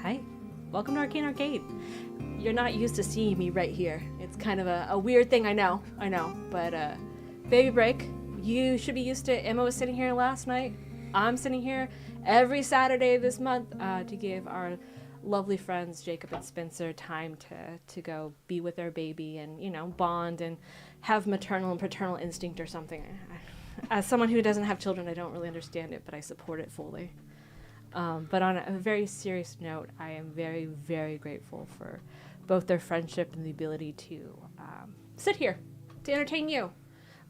Hi, welcome to Arcane Arcade. You're not used to seeing me right here. It's kind of a weird thing, I know, but baby break, you should be used to. Emma was sitting here last night. I'm sitting here every Saturday this month to give our lovely friends Jacob and Spencer time to go be with their baby and, you know, bond and have maternal and paternal instinct or something. As someone who doesn't have children, I don't really understand it, but I support it fully. But on a very serious note, I am very, very grateful for both their friendship and the ability to sit here to entertain you.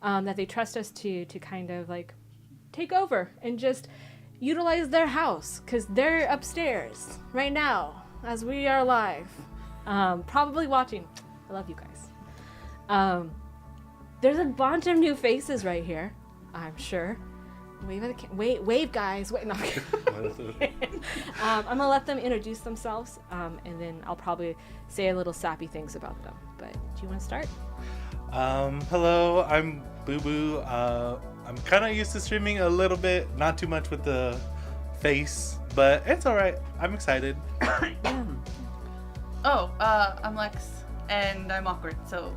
That they trust us to kind of like take over and just utilize their house, because they're upstairs right now as we are live, probably watching. I love you guys. There's a bunch of new faces right here, I'm sure. Wave, guys. Wait, no. I'm gonna let them introduce themselves, and then I'll probably say a little sappy things about them. But do you want to start? Hello, I'm Boo Boo. I'm kind of used to streaming a little bit, not too much with the face, but it's all right. I'm excited. I'm Lex, and I'm awkward, so...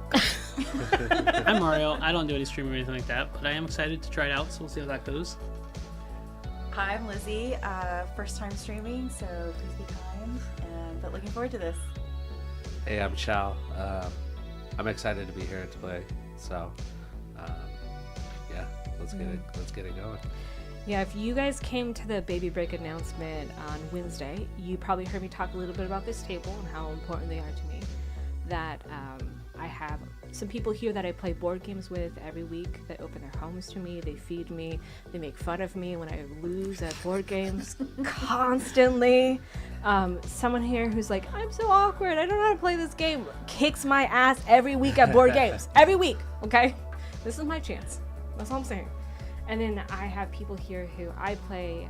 I'm Mario. I don't do any streaming or anything like that, but I am excited to try it out, so we'll see how that goes. Hi, I'm Lizzie. First time streaming, so please be kind, but looking forward to this. Hey, I'm Chow. I'm excited to be here to play, so yeah, let's get it going. Yeah, if you guys came to the baby break announcement on Wednesday, you probably heard me talk a little bit about this table and how important they are to me. That I have some people here that I play board games with every week that open their homes to me. They feed me. They make fun of me when I lose at board games constantly. Someone here who's like, I'm so awkward. I don't know how to play this game. Kicks my ass every week at board games. Every week, okay? This is my chance. That's all I'm saying. And then I have people here who I play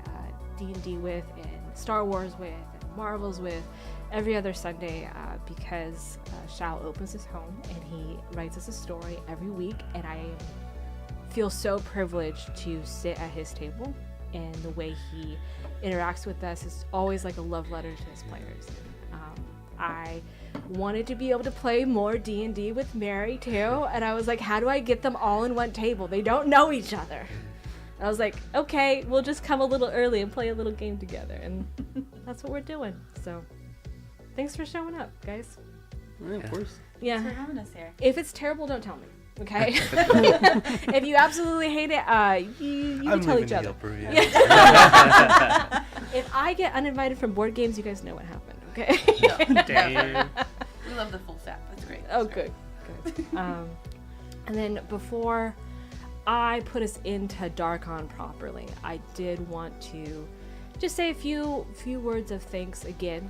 D&D with and Star Wars with and Marvels with every other Sunday because Shao opens his home and he writes us a story every week, and I feel so privileged to sit at his table, and the way he interacts with us is always like a love letter to his players. I wanted to be able to play more D&D with Mary too, and I was like, how do I get them all in one table? They don't know each other. I was like, okay, we'll just come a little early and play a little game together, and that's what we're doing. So thanks for showing up, guys. Yeah, of course. Yeah. Thanks for having us here. If it's terrible, don't tell me, okay? If you absolutely hate it, you can tell each other. If I get uninvited from board games, you guys know what happened, okay? Damn. We love the full sap. That's great. Oh, good. And then before I put us into Darkon properly, I did want to just say a few words of thanks again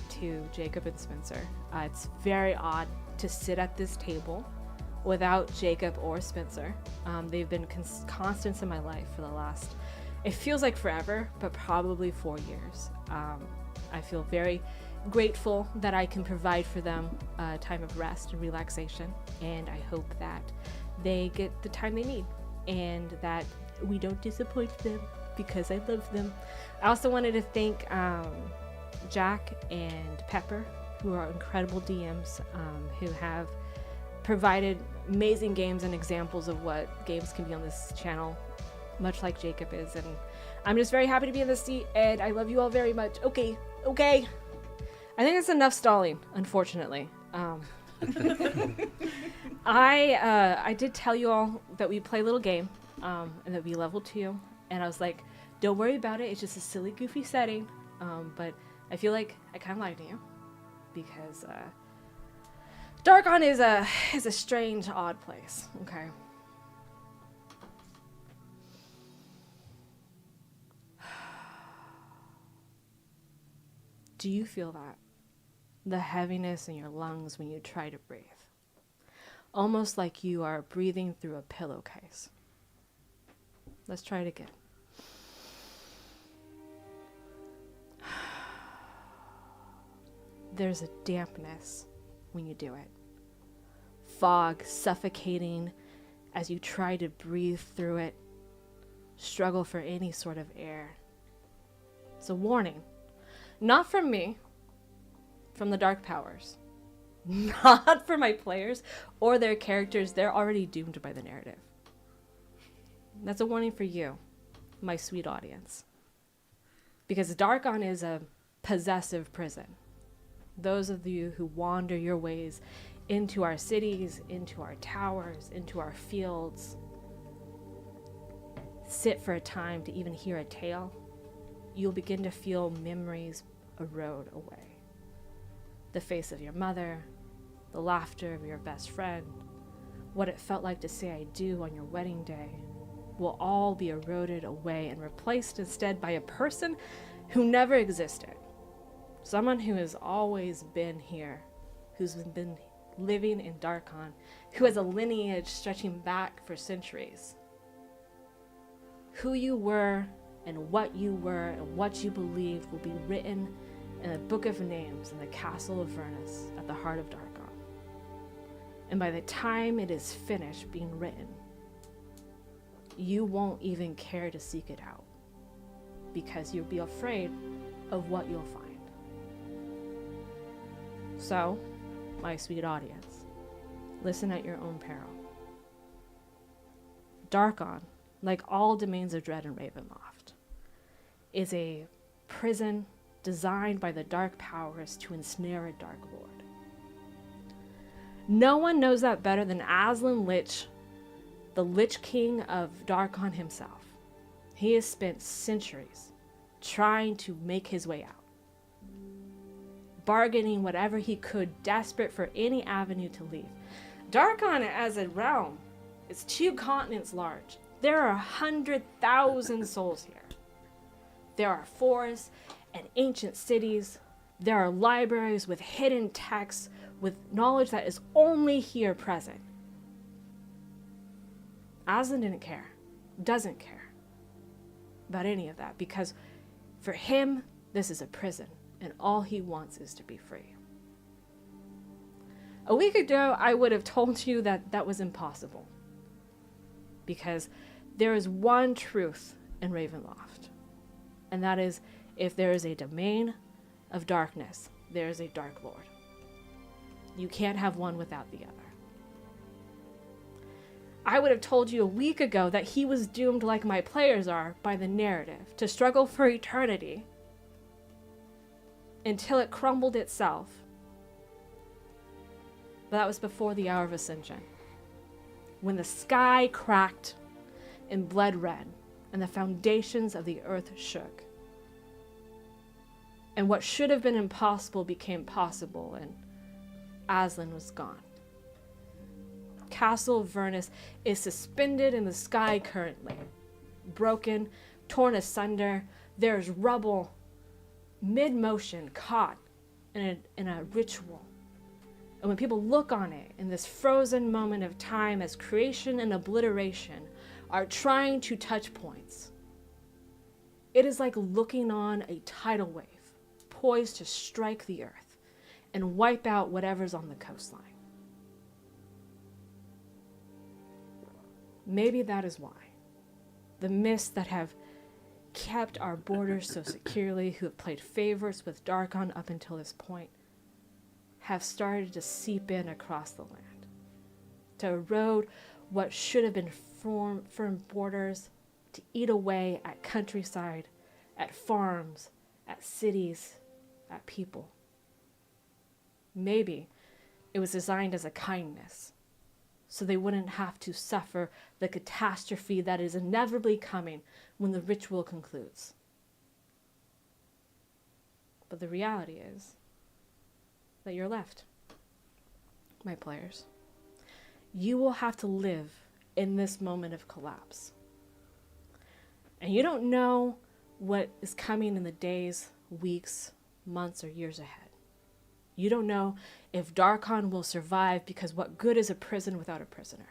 to Jacob and Spencer. It's very odd to sit at this table without Jacob or Spencer. They've been constants in my life for the last, it feels like forever, but probably 4 years. I feel very grateful that I can provide for them a time of rest and relaxation, and I hope that they get the time they need and that we don't disappoint them, because I love them. I also wanted to thank Jack and Pepper, who are incredible DMs, who have provided amazing games and examples of what games can be on this channel, much like Jacob is. And I'm just very happy to be in this seat, and I love you all very much. Okay. I think that's enough stalling, unfortunately. I did tell you all that we play a little game, and that we level 2, and I was like, don't worry about it, it's just a silly, goofy setting, but I feel like I kind of lied to you, because Darkon is a strange, odd place, okay? Do you feel that? The heaviness in your lungs when you try to breathe. Almost like you are breathing through a pillowcase. Let's try it again. There's a dampness when you do it. Fog suffocating as you try to breathe through it. Struggle for any sort of air. It's a warning. Not from me, from the dark powers. Not for my players or their characters. They're already doomed by the narrative. That's a warning for you, my sweet audience. Because Darkon is a possessive prison. Those of you who wander your ways into our cities, into our towers, into our fields, sit for a time to even hear a tale, you'll begin to feel memories erode away. The face of your mother, the laughter of your best friend, what it felt like to say I do on your wedding day, will all be eroded away and replaced instead by a person who never existed. Someone who has always been here, who's been living in Darkon, who has a lineage stretching back for centuries. Who you were and what you believed will be written in the Book of Names in the Castle of Vernus at the heart of Darkon. And by the time it is finished being written, you won't even care to seek it out because you'll be afraid of what you'll find. So, my sweet audience, listen at your own peril. Darkon, like all domains of dread in Ravenloft, is a prison designed by the dark powers to ensnare a dark lord. No one knows that better than Aslan Lich, the Lich King of Darkon himself. He has spent centuries trying to make his way out, bargaining whatever he could, desperate for any avenue to leave. Darkon as a realm is 2 continents large. There are 100,000 souls here. There are forests and ancient cities. There are libraries with hidden texts, with knowledge that is only here present. Aslan didn't care, doesn't care about any of that, because for him, this is a prison, and all he wants is to be free. A week ago, I would have told you that that was impossible, because there is one truth in Ravenloft, and that is, if there is a domain of darkness, there is a Dark Lord. You can't have one without the other. I would have told you a week ago that he was doomed like my players are by the narrative to struggle for eternity until it crumbled itself. But that was before the hour of ascension, when the sky cracked and bled red and the foundations of the earth shook. And what should have been impossible became possible, and Aslan was gone. Castle Vernus is suspended in the sky currently, broken, torn asunder. There's rubble, mid-motion, caught in a ritual. And when people look on it in this frozen moment of time as creation and obliteration are trying to touch points, it is like looking on a tidal wave poised to strike the earth and wipe out whatever's on the coastline. Maybe that is why the mists that have kept our borders so securely, who have played favorites with Darkon up until this point, have started to seep in across the land, to erode what should have been firm borders, to eat away at countryside, at farms, at cities, at people. Maybe it was designed as a kindness, so they wouldn't have to suffer the catastrophe that is inevitably coming when the ritual concludes. But the reality is that you're left, my players. You will have to live in this moment of collapse. And you don't know what is coming in the days, weeks, months, or years ahead. You don't know if Darkon will survive, because what good is a prison without a prisoner?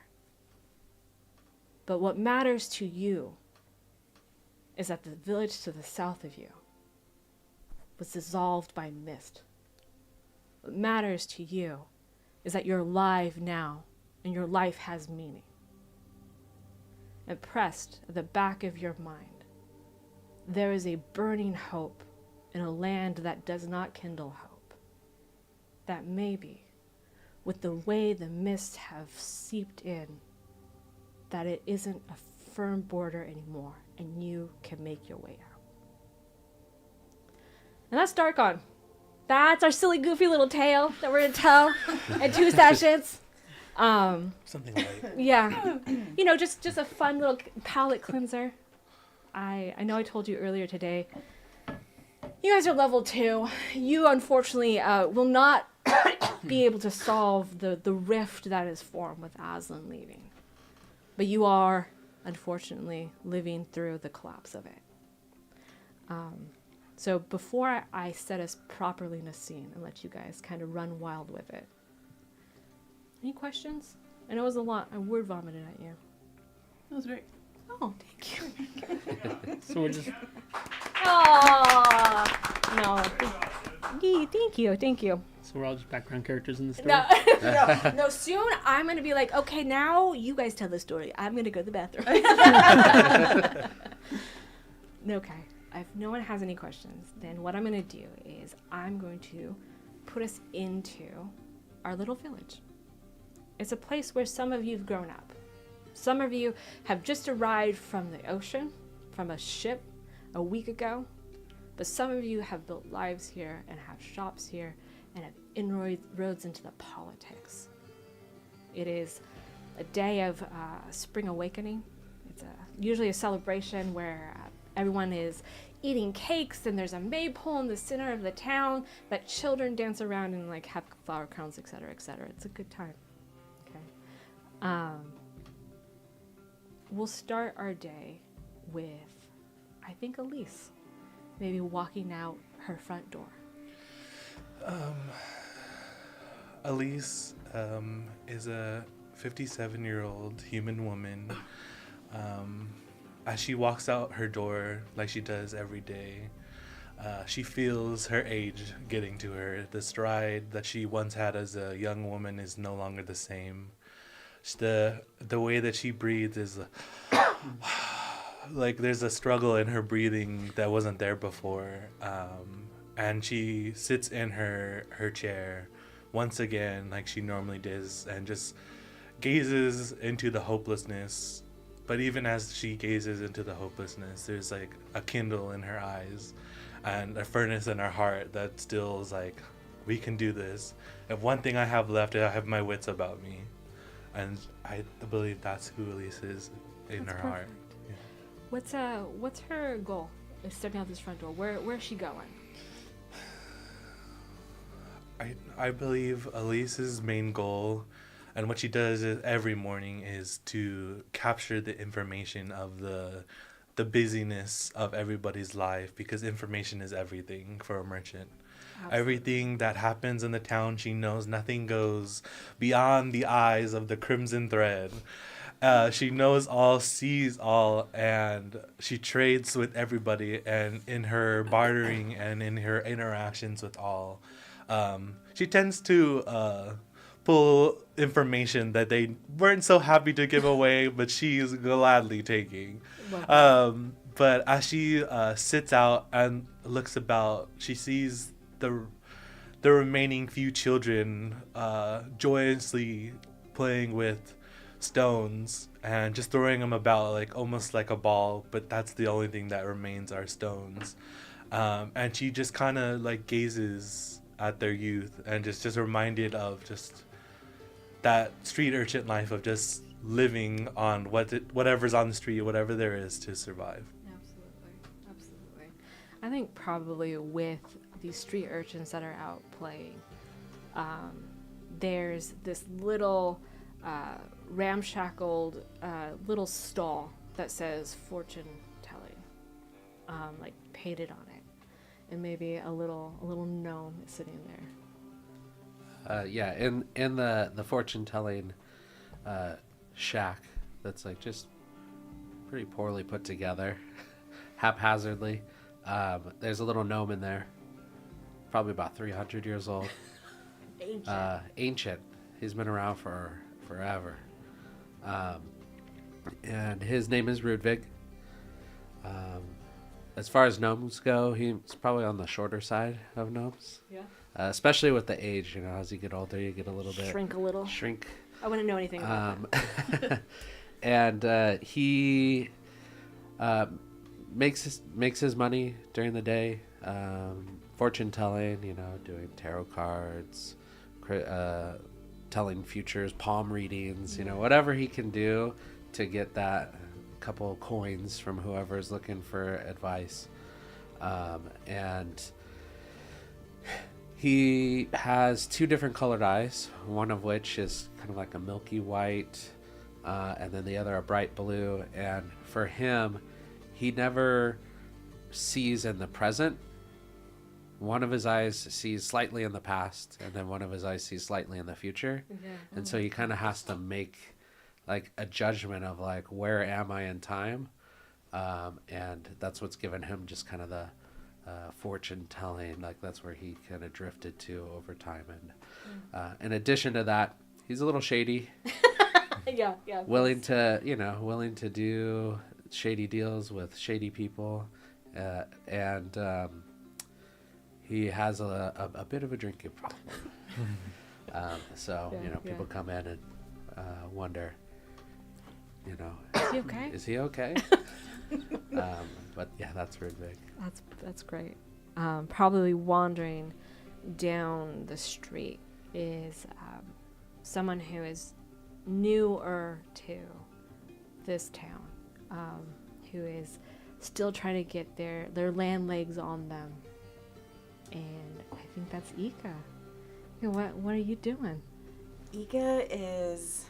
But what matters to you is that the village to the south of you was dissolved by mist. What matters to you is that you're alive now and your life has meaning. And pressed at the back of your mind, there is a burning hope in a land that does not kindle hope. That maybe, with the way the mists have seeped in, that it isn't a firm border anymore, and you can make your way out. And that's Darkon. That's our silly, goofy little tale that we're gonna tell in 2 sessions. Something light. Yeah, just a fun little palate cleanser. I know I told you earlier today. You guys are level 2. You unfortunately will not be able to solve the rift that is formed with Aslan leaving, but you are unfortunately living through the collapse of it. So before I set us properly in a scene and let you guys kind of run wild with it, any questions? I know it was a lot. I word vomited at you. That was great. Oh, thank you. So we're just Oh, no. Thank you. so we're all just background characters in the story. No. Soon I'm gonna be like, okay, now you guys tell the story. I'm gonna go to the bathroom. Okay. If no one has any questions, then what I'm gonna do is I'm going to put us into our little village. It's a place where some of you've grown up. Some of you have just arrived from the ocean, from a ship a week ago, but some of you have built lives here and have shops here and have inroads into the politics. It is a day of spring awakening. It's usually a celebration where everyone is eating cakes and there's a maypole in the center of the town that children dance around and like have flower crowns, etc., etc. It's a good time. Okay. We'll start our day with, I think, Elise maybe walking out her front door. Elise is a 57-year-old human woman. As she walks out her door, like she does every day, she feels her age getting to her. The stride that she once had as a young woman is no longer the same. The way that she breathes is like there's a struggle in her breathing that wasn't there before. And she sits in her chair once again like she normally does and just gazes into the hopelessness. But even as she gazes into the hopelessness, there's like a kindle in her eyes and a furnace in her heart that still is like, we can do this. If one thing I have left, I have my wits about me. And I believe that's who Elise is in That's her heart. perfect. Yeah. What's her goal? Is stepping out this front door. Where is she going? I believe Elise's main goal and what she does every morning is to capture the information of the busyness of everybody's life, because information is everything for a merchant. Absolutely. Everything that happens in the town, she knows. Nothing goes beyond the eyes of the crimson thread. She knows all, sees all, and she trades with everybody, and in her bartering and in her interactions with all, she tends to pull information that they weren't so happy to give away, but she's gladly taking. But as she sits out and looks about, she sees the remaining few children joyously playing with stones and just throwing them about like almost like a ball, but that's the only thing that remains are stones. And she just kind of like gazes at their youth and just reminded of just that street urchin life of just living on whatever's on the street, whatever there is to survive. Absolutely. I think probably with these street urchins that are out playing, there's this little ramshackled little stall that says fortune telling, like painted on it, and maybe a little gnome is sitting there. Yeah, in the fortune telling shack that's like just pretty poorly put together, haphazardly. There's a little gnome in there, probably about 300 years old. Ancient. He's been around for forever. And his name is Rudvig. as far as gnomes go, he's probably on the shorter side of gnomes. Yeah. Especially with the age, as you get older, you get a little bit Shrink a little. shrink. I wouldn't know anything about that. And he makes his money during the day, fortune telling, doing tarot cards, telling futures, palm readings, whatever he can do to get that couple coins from whoever is looking for advice. And he has 2 different colored eyes, one of which is kind of like a milky white, and then the other a bright blue. And for him, he never sees in the present. One of his eyes sees slightly in the past, and then one of his eyes sees slightly in the future. Yeah. And so he kind of has to make like a judgment of like, where am I in time? And that's what's given him just kind of the fortune telling, like that's where he kind of drifted to over time. And in addition to that, he's a little shady. Yeah. willing to do shady deals with shady people, and he has a bit of a drinking problem. People come in and wonder, Is he okay? is he okay? But yeah, that's really big. That's great. Probably wandering down the street is someone who is newer to this town, who is still trying to get their land legs on them. And I think that's Ika. What are you doing? Ika is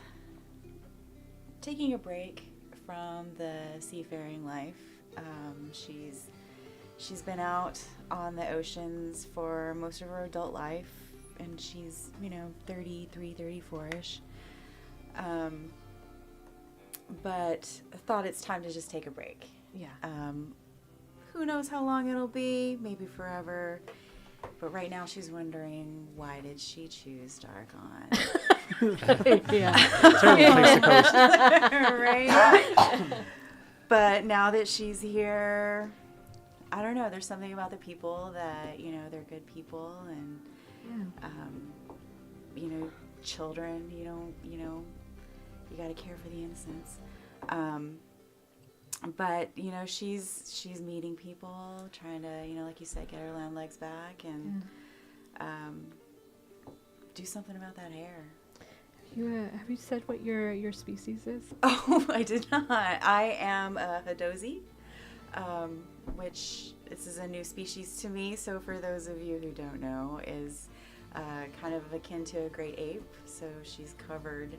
taking a break from the seafaring life. She's been out on the oceans for most of her adult life, and she's 33, 34ish. But I thought it's time to just take a break. Yeah. Who knows how long it'll be? Maybe forever. But right now she's wondering, why did she choose Darkon? Yeah. Right? But now that she's here, I don't know, there's something about the people that, they're good people, and children, you got to care for the innocents. But she's meeting people, trying to, like you said, get her land legs back, and do something about that hair. Have you said what your species is? Oh, I did not. I am a Hadozi, which this is a new species to me. So for those of you who don't know, is kind of akin to a great ape. So she's covered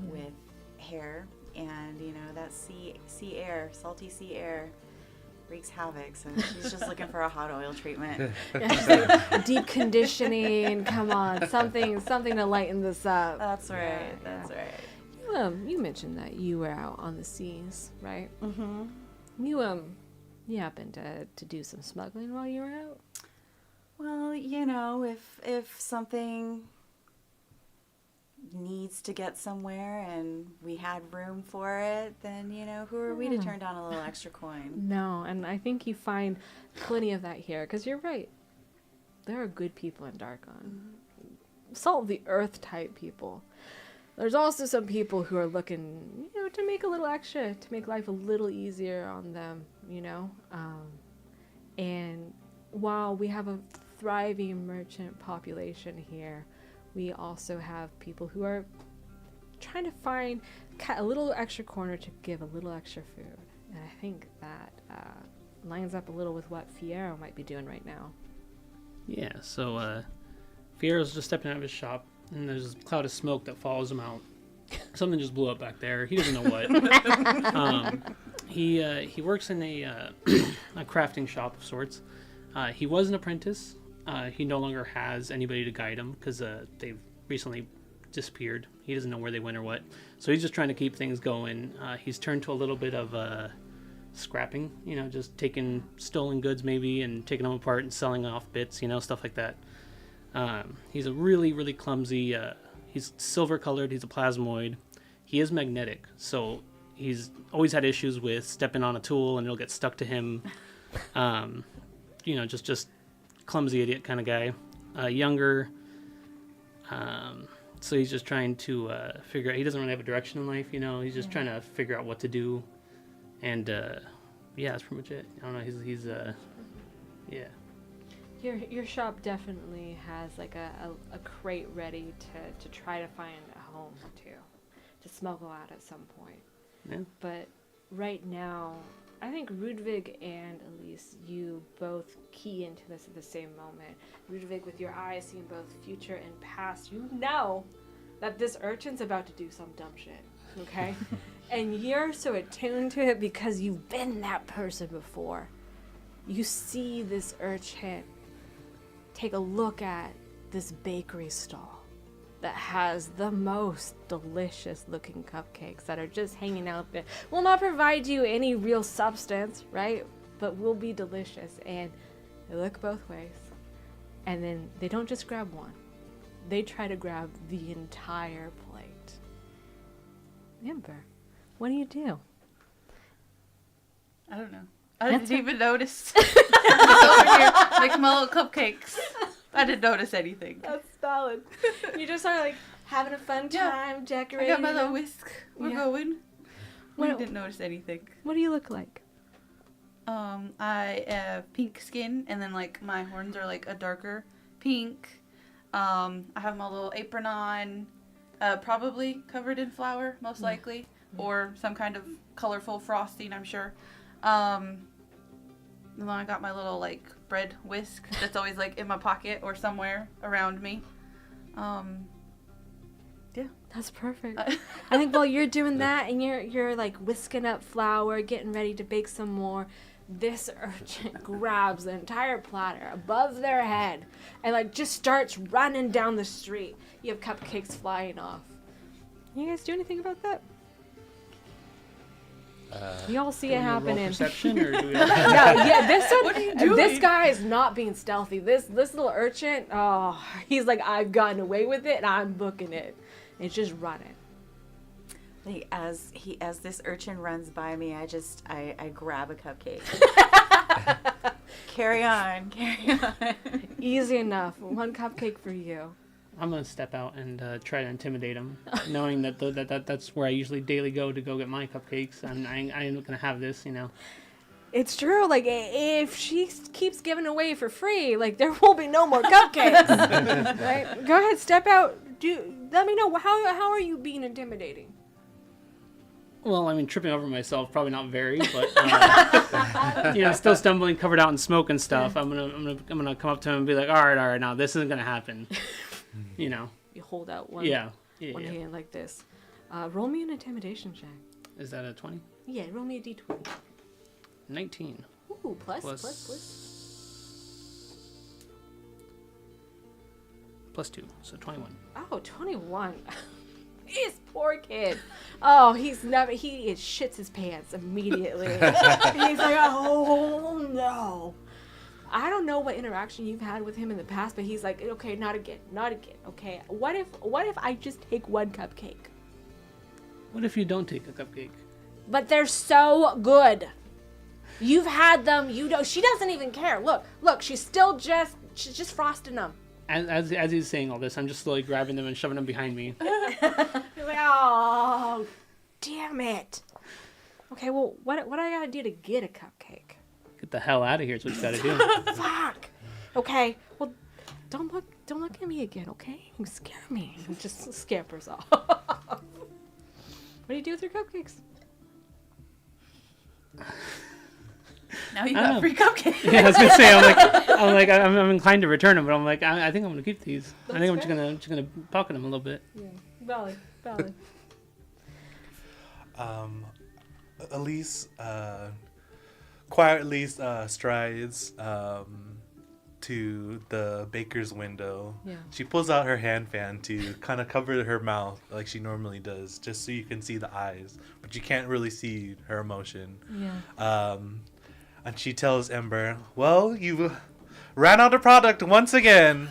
with hair, and that sea air, salty sea air, wreaks havoc. So she's just looking for a hot oil treatment. Deep conditioning. Come on, something to lighten this up. That's right. Yeah, That's right. You mentioned that you were out on the seas, right? Mm-hmm. You happened to do some smuggling while you were out? Well, if something needs to get somewhere and we had room for it, then, who are we to turn down a little extra coin? No, and I think you find plenty of that here, because you're right. There are good people in Darkon. Salt of the earth type people. There's also some people who are looking, to make a little extra, to make life a little easier on them, And while we have a thriving merchant population here, we also have people who are trying to find a little extra corner to give a little extra food. And I think that lines up a little with what Fierro might be doing right now. Yeah, so Fierro's just stepping out of his shop, and there's a cloud of smoke that follows him out. Something just blew up back there. He doesn't know what. He works in a crafting shop of sorts. He was an apprentice. He no longer has anybody to guide him because they've recently disappeared. He doesn't know where they went or what. So he's just trying to keep things going. He's turned to a little bit of scrapping, just taking stolen goods maybe and taking them apart and selling off bits, stuff like that. He's a really, really clumsy, he's silver colored, he's a plasmoid. He is magnetic, so he's always had issues with stepping on a tool and it'll get stuck to him. Just clumsy idiot kind of guy. Younger. So he's just trying to figure out. He doesn't really have a direction in life, He's just trying to figure out what to do. And that's pretty much it. I don't know. He's yeah. Your shop definitely has like a crate ready to try to find a home to smuggle out at some point. Yeah. But right now, I think Ludwig and Elise, you both key into this at the same moment. Ludwig, with your eyes seeing both future and past, you know that this urchin's about to do some dumb shit, okay? And you're so attuned to it because you've been that person before. You see this urchin take a look at this bakery stall that has the most delicious looking cupcakes that are just hanging out there. Will not provide you any real substance, right? But will be delicious. And they look both ways. And then they don't just grab one. They try to grab the entire plate. Amber, what do you do? I don't know. I didn't even notice. I was over here making my little cupcakes. I didn't notice anything. That's valid. You just are like having a fun time, I decorating. got my little whisk. We're going. We What- didn't notice anything. What do you look like? I have pink skin, and then like my horns are like a darker pink. I have my little apron on, probably covered in flour, most likely, or some kind of colorful frosting, I'm sure. And then I got my little like bread whisk that's always like in my pocket or somewhere around me. That's perfect. I think while you're doing that and you're like whisking up flour, getting ready to bake some more, this urchin grabs the entire platter above their head and like just starts running down the street. You have cupcakes flying off. You guys do anything about that? You all see it Roll happening. perception, or do we No, yeah, this one, What are you doing? this guy is not being stealthy. This little urchin, oh, he's like, I've gotten away with it and I'm booking it. It's just running. Like as this urchin runs by me, I grab a cupcake. Carry on. Easy enough. One cupcake for you. I'm gonna step out and try to intimidate him, knowing that that's where I usually daily go to go get my cupcakes. I ain't gonna have this, It's true. Like, if she keeps giving away for free, like, there will be no more cupcakes. Right? Go ahead, step out. Let me know, how are you being intimidating? Well, I mean, tripping over myself, probably not very, but still stumbling, covered out in smoke and stuff. I'm gonna come up to him and be like, all right, now this isn't gonna happen. You hold out one hand like this. Roll me an intimidation check. Is that a 20? Yeah, roll me a d20. 19. Ooh, plus. Plus 2, so 21. Oh, 21. This poor kid. Oh, he shits his pants immediately. He's like, oh no. I don't know what interaction you've had with him in the past, but he's like, okay, not again. Okay, what if I just take one cupcake? What if you don't take a cupcake? But they're so good. You've had them. She doesn't even care. Look, she's just frosting them. As he's saying all this, I'm just slowly grabbing them and shoving them behind me. You're like, oh, damn it. Okay, well, what I gotta do to get a cupcake? Get the hell out of here is what you gotta do. Fuck. Okay, well, don't look at me again, okay? You scare me. It just scampers off. What do you do with your cupcakes? Now you got free cupcakes. Yeah, I was gonna say, I'm inclined to return them, but I'm like, I think I'm gonna keep these. I think I'm just gonna pocket them a little bit. Yeah, valid. Elise quietly strides to the baker's window. Yeah. She pulls out her hand fan to kind of cover her mouth like she normally does, just so you can see the eyes, but you can't really see her emotion. Yeah. And she tells Ember, well, you ran out of product once again.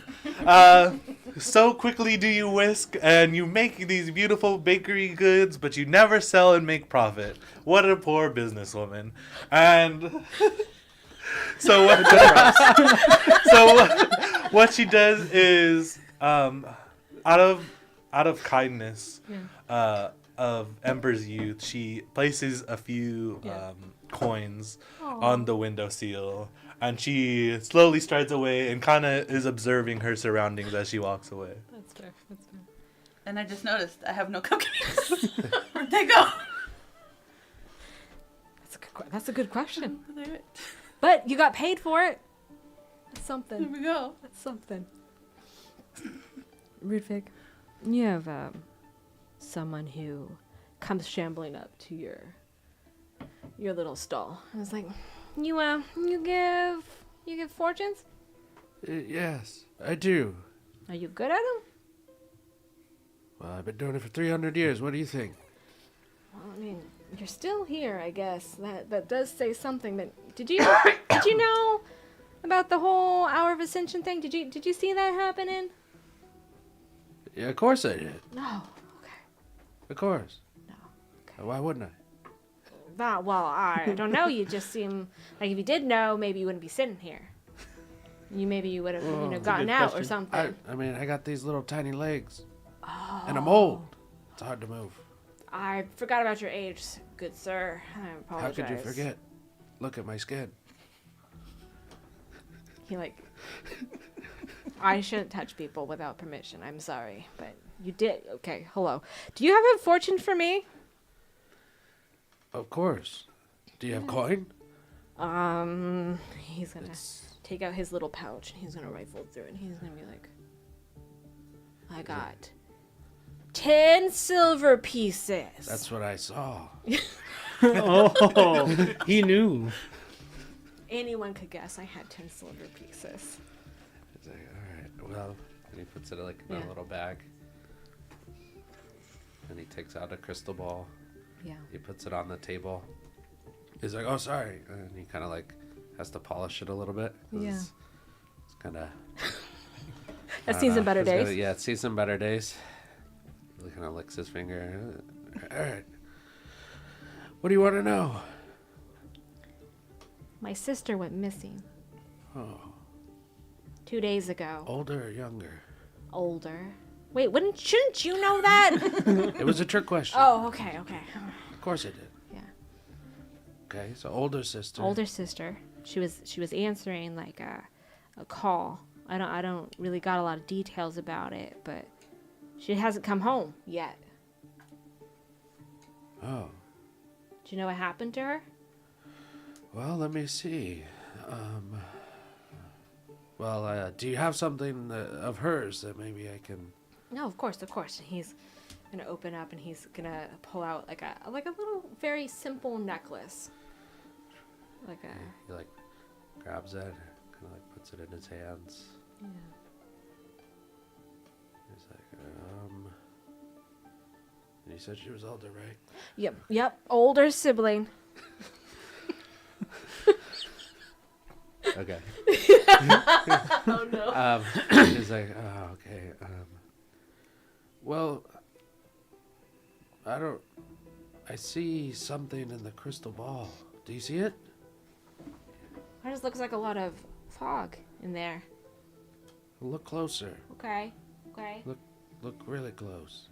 So quickly do you whisk, and you make these beautiful bakery goods, but you never sell and make profit. What a poor businesswoman. And So what? What she does is, out of kindness, of Ember's youth, she places a few coins on the windowsill, and she slowly strides away and kind of is observing her surroundings as she walks away. That's fair. That's fair. And I just noticed I have no cupcakes. Where'd they go? That's a good question. There they went. But you got paid for it. That's There something. we go. That's something. Rudvig, you have someone who comes shambling up to your little stall. I was like, you give fortunes? Yes, I do. Are you good at them? Well, I've been doing it for 300 years. What do you think? Well, I mean, you're still here, I guess. That does say something. But did you know about the whole Hour of Ascension thing? Did you see that happening? Yeah, of course I did. No. Okay. Of course. No. Okay. Why wouldn't I? Well, I don't know. You just seem like if you did know, maybe you wouldn't be sitting here. Maybe you would have, Well, gotten good out or question. something. I mean, I got these little tiny legs, Oh. and I'm old. It's hard to move. I forgot about your age, good sir. I How apologize. could you forget? Look at my skin. He I shouldn't touch people without permission. I'm sorry, but you did. Okay, hello. Do you have a fortune for me? Of course. Do you have coin? He's gonna take out his little pouch and he's gonna rifle through it and he's gonna be like, I got 10 silver pieces. That's what I saw. Oh, he knew. Anyone could guess I had 10 silver pieces. He's like, all right, well, and he puts it like in Yeah. a little bag. And he takes out a crystal ball. Yeah. He puts it on the table. He's like, oh, sorry. And he kind of like has to polish it a little bit. 'Cause Yeah. It's kind of... I've seen some better days. Yeah, it's seen some better days. He kind of licks his finger. All right. What do you want to know? My sister went missing Oh, 2 days ago. older or younger? Older. Wait, shouldn't you know that? It was a trick question. Oh, okay. Of course I did. Yeah. Okay, so older sister. Older sister. She was answering like a call. I don't really got a lot of details about it, but she hasn't come home yet. Oh, Do you know what happened to her? well, let me see. Do you have something of hers that maybe I can... No, of course. And he's gonna open up and he's gonna pull out like a little very simple necklace. He like grabs it, kind of like puts it in his hands. Yeah. He's like, and you said she was older, right? Yep. Older sibling. Okay. Oh no. He's like, oh, okay. Well, I see something in the crystal ball. Do you see it? It just looks like a lot of fog in there. Look closer. Okay. Look really close.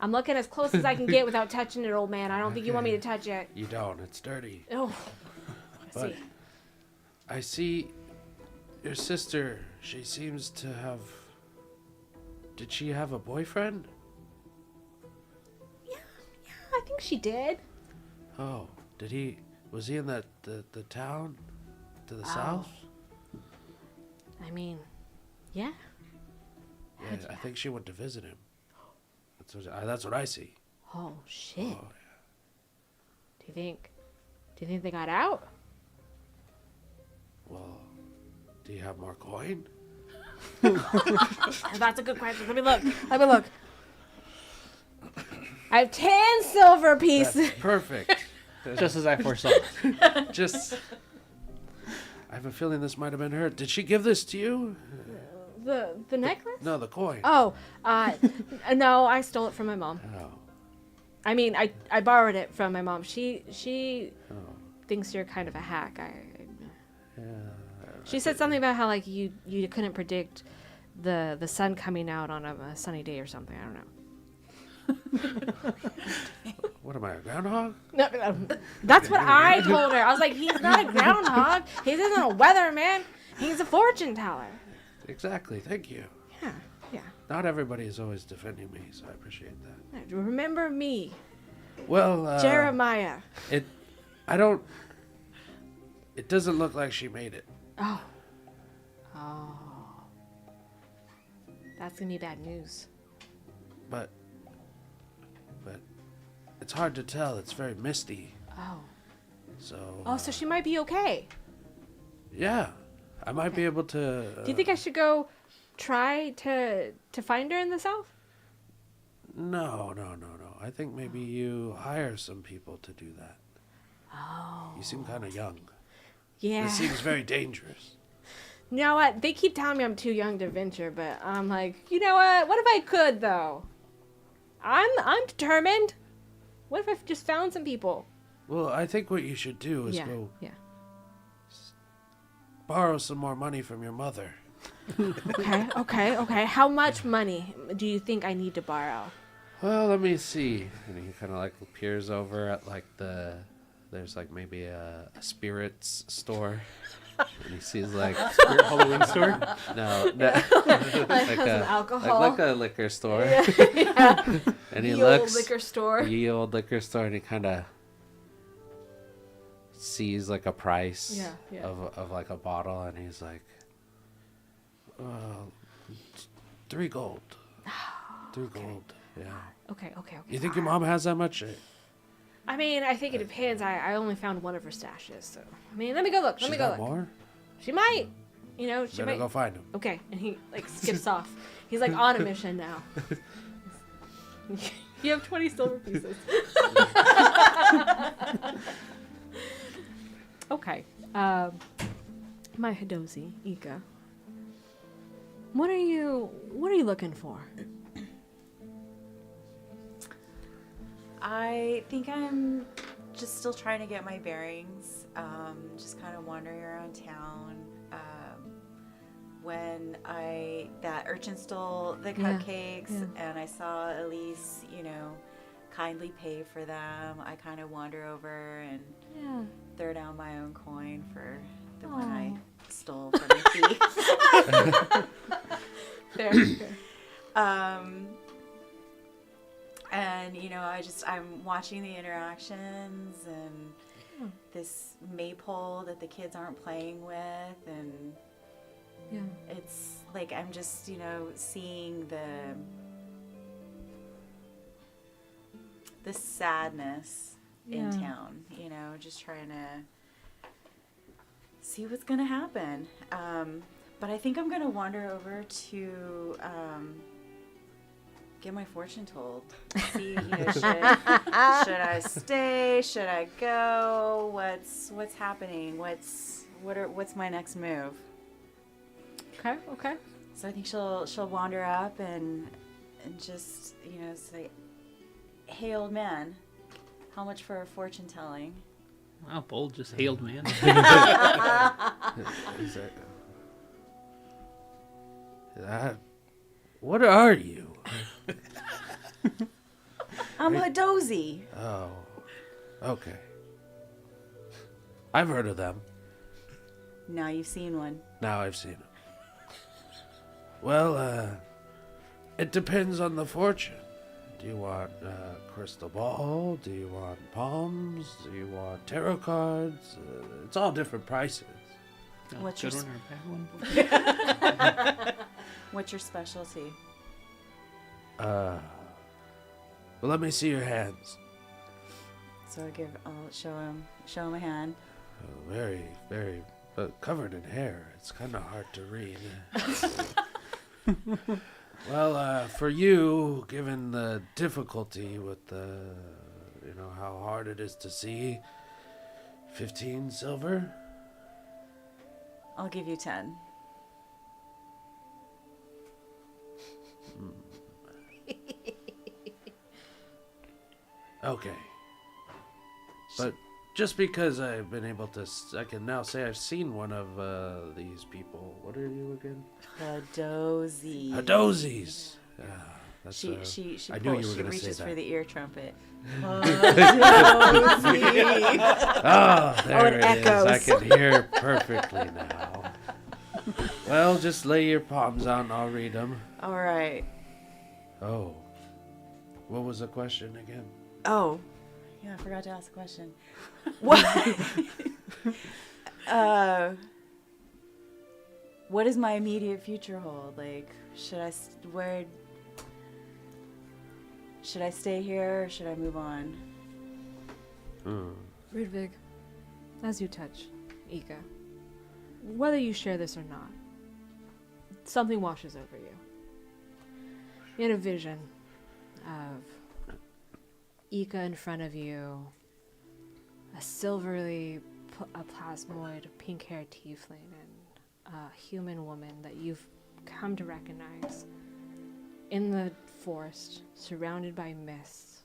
I'm looking as close as I can get without touching it, old man. I don't think you want me to touch it. You don't. It's dirty. Oh. I But see. I see your sister. She seems to have... Did she have a boyfriend? Yeah, I think she did. Oh, did he... Was he in the town to the south? I mean, yeah. Yeah, I think she went to visit him. That's what I see. Oh shit. Oh, Do you think they got out? well, do you have more coin? That's a good question. Let me look. I have 10 silver pieces. That's perfect. Just as I foresaw. Just... I have a feeling this might have been her. Did she give this to you? The necklace? No, the coin. Oh, no, I stole it from my mom. Oh. I mean, I borrowed it from my mom. She Oh. thinks you're kind of a hack. Yeah. She said something about how like you couldn't predict the sun coming out on a sunny day or something. I don't know. What am I, a groundhog? No, that's what I told her. I was like, he's not a groundhog. He isn't a weatherman. He's a fortune teller. Exactly. Thank you. Yeah, yeah. Not everybody is always defending me, so I appreciate that. Remember me, Well, Jeremiah. It doesn't look like she made it. Oh. That's gonna be bad news. But it's hard to tell. It's very misty. Oh. So. So she might be okay. Yeah, I might be able to. Do you think I should go try to find her in the south? No. I think maybe you hire some people to do that. Oh. You seem kind of young. Yeah. This seems very dangerous. You know what? They keep telling me I'm too young to venture, but I'm like, you know what? What if I could though? I'm determined. What if I just found some people? Well, I think what you should do is go borrow some more money from your mother. Okay. How much money do you think I need to borrow? Well, let me see. And he kind of like peers over at like there's like maybe a spirits store. And he sees like Spirit Halloween store. no, Like some alcohol. like a liquor store. Yeah. And he Ye looks old liquor store. Ye old liquor store, and he kind of sees like a price Yeah. of like a bottle, and he's like, 3 gold. 3 gold. Yeah. Okay. You think your mom has that much? I mean, I think it depends. I only found one of her stashes, so I mean, let me go look. She's got more? She might. You know, she Better might. go find him. Okay, and he like skips off. He's like on a mission now. You have 20 silver pieces. Okay. My Hidozi, Ika. What are you looking for? I think I'm just still trying to get my bearings. Just kind of wandering around town. When that urchin stole the cupcakes and I saw Elise, kindly pay for them, I kind of wander over and throw down my own coin for the one I stole from the thief. Fair. And I'm watching the interactions and this maypole that the kids aren't playing with, and it's like I'm just seeing the sadness in town, just trying to see what's gonna happen. But I think I'm gonna wander over to get my fortune told. See, should I stay? Should I go? What's happening? What's my next move? Okay. So I think she'll wander up and just say, "Hey, old man, how much for a fortune telling?" Wow, bold, just hailed, man. What are you? I'm a dozy. Oh, okay. I've heard of them. Now you've seen one. Now I've seen them. Well, it depends on the fortune. Do you want crystal ball? Do you want palms? Do you want tarot cards? It's all different prices. What's good your one or a bad one? What's your specialty? Well, let me see your hands. So I'll show him a hand. Oh, very, very, covered in hair. It's kind of hard to read. Well, for you, given the difficulty with how hard it is to see, 15 silver? I'll give you 10. Okay. But just because I've been able to, I can now say I've seen one of these people. What are you again? The dozy. Hadozis. That's, She I knew you were she gonna say reaches that. for the ear trumpet. Oh, there it it is. echoes. I can hear perfectly now. Well, just lay your palms out and I'll read them. All right. Oh. What was the question again? Oh, yeah, I forgot to ask the question. What? What does my immediate future hold? Like, should I stay here or should I move on? Rudvig, as you touch Ika, whether you share this or not, something washes over you. You had a vision of Ika in front of you, a silvery, a plasmoid, pink-haired tiefling, and a human woman that you've come to recognize in the forest, surrounded by mists,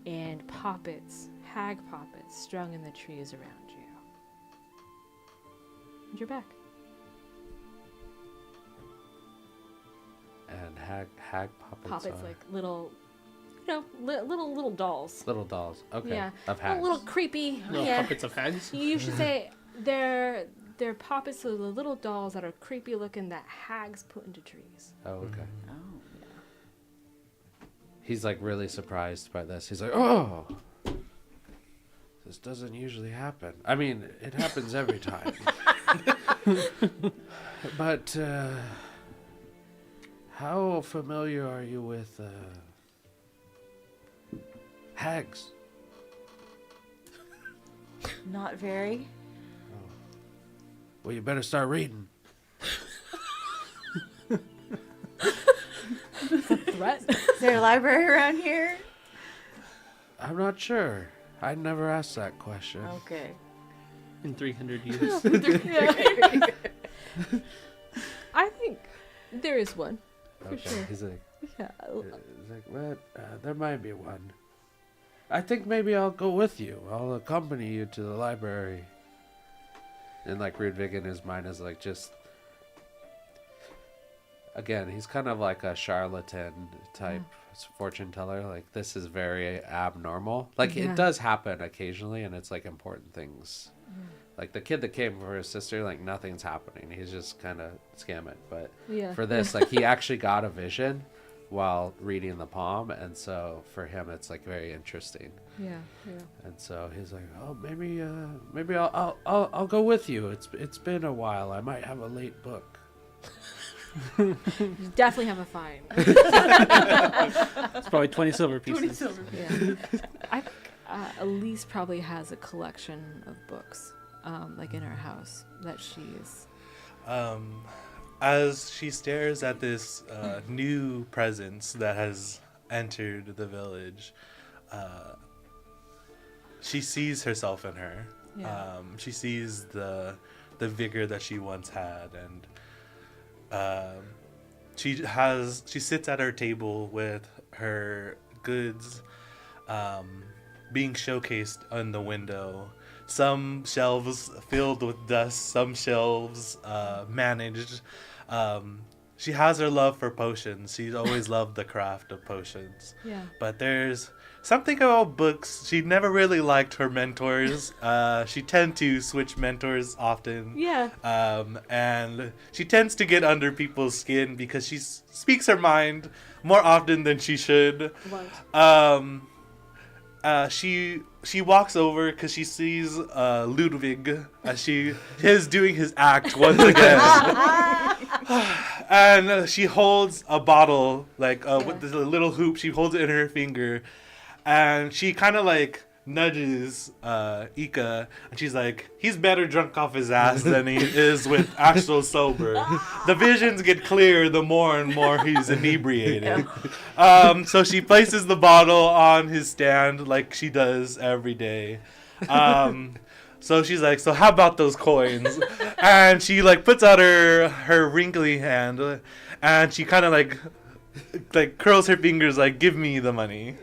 and poppets, hag poppets, strung in the trees around you. And you're back. And hag puppets. Poppets, are like little, little dolls. little dolls. Okay. Yeah, Of hags. little creepy. Little yeah, puppets of hags. you should say they're poppets of the little dolls that are creepy looking that hags put into trees. Oh, okay. Oh. He's like really surprised by this. He's like, oh, this doesn't usually happen. I mean, it happens every time. But how familiar are you with hags? Not very. Well, you better start reading. Threat. Is there a library around here? I'm not sure. I never asked that question. Okay. In 300 years. I think there is one. Okay. sure. He's like, Yeah. well, there might be one. I think maybe I'll go with you. I'll accompany you to the library. And like Rudvig in his mind is like just... Again, he's kind of like a charlatan type fortune teller. Like, this is very abnormal. Like, Yeah. it does happen occasionally, and it's like important things. Like the kid that came for his sister, like nothing's happening. He's just kind of scamming. But Yeah. for this, like he actually got a vision while reading the palm, and so for him, it's like very interesting. Yeah. And so he's like, "Oh, maybe I'll go with you. It's been a while. I might have a late book." You definitely have a fine. It's probably 20 silver pieces. 20 silver. Yeah. I think Elise probably has a collection of books, like in her house that she's. As she stares at this new presence that has entered the village, she sees herself in her. Yeah. She sees the vigor that she once had, and she sits at her table with her goods being showcased on the window. Some shelves filled with dust, some shelves managed. She has her love for potions. She's always loved the craft of potions. Yeah. But there's something about books. She never really liked her mentors. She tend to switch mentors often. Yeah. And she tends to get under people's skin because she speaks her mind more often than she should. She walks over because she sees Ludwig as he is doing his act once again. And she holds a bottle, like with this little hoop. She holds it in her finger, and she kind of like nudges Ika, and she's like, "He's better drunk off his ass than he is with actual sober. The visions get clearer the more and more he's inebriated." So she places the bottle on his stand like she does every day. So she's like, "So how about those coins?" And she like puts out her wrinkly hand, and she kind of like curls her fingers like, "Give me the money."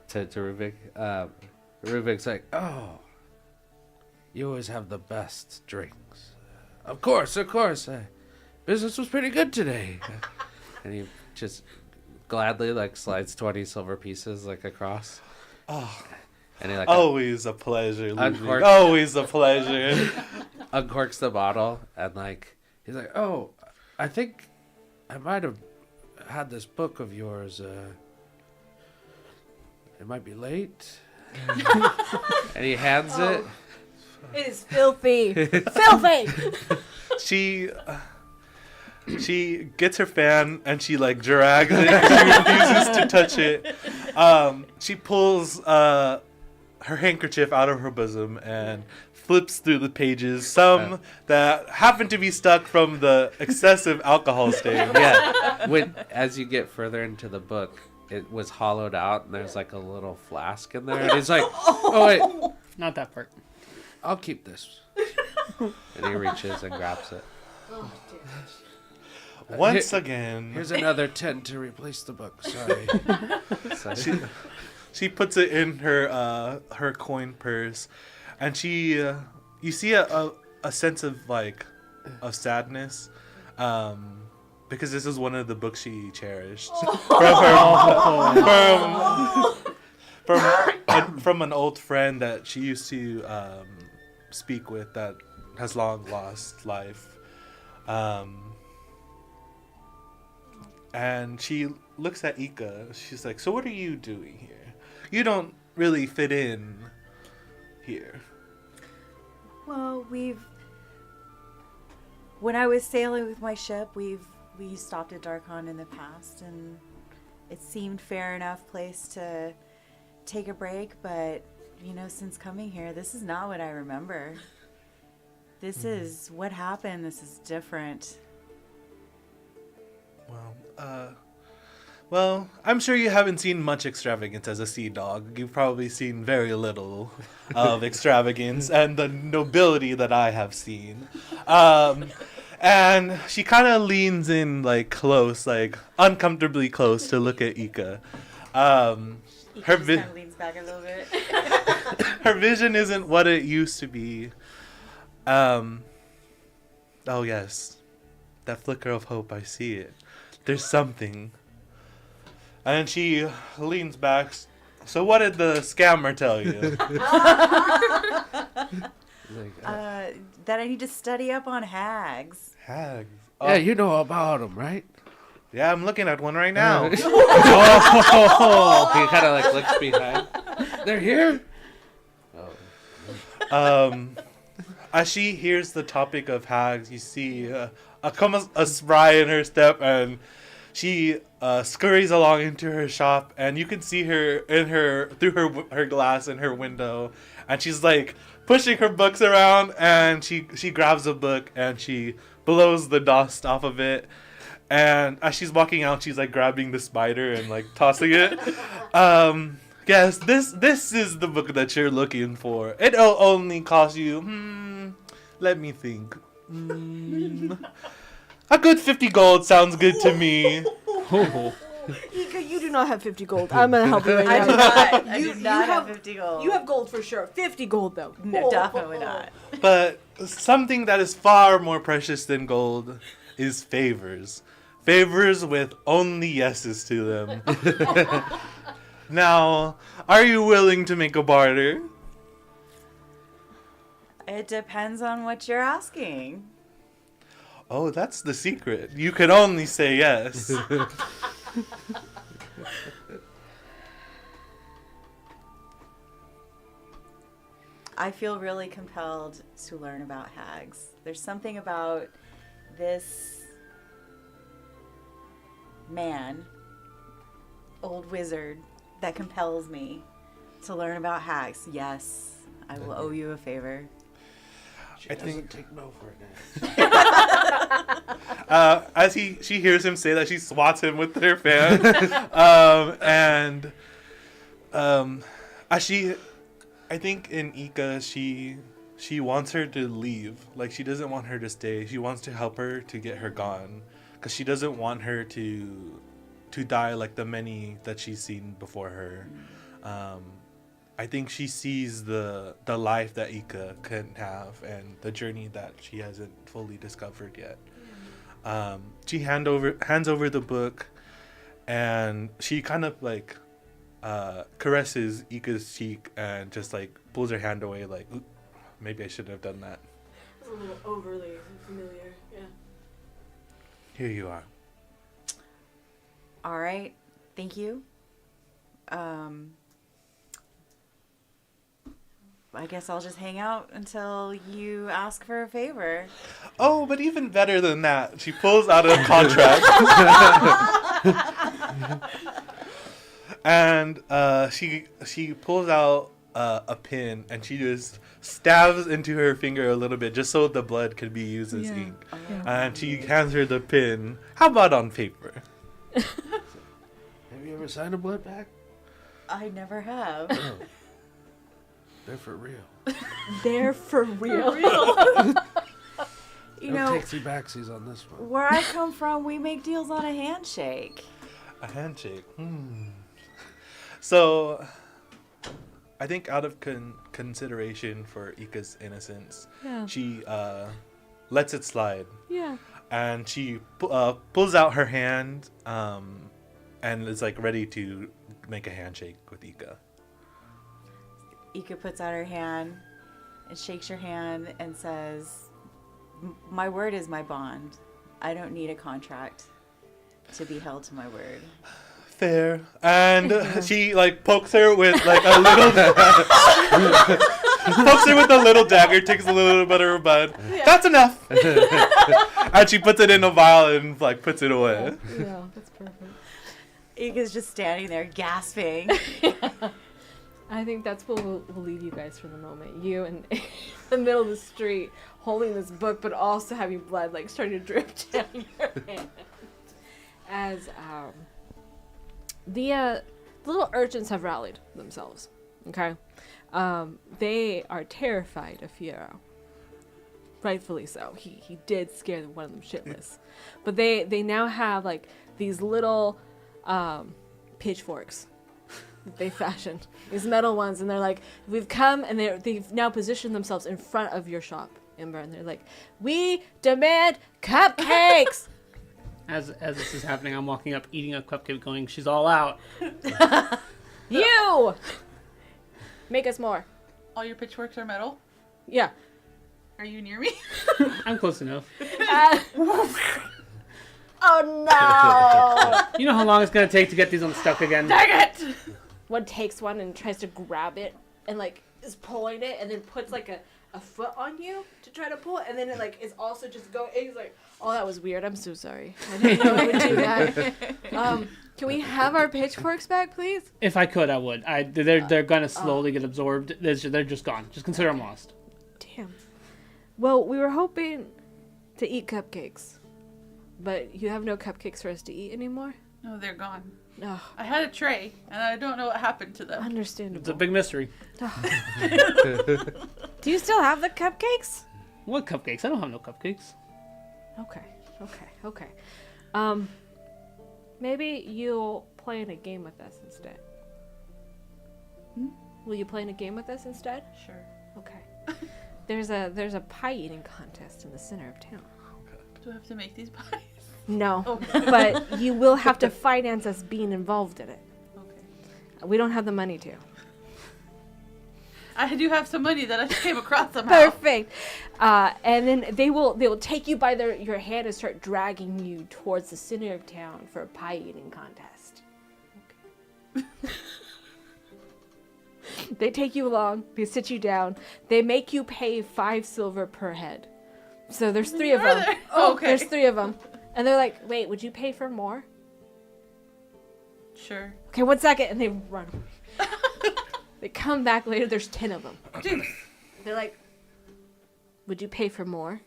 To Ruvik, Rubik's like, oh, you always have the best drinks. Of course. Business was pretty good today. And he just gladly like slides 20 silver pieces like across. Oh, And he like always a pleasure, Ludwig. Uncork- Always a pleasure. uncorks the bottle and like he's like, oh, I think I might have had this book of yours. It might be late. And he hands it. It is filthy. Filthy! She gets her fan and she like drags it. She refuses to touch it. She pulls her handkerchief out of her bosom and flips through the pages. Some that happen to be stuck from the excessive alcohol stain. Yeah. As you get further into the book, it was hollowed out and there's like a little flask in there. And he's like, oh wait, Not that part. I'll keep this. And he reaches and grabs it. Once again, Here's another 10 to replace the book. Sorry. she puts it in her coin purse, and you see a sense of like of sadness, because this is one of the books she cherished from an old friend that she used to speak with that has long lost life. And she looks at Ika. She's like, so what are you doing here? You don't really fit in here. Well, when I was sailing with my ship, we stopped at Darkon in the past, and it seemed fair enough place to take a break, but, since coming here, this is not what I remember. This is what happened. This is different. Well, I'm sure you haven't seen much extravagance as a sea dog. You've probably seen very little of extravagance and the nobility that I have seen. And she kind of leans in, like, close, like, uncomfortably close to look at Ika. Her Just kind of leans back a little bit. her vision isn't what it used to be. Oh, yes. That flicker of hope, I see it. There's something. And she leans back. So what did the scammer tell you? That I need to study up on hags. Hags. Yeah, you know about them, right? Yeah, I'm looking at one right now. He kind of like looks behind. They're here? As she hears the topic of hags, you see a spry in her step, and she scurries along into her shop, and you can see her through her glass in her window, and she's like pushing her books around, and she grabs a book and she blows the dust off of it, and as she's walking out, she's like grabbing the spider and like tossing it. Yes, this is the book that you're looking for. It'll only cost you, let me think. A good 50 gold sounds good to me. Ika, you do not have 50 gold. I'm gonna help you right I now. do not. I You- do not you have have- 50 gold. You have gold for sure. 50 gold though. No, definitely not. But something that is far more precious than gold is favors. Favors with only yeses to them. Now, are you willing to make a barter? It depends on what you're asking. Oh, that's the secret. You can only say yes. I feel really compelled to learn about hags. There's something about this man, old wizard, that compels me to learn about hags. Yes, I will owe you a favor. She I doesn't think- take no for an answer. As she hears him say that, she swats him with her fan. I think in Ika, she wants her to leave. Like, she doesn't want her to stay. She wants to help her to get her gone, because she doesn't want her to die like the many that she's seen before her. I think she sees the life that Ika can have and the journey that she hasn't fully discovered yet. She hands over the book, and she kind of like caresses Ika's cheek and just like pulls her hand away, like, "Oop, maybe I shouldn't have done that." It's a little overly familiar. Yeah. Here you are. All right. Thank you. I guess I'll just hang out until you ask for a favor. Oh, but even better than that, she pulls out a contract. And she pulls out a pin, and she just stabs into her finger a little bit just so the blood can be used as ink. And she hands her the pin. How about on paper? Have you ever signed a blood pact? I never have. Oh. They're for real. They're for real. You No know, takesy backsies on this one. where I come from, we make deals on a handshake. A handshake. So, I think out of consideration for Ika's innocence, Yeah. she lets it slide. Yeah. And she pulls out her hand and is like ready to make a handshake with Ika. Ika puts out her hand and shakes your hand and says, "My word is my bond. I don't need a contract to be held to my word." Fair. And she like pokes her with like a little pokes her with a little dagger, takes a little bit of her blood. That's enough. And she puts it in a vial and like puts it away. Yeah, that's perfect. Ika's just standing there gasping. I think that's what we'll leave you guys for the moment. You in the middle of the street holding this book, but also having blood like starting to drip down your hand. As the little urchins have rallied themselves. Okay, they are terrified of Fiero. Rightfully so. He did scare one of them shitless. But they now have like these little pitchforks that they fashioned, these metal ones, and they're like, we've come, and they've now positioned themselves in front of your shop, Ember, and they're like, we demand cupcakes. As this is happening, I'm walking up, eating a cupcake, going, "She's all out." You make us more. All your pitchforks are metal. Yeah. Are you near me? I'm close enough. Oh no! You know how long it's gonna take to get these unstuck again? Dang it! One takes one and tries to grab it and like is pulling it and then puts like a foot on you to try to pull it, and then it like is also just going. He's like, "Oh, that was weird. I'm so sorry. I didn't know it would do that." Can we have our pitchforks back, please? If I could, I would. They're gonna slowly get absorbed. They're just gone. Just consider them lost. Damn. Well, we were hoping to eat cupcakes, but you have no cupcakes for us to eat anymore. No, they're gone. Oh, I had a tray, and I don't know what happened to them. understandable. It's a big mystery. Do you still have the cupcakes? What cupcakes? I don't have no cupcakes. Okay. Maybe you'll play in a game with us instead. Will you play in a game with us instead? Sure. Okay. There's a pie eating contest in the center of town. Do I have to make these pies? No, Okay. but you will have to finance us being involved in it. Okay. We don't have the money to. I do have some money that I came across somehow. Perfect. And then they will take you by your hand and start dragging you towards the center of town for a pie eating contest. Okay. They take you along. They sit you down. They make you pay 5 silver per head. So there's 3 of them. there? Oh, okay. There's 3 of them. And they're like, wait, would you pay for more? Sure. Okay, 1 second. And they run. They come back later. There's 10 of them. Jeez. They're like, would you pay for more?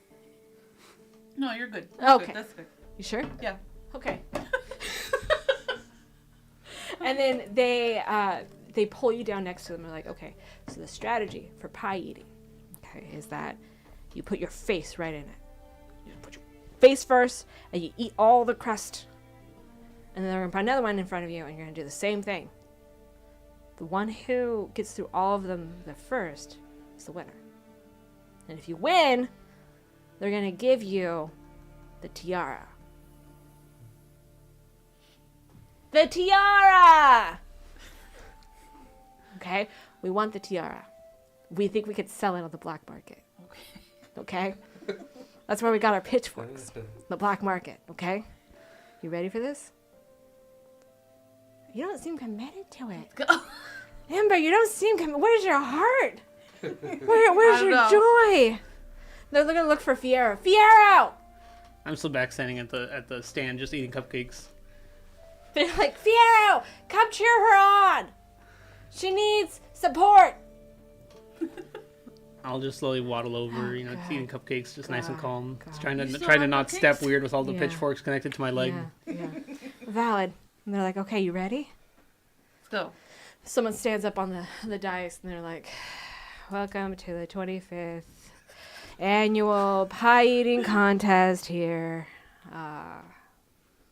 No, you're good. That's Okay. Good. That's good. You sure? Yeah. Okay. And then they pull you down next to them. They're like, okay, so the strategy for pie eating, okay, is that you put your face right in it. You put your face first, and you eat all the crust. And then they're gonna put another one in front of you, and you're gonna do the same thing. The one who gets through all of them the first is the winner. And if you win, they're going to give you the tiara. The tiara! Okay? We want the tiara. We think we could sell it on the black market. Okay? That's where we got our pitchforks. The black market, okay? You ready for this? You don't seem committed to it. Amber, you don't seem committed. Where's your heart? Where's your joy? They're going to look for Fiero. Fiero! I'm still back standing at the stand, just eating cupcakes. They're like, Fiero, come cheer her on. She needs support. I'll just slowly waddle over, God. eating cupcakes, just nice and God. calm. God. Trying You to still trying to have not cupcakes? step weird with all the Yeah. pitchforks connected to my leg. Yeah. Valid. And they're like, okay, you ready? Let's go. Someone stands up on the dais and they're like, welcome to the 25th annual pie eating contest here.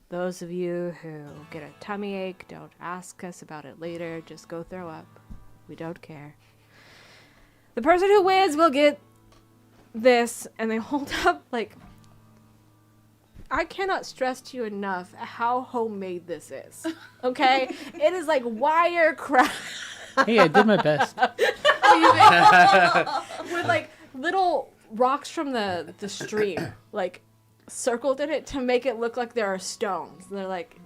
Those of you who get a tummy ache, don't ask us about it later. Just go throw up. We don't care. The person who wins will get this. And they hold up, like, I cannot stress to you enough how homemade this is. Okay? It is like wire craft. Hey, I did my best. With like little rocks from the stream, like circled in it to make it look like there are stones. And they're like,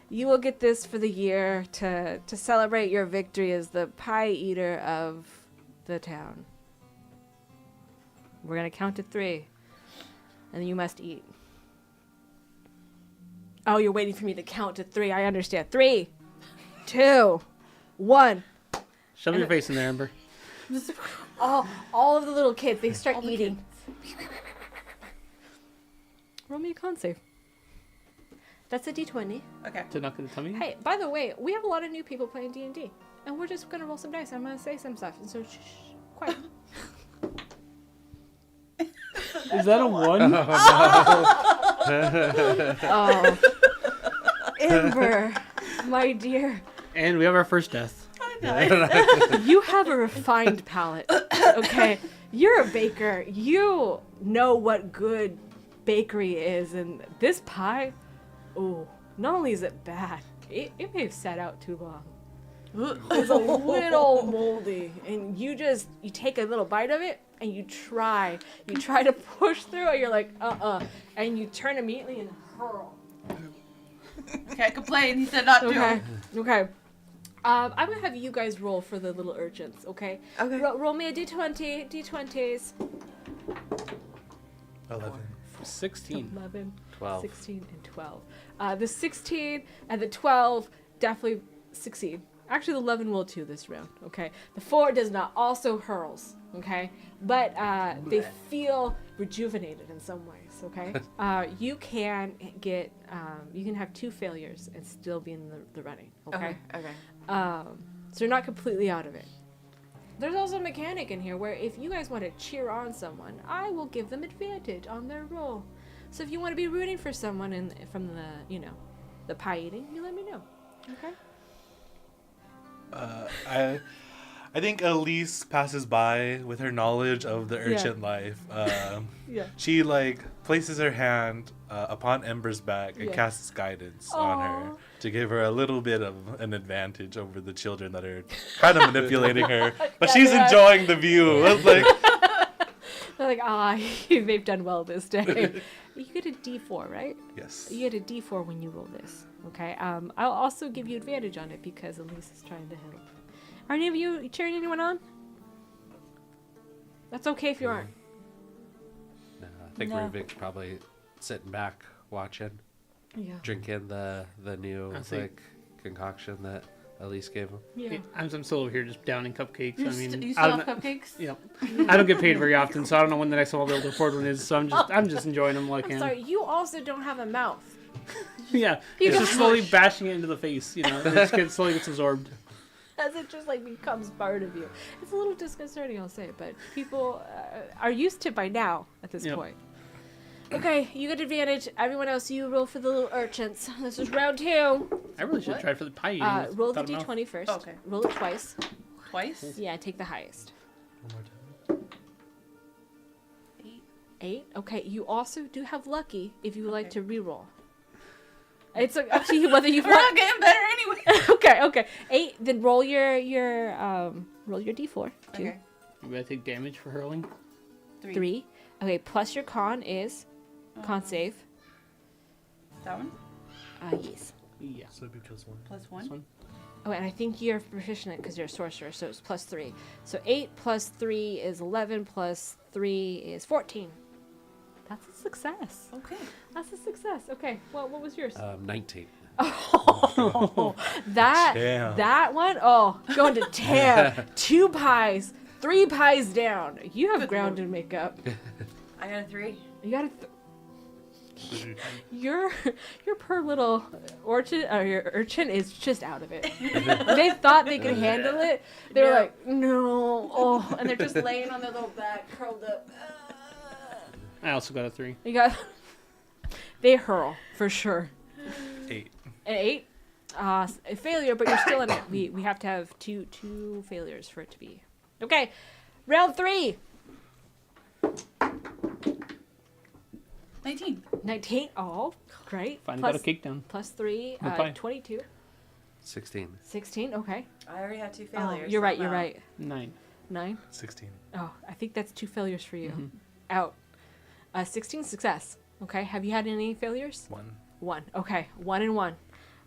you will get this for the year to celebrate your victory as the pie eater of the town. We're gonna count to 3, and you must eat. Oh, you're waiting for me to count to 3. I understand. 3, 2, 1. Shove your face in there, Amber. All of the little kids, they start eating. Roll me a con save. That's a d20. Okay. To knock in the tummy? Hey, by the way, we have a lot of new people playing D&D. And we're just going to roll some dice. I'm going to say some stuff. And so, shh, quiet. Is that a 1? Oh. Amber, my dear. And we have our first death. You have a refined palate, okay? You're a baker. You know what good bakery is. And this pie, oh, not only is it bad, it may have sat out too long. It's a little moldy. And you take a little bite of it and you try to push through it. You're like, and you turn immediately and hurl. Can't complain. He said not to. Okay. I'm gonna have you guys roll for the little urchins, okay? Okay. Roll me a d20, d20s. 11. 16. 11, 12. 16, and 12. The 16 and the 12 definitely succeed. Actually, the 11 will too this round, okay? The 4 does not, also hurls, okay? But they feel rejuvenated in some ways, okay? You can have 2 failures and still be in the running, okay? Okay. So you're not completely out of it. There's also a mechanic in here where if you guys want to cheer on someone, I will give them advantage on their roll. So if you want to be rooting for someone from the pie eating, you let me know. Okay? I think Elise passes by with her knowledge of the urchin life. Yeah. She places her hand upon Ember's back and casts guidance on her to give her a little bit of an advantage over the children that are kind of manipulating her. But she's enjoying the view. They're like, they've done well this day. You get a D4, right? Yes. You get a D4 when you roll this. Okay. I'll also give you advantage on it because Elise is trying to help. Are any of you cheering anyone on? That's okay if you aren't. No, I think Ruvik's probably sitting back watching, Yeah. drinking the new I see. concoction that Elise gave him. Yeah. I'm still over here just downing cupcakes. You I mean, you I still don't have cupcakes? Yep. I don't get paid very often, so I don't know when the next one I'll be able to afford one is. So I'm just enjoying them like I I'm can. sorry. You also don't have a mouth. Yeah, You it's don't just slowly bashing it into the face. It slowly gets absorbed. As it just becomes part of you. It's a little disconcerting, I'll say, but people are used to it by now at this Yep. point. Okay, you get advantage. Everyone else, you roll for the little urchins. This is round 2. I really should have tried for the pie eating. Roll the without a mouth. d20 first. Okay. Roll it twice. Twice? Yeah, take the highest. One more time. 8. 8. Okay, you also do have lucky if you would like Okay. to re-roll. It's up to you whether you've We're not getting better anyway. okay. 8. Then roll your d4. 2. Okay. Maybe I take damage for hurling. 3. Okay, plus your con is con save. That one? Yes. Yeah. So it'd be +1. Plus This 1. one. Oh, and I think you're proficient because you're a sorcerer, so it's plus 3. So 8 plus 3 is 11 plus 3 is 14. That's a success. Okay. That's a success. Okay, well, what was yours? 19. Oh, that Damn. that one. Oh, going to town. 2 pies, 3 pies down. You have Good ground lord. to make up. I got a 3. You got to. Your poor little urchin is just out of it. They thought they could handle it. They were No. like, no, oh, and they're just laying on their little back, curled up. I also got a 3. You got. They hurl for sure. 8. An 8, a failure, but you're still in it. We have to have two failures for it to be okay. Round 3. 19. 19. Oh, great. Finally Plus- got a cake down. Plus 3, What pie? 22. 16. 16. Okay. I already had 2 Oh, failures. you're right. so You're no. right. 9. 9. 16. Oh, I think that's 2 failures for you. Mhm. Out. 16 success. Okay. Have you had any failures? 1. 1. Okay. 1 and 1.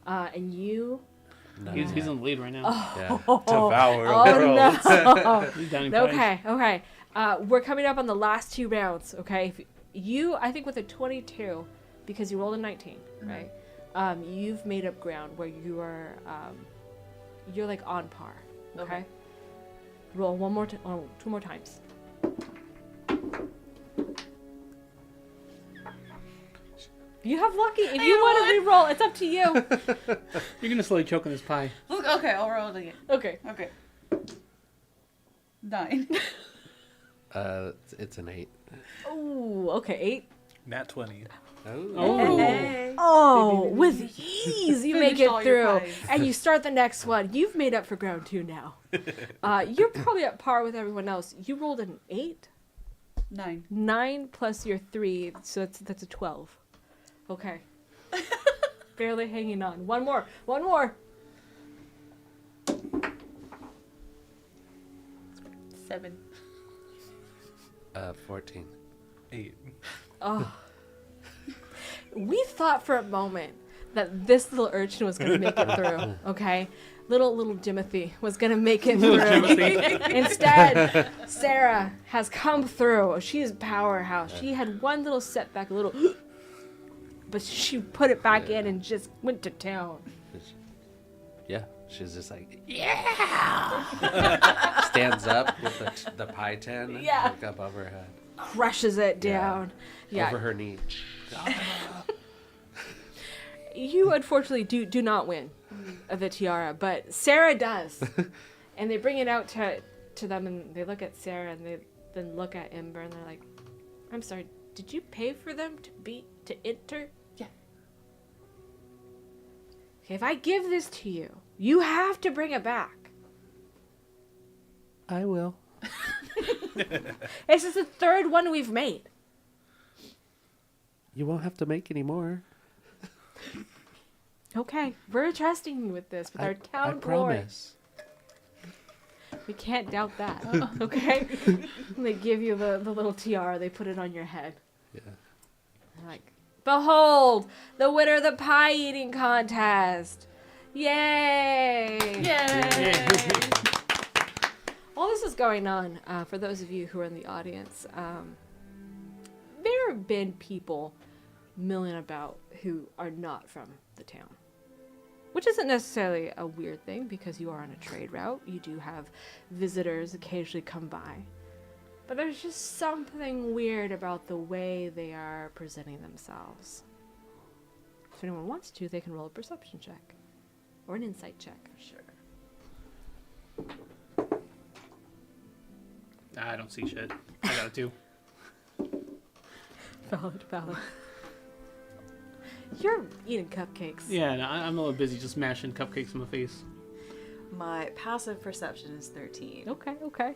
And you. No. He's in the lead right now. Yeah. Devour Oh worlds. no. He's down in pies. Okay. We're coming up on the last 2 rounds. Okay. If you, I think with a 22, because you rolled a 19, right? You've made up ground where you are, you're like on par. Okay. Okay. Roll 2 more times. You have lucky. If you want to re-roll, it's up to you. You're gonna slowly choke on this pie. Okay, I'll roll it again. Okay. Okay. 9. It's an 8. Ooh. Okay. 8. Nat 20. Oh. Hey. Oh, with ease you make Finish it all your through, pies. and you start the next one. You've made up for ground 2 now. You're probably at par with everyone else. You rolled an 8, 9. 9 plus your 3, so that's a 12. Okay, barely hanging on. One more. 7. 14. 8. Oh, we thought for a moment that this little urchin was gonna make it through. Okay. Little Timothy was gonna make it through. Instead, Sarah has come through. She is powerhouse. She had one little setback, a little, but she put it back in and just went to town. Yeah. She's just like, yeah! Stands up with the pie tin Yeah. like above her head. Crushes it down. Yeah. Over her knee. You unfortunately do not win the tiara, but Sarah does. And they bring it out to them, and they look at Sarah, and they then look at Ember, and they're like, "I'm sorry, did you pay for them to enter?" Yeah. Okay, if I give this to you, you have to bring it back. I will. This is the 3rd one we've made. You won't have to make any more. Okay, we're trusting you with this, with our I town glory. promise. We can't doubt that. Okay? They give you the little tiara, they put it on your head. Yeah. They're like, behold, the winner of the pie eating contest. Yay! Yay! While this is going on, for those of you who are in the audience, there have been people milling about who are not from the town. Which isn't necessarily a weird thing because you are on a trade route. You do have visitors occasionally come by. But there's just something weird about the way they are presenting themselves. If anyone wants to, they can roll a perception check. Or an insight check. Sure. I don't see shit. I got a 2. Valid. You're eating cupcakes. Yeah, no, I'm a little busy just mashing cupcakes in my face. My passive perception is 13. Okay.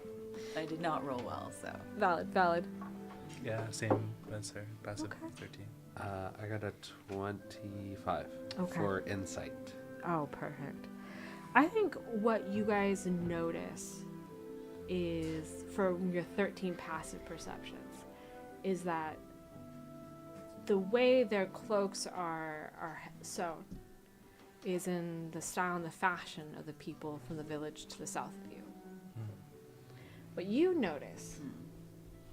I did not roll well, so. Valid. Yeah, same as her. Passive Okay. 13. I got a 25 Okay. for insight. Oh, perfect. I think what you guys notice is, from your 13 passive perceptions, is that the way their cloaks are sewn is in the style and the fashion of the people from the village to the south of you. What you notice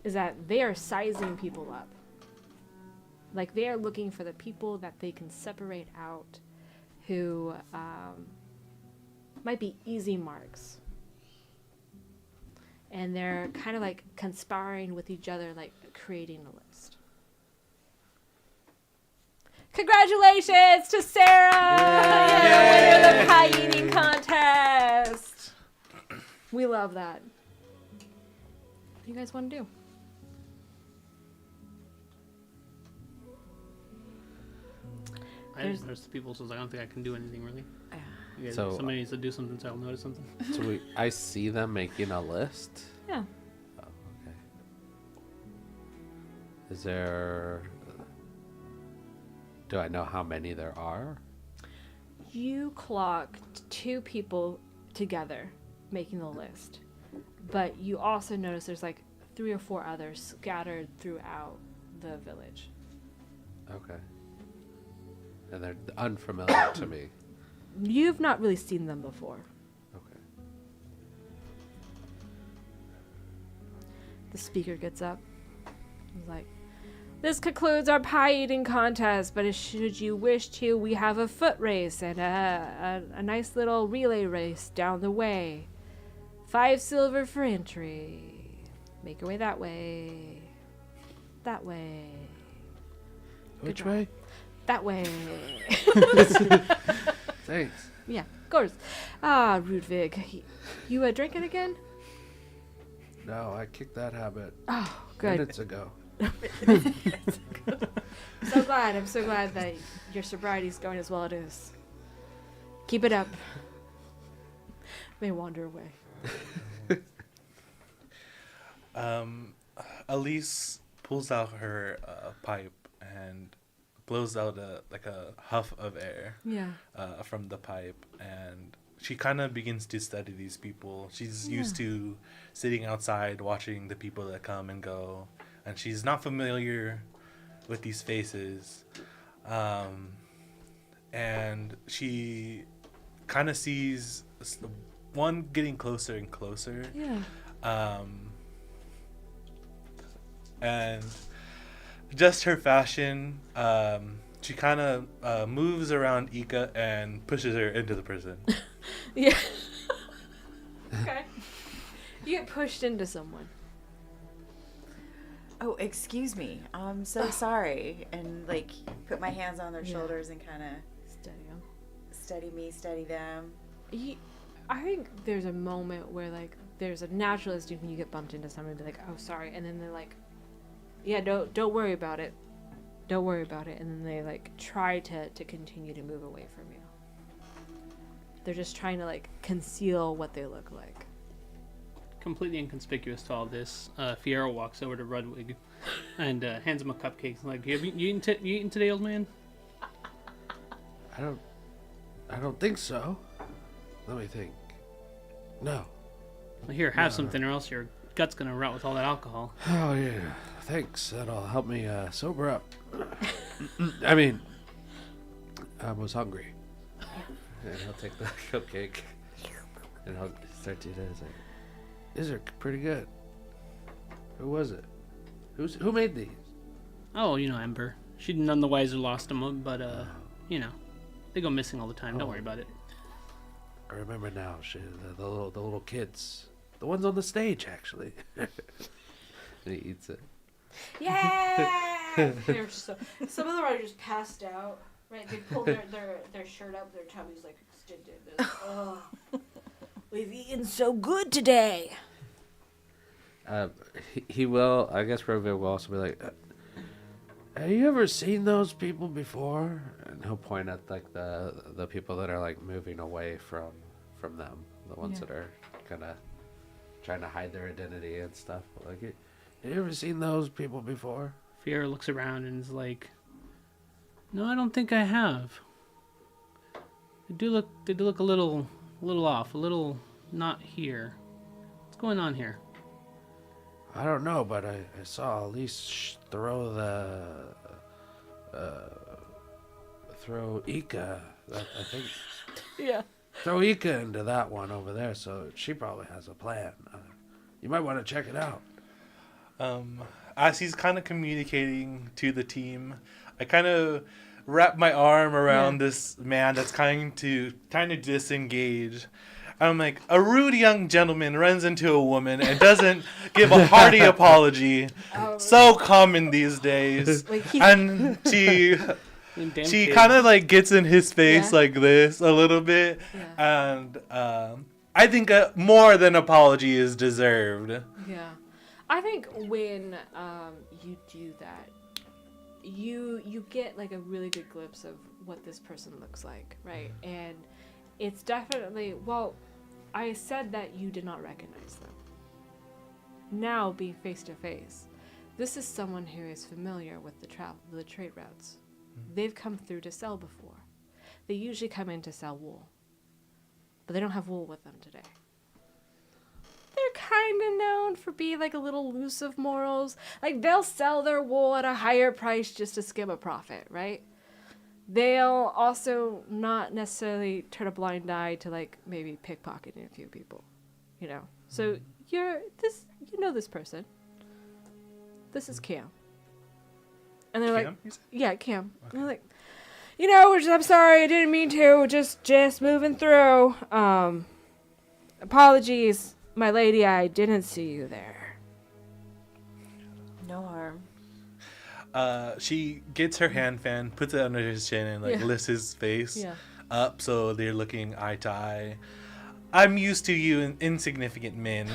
is that they are sizing people up. Like, they are looking for the people that they can separate out who might be easy marks. And they're kind of like conspiring with each other, like creating a list. Congratulations to Sarah! Yay! Winner of the pie eating contest! We love that. What do you guys want to do? There's the people, so I don't think I can do anything really. You guys, So- somebody needs to do something so I'll notice something. So I see them making a list. Yeah. Oh, okay. Is there? Do I know how many there are? You clocked 2 people together making the list. But you also notice there's like 3 or 4 others scattered throughout the village. Okay. And they're unfamiliar to me. You've not really seen them before. Okay. The speaker gets up. He's like, "This concludes our pie eating contest, but should you wish to, we have a foot race and a nice little relay race down the way. 5 silver for entry. Make your way that way. That way. Which Goodbye. way? That way." Thanks. Yeah, of course. Ah, Rudvig. You drinking again? No, I kicked that habit Oh, good. minutes ago. So glad. I'm so glad that your sobriety's going as well as it is. Keep it up. May wander away. Elise pulls out her pipe and blows out a huff of air Yeah. from the pipe, and she kind of begins to study these people. She's used to sitting outside watching the people that come and go, and she's not familiar with these faces. And she kind of sees one getting closer and closer. Yeah. And just her fashion, she kind of moves around Ika and pushes her into the prison. Yeah. Okay. You get pushed into someone. Oh, excuse me. I'm so sorry. And like put my hands on their Yeah. shoulders and kind of Steady 'em. steady me, steady them. I think there's a moment where like there's a natural instinct when you get bumped into someone, be like, "Oh, sorry," and then they're like, "Yeah, don't worry about it. Don't worry about it," and then they like try to continue to move away from you. They're just trying to like conceal what they look like. Completely inconspicuous to all this, Fiero walks over to Rudwig and hands him a cupcake. Like, you eaten today, old man? I don't think so. Let me think. No. Well, here, have something, or else your gut's gonna rot with all that alcohol. Oh yeah. Thanks. That'll help me sober up. I mean, I was hungry. And I'll take the cupcake and I'll start to eat it. Like, these are pretty good. Who was it? Who made these? Oh, Ember. She none the wiser lost them, but they go missing all the time. Don't Oh. worry about it. I remember now. The little kids, the ones on the stage, actually. And he eats it. Yeah. Some of them are just passed out. Right? They pull their shirt up, their tummy's like extended. Oh, we've eaten so good today. He will. I guess Rover will also be like, Have you ever seen those people before? And he'll point at like the people that are like moving away from them, the ones Yeah. that are kind of trying to hide their identity and stuff. Like, have you ever seen those people before? Fiora looks around and is like, "No, I don't think I have. They do look a little off, a little not here. What's going on here?" I don't know, but I saw Elise throw throw Ika. I think Yeah. throw Ika into that one over there. So she probably has a plan. You might want to check it out. As he's kind of communicating to the team, I kind of wrap my arm around this man that's trying to disengage. I'm like, a rude young gentleman runs into a woman and doesn't give a hearty apology. So common these days. Like And she Damn she kid. kind of like gets in his face Yeah. like this a little bit. Yeah. And I think more than apology is deserved. Yeah, I think when you do that, you get like a really good glimpse of what this person looks like, right? And it's definitely, well, I said that you did not recognize them. Now, being face to face, this is someone who is familiar with the trade routes. They've come through to sell before. They usually come in to sell wool, but they don't have wool with them today. They're kind of known for being like a little loose of morals. Like they'll sell their wool at a higher price just to skim a profit, right? They'll also not necessarily turn a blind eye to like maybe pickpocketing a few people, you know. So you know this person. This is Cam. And they're like, Cam, you said? yeah, Cam. And they're like, you know, I'm sorry, I didn't mean to. Just moving through. Apologies, my lady, I didn't see you there. No harm. She gets her hand fan, puts it under his chin, and like Yeah. lifts his face Yeah. up so they're looking eye to eye. I'm used to you insignificant men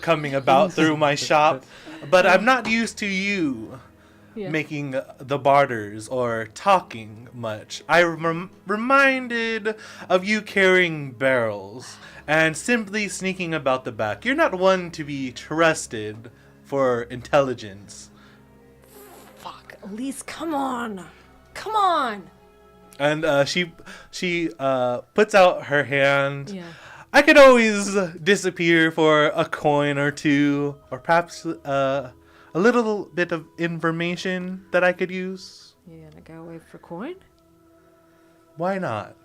coming about through my shop, but I'm not used to you Yeah. making the barters or talking much. I'm reminded of you carrying barrels and simply sneaking about the back. You're not one to be trusted for intelligence. Fuck, Elise, come on. Come on. And she puts out her hand. Yeah. I could always disappear for a coin or two, or perhaps a little bit of information that I could use. You gonna go away for coin? Why not?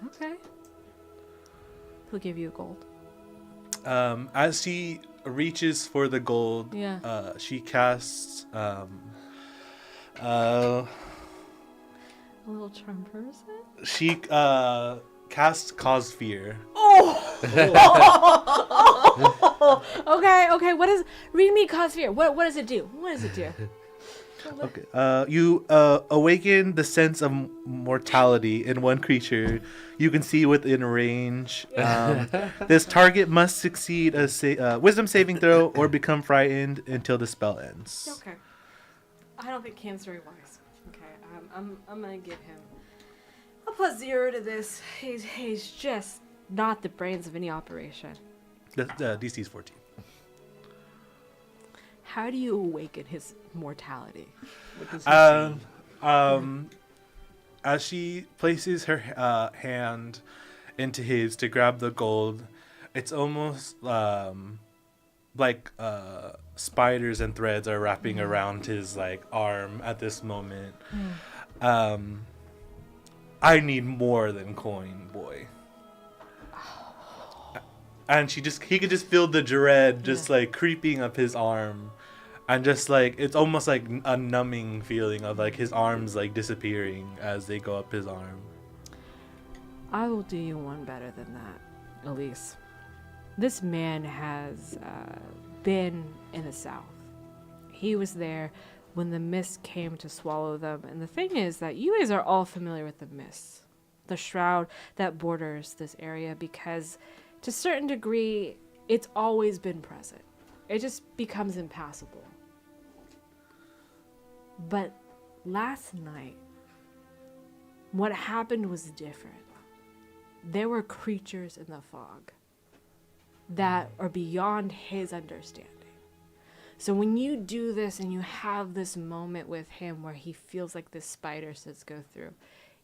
Okay. He'll give you gold. As she reaches for the gold, Yeah. she casts A little charm person? she casts cause fear. Okay, read me cause fear. What does it do? What does it do? Okay. You awaken the sense of mortality in one creature you can see within range. This target must succeed a wisdom saving throw or become frightened until the spell ends. Okay. I don't think Cam's very wise. Okay, I'm gonna give him a +0 to this. He's just not the brains of any operation. The DC is 14. How do you awaken his mortality? What does he see? As she places her hand into his to grab the gold, it's almost like spiders and threads are wrapping around his like arm at this moment. I need more than coin, boy. And he could just feel the dread just like creeping up his arm. And just like, it's almost like a numbing feeling of like his arms like disappearing as they go up his arm. I will do you one better than that, Elise. This man has been in the South. He was there when the mist came to swallow them. And the thing is that you guys are all familiar with the mist, the shroud that borders this area, because to a certain degree, it's always been present. It just becomes impassable. But last night, what happened was different. There were creatures in the fog that are beyond his understanding. So when you do this and you have this moment with him where he feels like this spider says go through,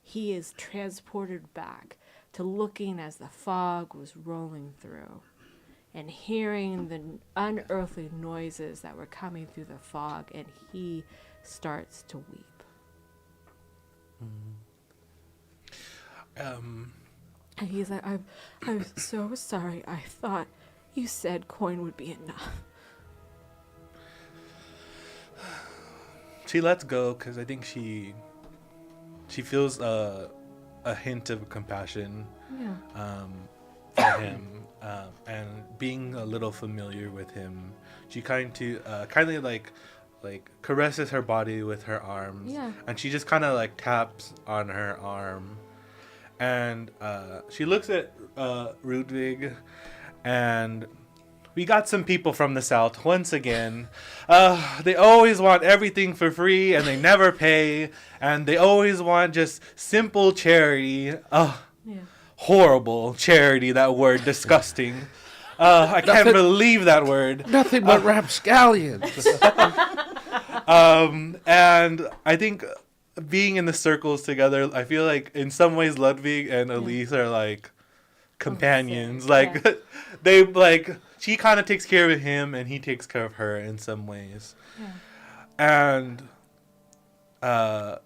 he is transported back to looking as the fog was rolling through and hearing the unearthly noises that were coming through the fog, and he starts to weep. And he's like, I'm so sorry. I thought you said coin would be enough. She lets go because I think she feels a hint of compassion for him, and being a little familiar with him, she kindly like caresses her body with her arms, and she just kind of like taps on her arm, and she looks at Ludwig, and we got some people from the south once again. They always want everything for free, and they never pay, and they always want just simple charity. Horrible charity, that word, disgusting. I can't believe that word. Nothing but rapscallions. And I think being in the circles together, I feel like in some ways Ludwig and Elise are like companions. Like they like, she kind of takes care of him and he takes care of her in some ways. And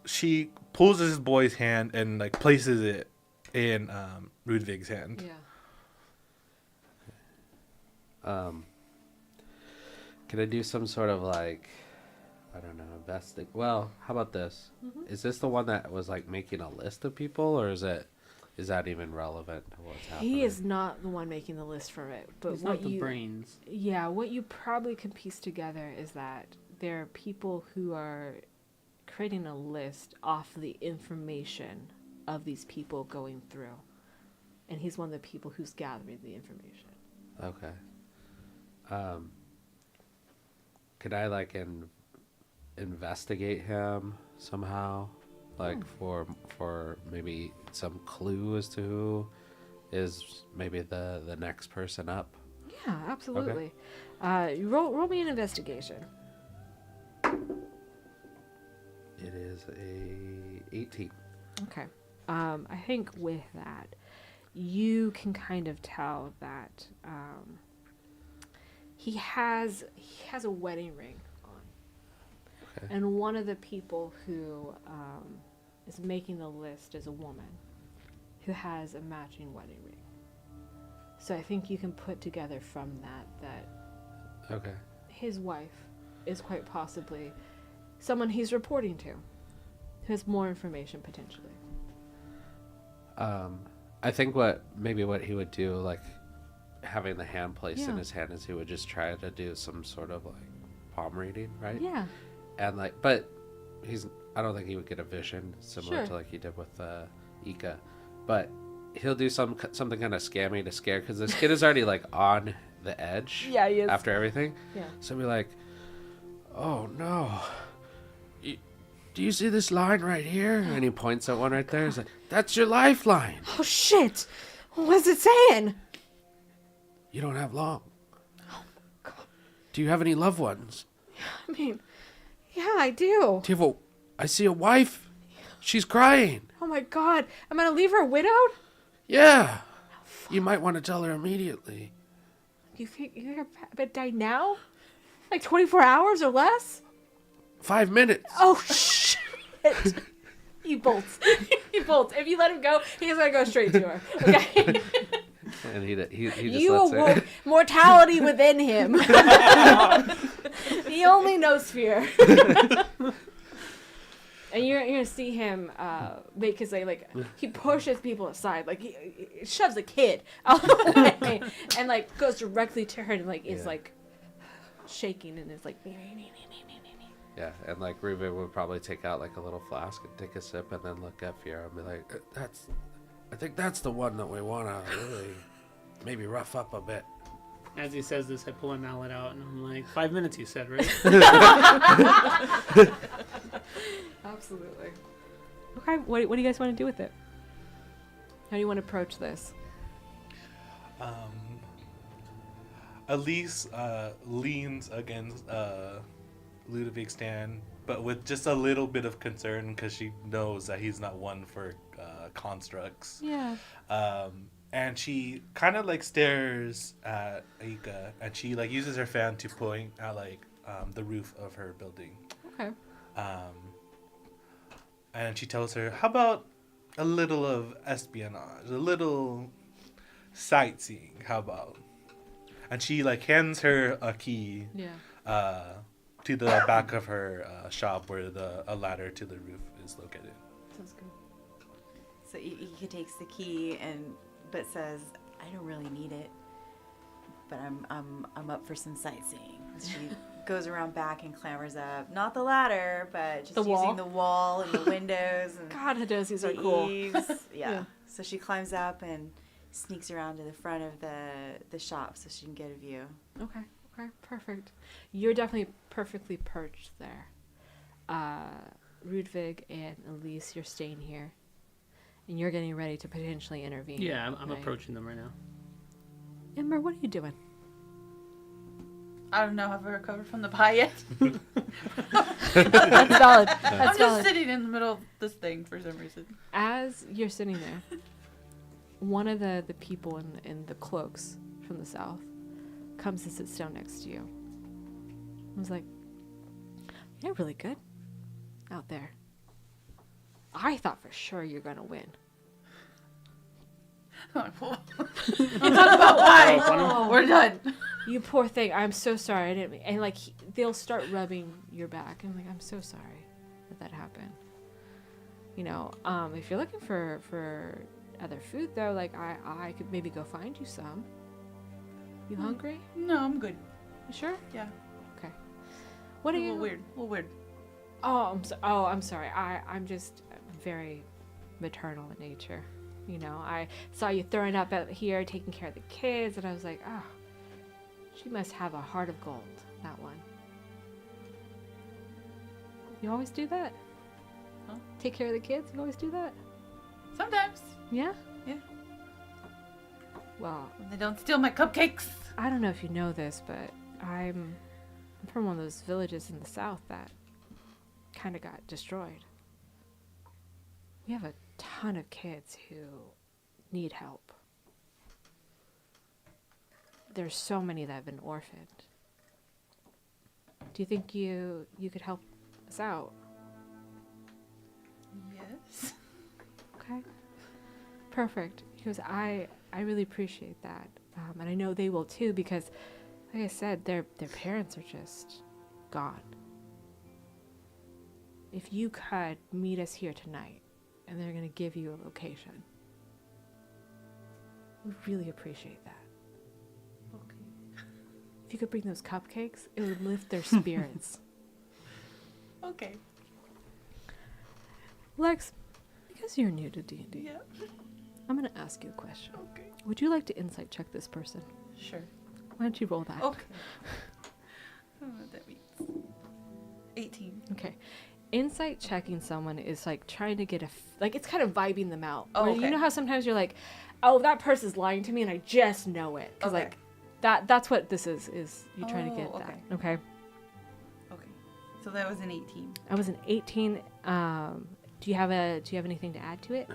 she pulls his boy's hand and like places it in Ludwig's hand. Can I do some sort of like, I don't know, investing? Well, how about this? Is this the one that was like making a list of people, or is that even relevant to what's happening? He is not the one making the list from it, but He's what not the brains. Yeah, what you probably can piece together is that there are people who are creating a list off the information of these people going through, and he's one of the people who's gathering the information. Okay. Could I like investigate him somehow, like for maybe some clue as to who is maybe the next person up? Yeah, absolutely. Okay. Roll me an investigation. It is a 18. Okay. I think with that, you can kind of tell that he has a wedding ring on. Okay. And one of the people who is making the list is a woman who has a matching wedding ring. So I think you can put together from that okay, his wife is quite possibly someone he's reporting to who has more information potentially. I think what he would do, like having the hand placed in his hand, is he would just try to do some sort of like palm reading, right? Yeah. And like, but I don't think he would get a vision similar to like he did with Ika, but he'll do something kind of scammy to scare, because this kid is already like on the edge. Yeah, he is. After everything. Yeah. So be like, oh no. Do you see this line right here? And he points at one right there. He's like, that's your lifeline. Oh, shit. What's it saying? You don't have long. Oh, God. Do you have any loved ones? I mean, yeah, I do. I see a wife. She's crying. Oh, my God. I'm going to leave her widowed? Yeah. You might want to tell her immediately. You think you're going to die now? Like 24 hours or less? 5 minutes. Oh, shit. He bolts. He bolts. If you let him go, he's going to go straight to her. Okay? And he just you lets awoke it. mortality within him. He only knows fear. And you're going to see him because like he pushes people aside. Like he shoves a kid out of the way and like goes directly to her and like is like shaking and is like... Yeah, and like Ruben would probably take out like a little flask and take a sip and then look at Fiora and be like, I think that's the one that we want to really maybe rough up a bit. As he says this, I pull my mallet out and I'm like, 5 minutes you said, right? Absolutely. Okay, what do you guys want to do with it? How do you want to approach this? Elise leans against Ludwig's stand, but with just a little bit of concern because she knows that he's not one for constructs. Yeah. And she kind of like stares at Aika, and she like uses her fan to point at like the roof of her building. Okay. And she tells her, "How about a little of espionage, a little sightseeing? How about?" And she like hands her a key Yeah. to the back of her shop where a ladder to the roof is located. Sounds good. So he takes the key but says, "I don't really need it, but I'm up for some sightseeing." She goes around back and clambers up, not the ladder, but just The wall? using the wall and the windows and God, Hadosi's are the cool. eaves. Yeah. Yeah. So she climbs up and sneaks around to the front of the shop so she can get a view. Okay. Okay. Perfect. You're definitely perfectly perched there. Ludwig and Elise, you're staying here, and you're getting ready to potentially intervene. Yeah, I'm right? approaching them right now. Ember, what are you doing? I don't know. Have I recovered from the pie yet? That's valid. That's I'm just valid. sitting in the middle of this thing for some reason. As you're sitting there, one of the people in the cloaks from the south comes and sits down next to you. I was like, "You're really good out there. I thought for sure you're gonna win." We'll talk about why. Oh. We're done. You poor thing. I'm so sorry. I didn't mean. And like they'll start rubbing your back. And I'm like, "I'm so sorry that happened." You know, if you're looking for other food though, like I could maybe go find you some. You hungry? No, I'm good. You sure? Yeah. Okay. What A are little you? weird. A little weird. Oh, I'm sorry. I'm just very maternal in nature. You know, I saw you throwing up out here, taking care of the kids, and I was like, oh, she must have a heart of gold, that one. You always do that? Huh? Take care of the kids? You always do that? Sometimes. Yeah? Yeah. Well, When they don't steal my cupcakes. I don't know if you know this, but I'm from one of those villages in the south that kind of got destroyed. We have a ton of kids who need help. There's so many that have been orphaned. Do you think you could help us out? Yes. Okay. Perfect. Because I really appreciate that. And I know they will too, because like I said, their parents are just gone. If you could meet us here tonight, and they're going to give you a location, we really appreciate that. Okay. If you could bring those cupcakes, it would lift their spirits. Okay. Lex, because you're new to D&D, Yeah. I'm going to ask you a question. Okay. Would you like to insight check this person? Sure. Why don't you roll that? Okay. I don't know what that means. 18. Okay. Insight checking someone is like trying to get it's kind of vibing them out. Oh, Where okay. You know how sometimes you're like, oh, that person's lying to me and I just know it. Because Okay. like that's what this is you trying to get Oh, that. Okay. Okay. So that was an 18. I was an 18. Do you have anything to add to it?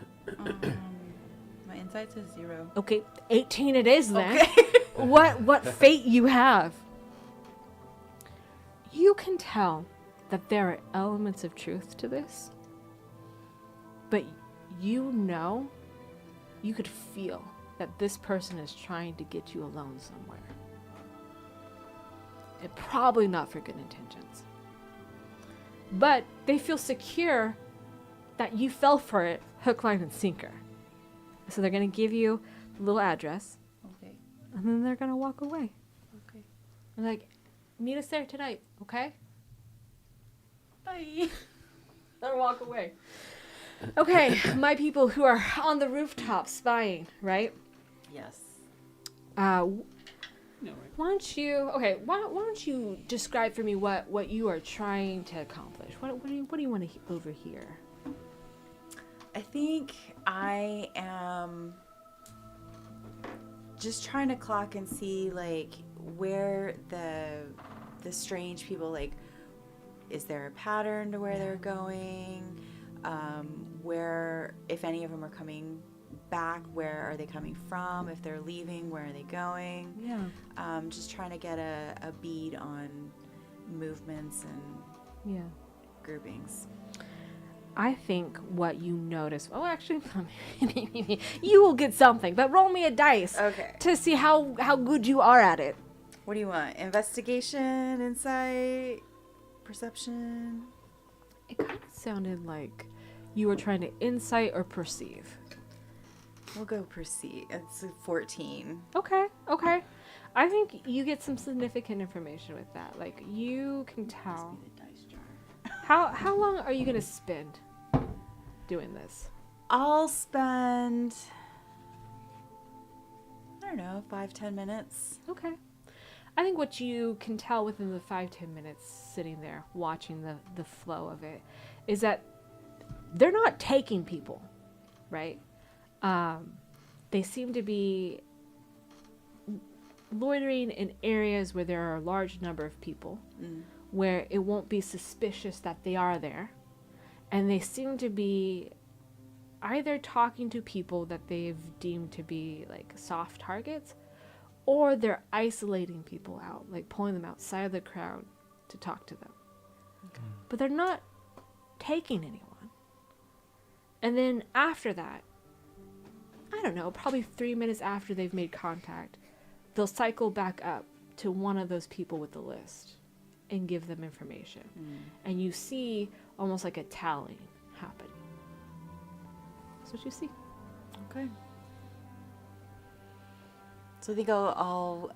My insight says 0. Okay, 18 it is then. Okay. What fate you have. You can tell that there are elements of truth to this, but you could feel that this person is trying to get you alone somewhere. And probably not for good intentions. But they feel secure that you fell for it, hook, line, and sinker. So they're going to give you a little address, Okay. and then they're going to walk away. Okay. And like, meet us there tonight, okay? Bye. Then walk away. Okay, my people who are on the rooftop spying, right? Yes. No, right. Why don't you describe for me what you are trying to accomplish? What do you want to overhear? I think I am just trying to clock and see like where the strange people, like, is there a pattern to where they're going? Where, if any of them are coming back, where are they coming from? If they're leaving, where are they going? Yeah. Just trying to get a bead on movements and Yeah. groupings. I think what you notice. Oh, actually, you will get something. But roll me a dice Okay. to see how good you are at it. What do you want? Investigation, insight, perception? It kind of sounded like you were trying to insight or perceive. We'll go perceive. It's a 14. Okay. I think you get some significant information with that. Like, you can tell. How long are you gonna spend doing this? I'll spend, I don't know, 5-10 minutes. Okay. I think what you can tell within the 5-10 minutes sitting there watching the flow of it is that they're not taking people, right? They seem to be loitering in areas where there are a large number of people, where it won't be suspicious that they are there. And they seem to be either talking to people that they've deemed to be like soft targets, or they're isolating people out, like pulling them outside of the crowd to talk to them. Okay. But they're not taking anyone. And then after that, I don't know, probably 3 minutes after they've made contact, they'll cycle back up to one of those people with the list and give them information. And you see almost like a tallying happening. That's what you see. Okay. So I think I'll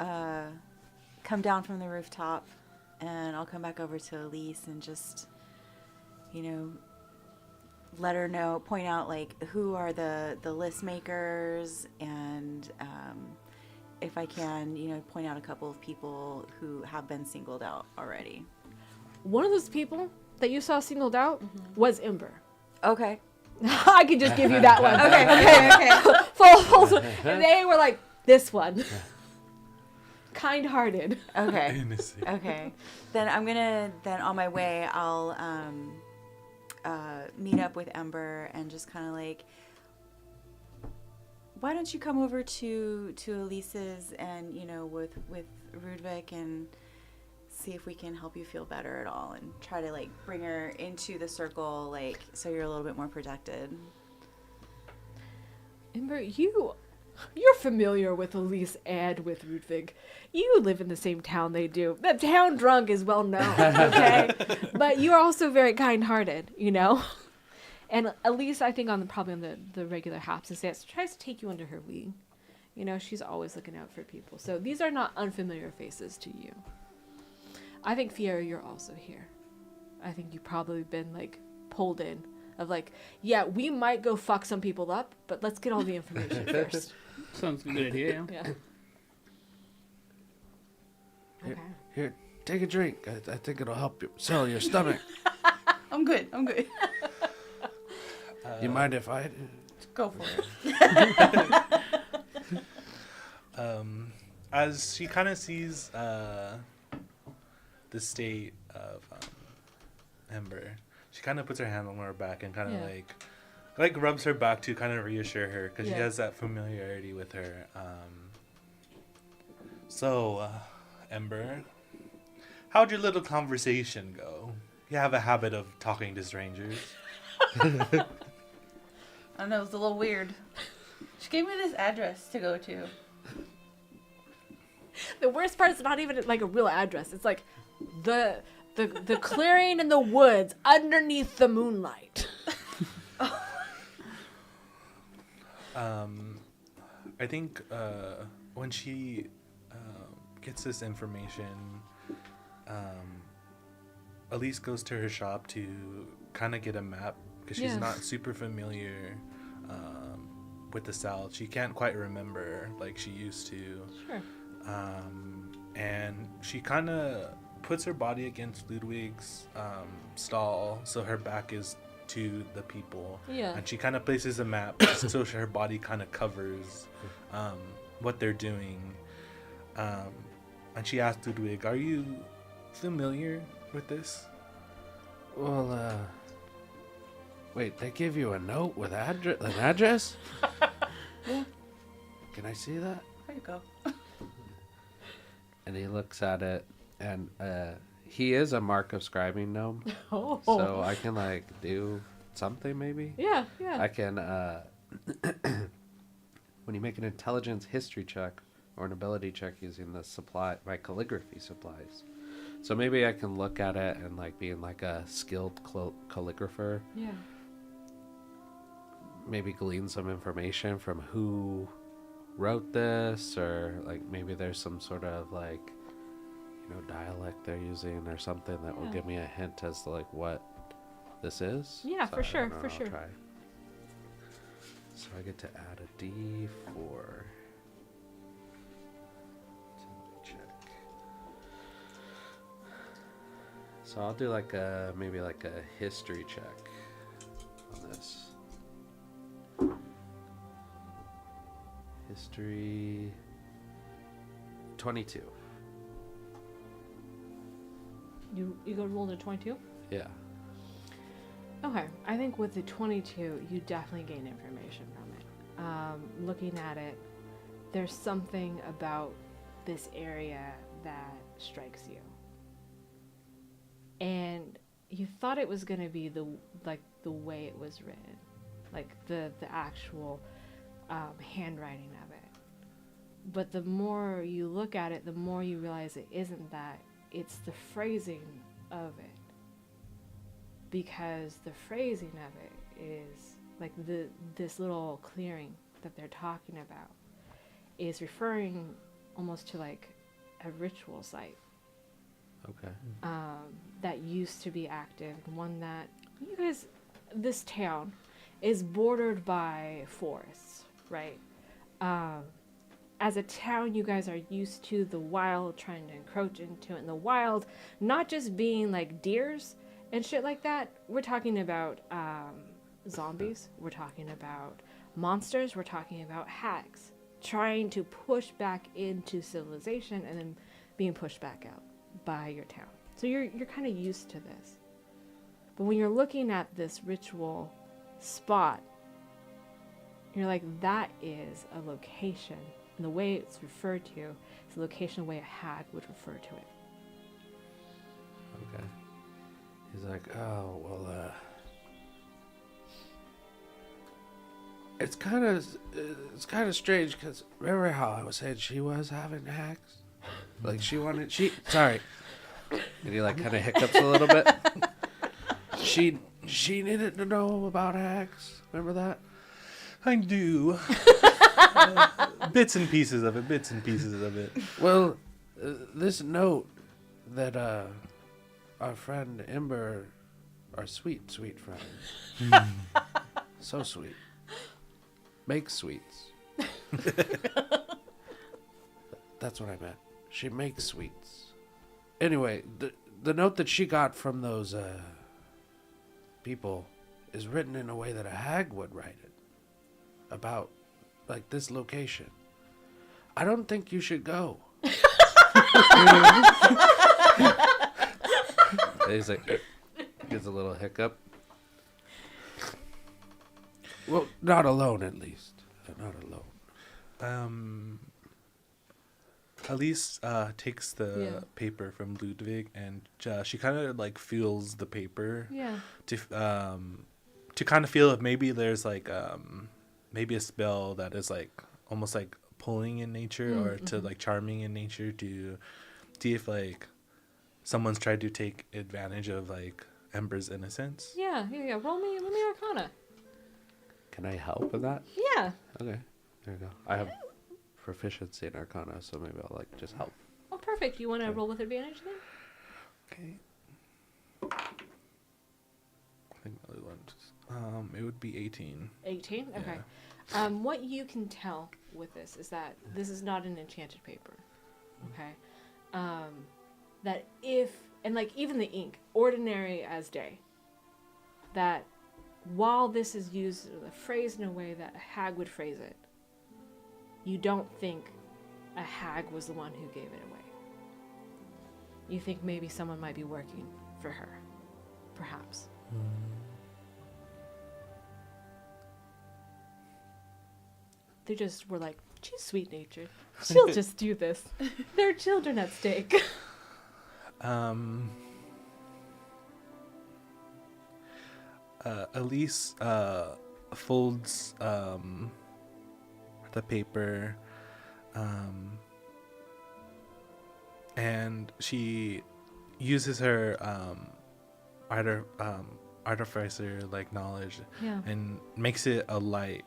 come down from the rooftop, and I'll come back over to Elise and just, let her know, point out like who are the list makers, and if I can, point out a couple of people who have been singled out already. One of those people that you saw singled out was Ember. Okay. I could just give you that one. Okay. Full. And they were like, this one. Kind-hearted. Okay. Innocent. Okay. Then on my way, I'll meet up with Ember and just kind of like, why don't you come over to Elise's and, with Rudvik and see if we can help you feel better at all, and try to like bring her into the circle, like, so you're a little bit more protected. Ember, you're familiar with Elise and with Rudvig. You live in the same town they do. The town drunk is well known, okay? But you're also very kind-hearted, And Elise, I think probably on the regular hops and stance, tries to take you under her wing. She's always looking out for people. So these are not unfamiliar faces to you. I think, Fiera, you're also here. I think you've probably been, like, pulled in. Of like, yeah, we might go fuck some people up, but let's get all the information first. Sounds like a good idea, yeah. Okay. Here, take a drink. I think it'll help you settle your stomach. I'm good. You mind if I... Go for it. As she kind of sees the state of Ember, she kind of puts her hand on her back and kind of like rubs her back to kind of reassure her, because she has that familiarity with her. So, Ember, how'd your little conversation go? You have a habit of talking to strangers. I know, it's a little weird. She gave me this address to go to. The worst part is not even like a real address. It's like the clearing in the woods underneath the moonlight. I think when she gets this information, Elise goes to her shop to kind of get a map, because she's not super familiar with the South. She can't quite remember like she used to. Sure. And she kind of puts her body against Ludwig's stall, so her back is to the people. Yeah. And she kind of places a map so her body kind of covers what they're doing. And she asks Ludwig, "Are you familiar with this?" Well, wait, they give you a note with an address? Can I see that? There you go. And he looks at it, and he is a mark of scribing gnome, Oh. so I can like do something maybe. Yeah, yeah. I can when you make an intelligence history check or an ability check using my calligraphy supplies. So maybe I can look at it and like being like a skilled calligrapher, Yeah. maybe glean some information from who wrote this, or like maybe there's some sort of like, you know, dialect they're using or something that will Yeah. give me a hint as to like what this is. Yeah, for I sure, don't know, for I'll sure. try. So I get to add a D4. Check. So I'll do like maybe like a history check on this. History 22. You go roll to 22? Yeah. Okay, I think with the 22, you definitely gain information from it. Looking at it, there's something about this area that strikes you. And you thought it was going to be the way it was written, like the actual handwriting of it. But the more you look at it, the more you realize it isn't that. It's the phrasing of it. Because the phrasing of it is like this little clearing that they're talking about is referring almost to like a ritual site Okay. that used to be active, and one that you guys, this town is bordered by forests, right? As a town, you guys are used to the wild trying to encroach into it, and the wild not just being like deers and shit like that. We're talking about zombies. We're talking about monsters. We're talking about hags trying to push back into civilization and then being pushed back out by your town. So you're kind of used to this. But when you're looking at this ritual spot, you're like, that is a location. And the way it's referred to is the location the way a hag would refer to it. Okay. He's like, oh, well, it's kind of strange because remember how I was saying she was having hacks? Like sorry. And he like kind of hiccups a little bit. She needed to know about hacks. Remember that? I do. Bits and pieces of it. Well, this note that our friend Ember, our sweet friend, so sweet, makes sweets. That's what I meant. She makes sweets. Anyway, the note that she got from those people is written in a way that a hag would write it about, like, this location. I don't think you should go. He's like, gets a little hiccup. Well, not alone, at least. Not alone. Elise takes the paper from Ludwig, and she kind of like feels the paper to kind of feel if maybe there's like maybe a spell that is like almost like pulling in nature or to like charming in nature to see if like someone's tried to take advantage of like Ember's innocence. Yeah. Roll me Arcana. Can I help with that? Yeah. Okay, there you go. I have proficiency in Arcana, so maybe I'll like just help. Oh, perfect. You want to roll with advantage then? Okay. I think the other one. It would be 18. 18? Okay. What you can tell with this is that this is not an enchanted paper. Okay, that if and like even the ink, ordinary as day. That while this is used phrased in a way that a hag would phrase it, you don't think a hag was the one who gave it away. You think maybe someone might be working for her, perhaps. They just were like, she's sweet-natured. She'll just do this. There are children at stake. Elise folds the paper, and she uses her artificer like knowledge, Yeah. and makes it a light,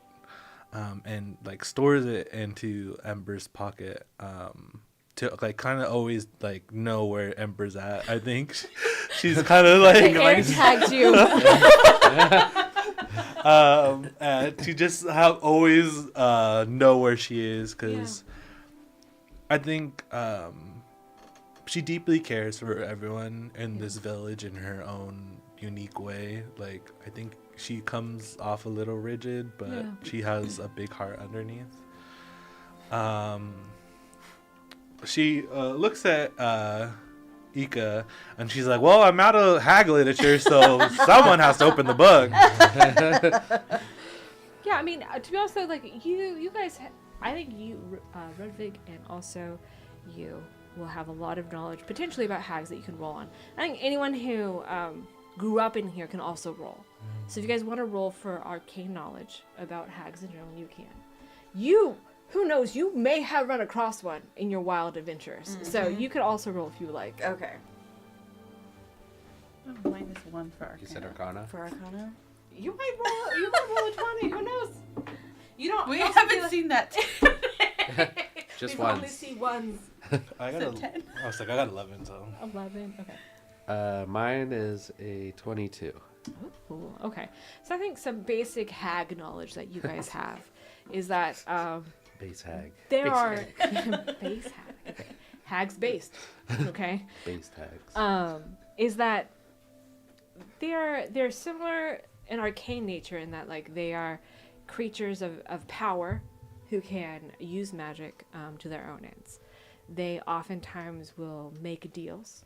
and like stores it into Ember's pocket, to like kind of always like know where Ember's at. I think she's kind of like Air tagged you. to just have always know where she is, because I think she deeply cares for everyone in this village in her own unique way. Like, I think she comes off a little rigid, but she has a big heart underneath. She looks at Ika, and she's like, well, I'm out of hag literature, so someone has to open the book. Yeah, I mean, to be honest though, like, you guys, I think you, Rudvig, and also you will have a lot of knowledge, potentially about hags that you can roll on. I think anyone who grew up in here can also roll. So if you guys want to roll for arcane knowledge about hags in general, you can. Who knows, you may have run across one in your wild adventures. Mm-hmm. So you could also roll if you like. Okay. Oh, -1 for Arcana. You said Arcana? For Arcana? You might roll a 20, who knows? You don't. We you also haven't seen that. Just We've only once. seen ones. I got 10. I was like, I got 11, so 11. Okay. Mine is a 22. Ooh, okay. So I think some basic hag knowledge that you guys have is that Base hag. there Base are hag. base hag. Okay. Hags based. Okay. Base hags. Is that they're similar in arcane nature in that like they are creatures of power who can use magic to their own ends. They oftentimes will make deals.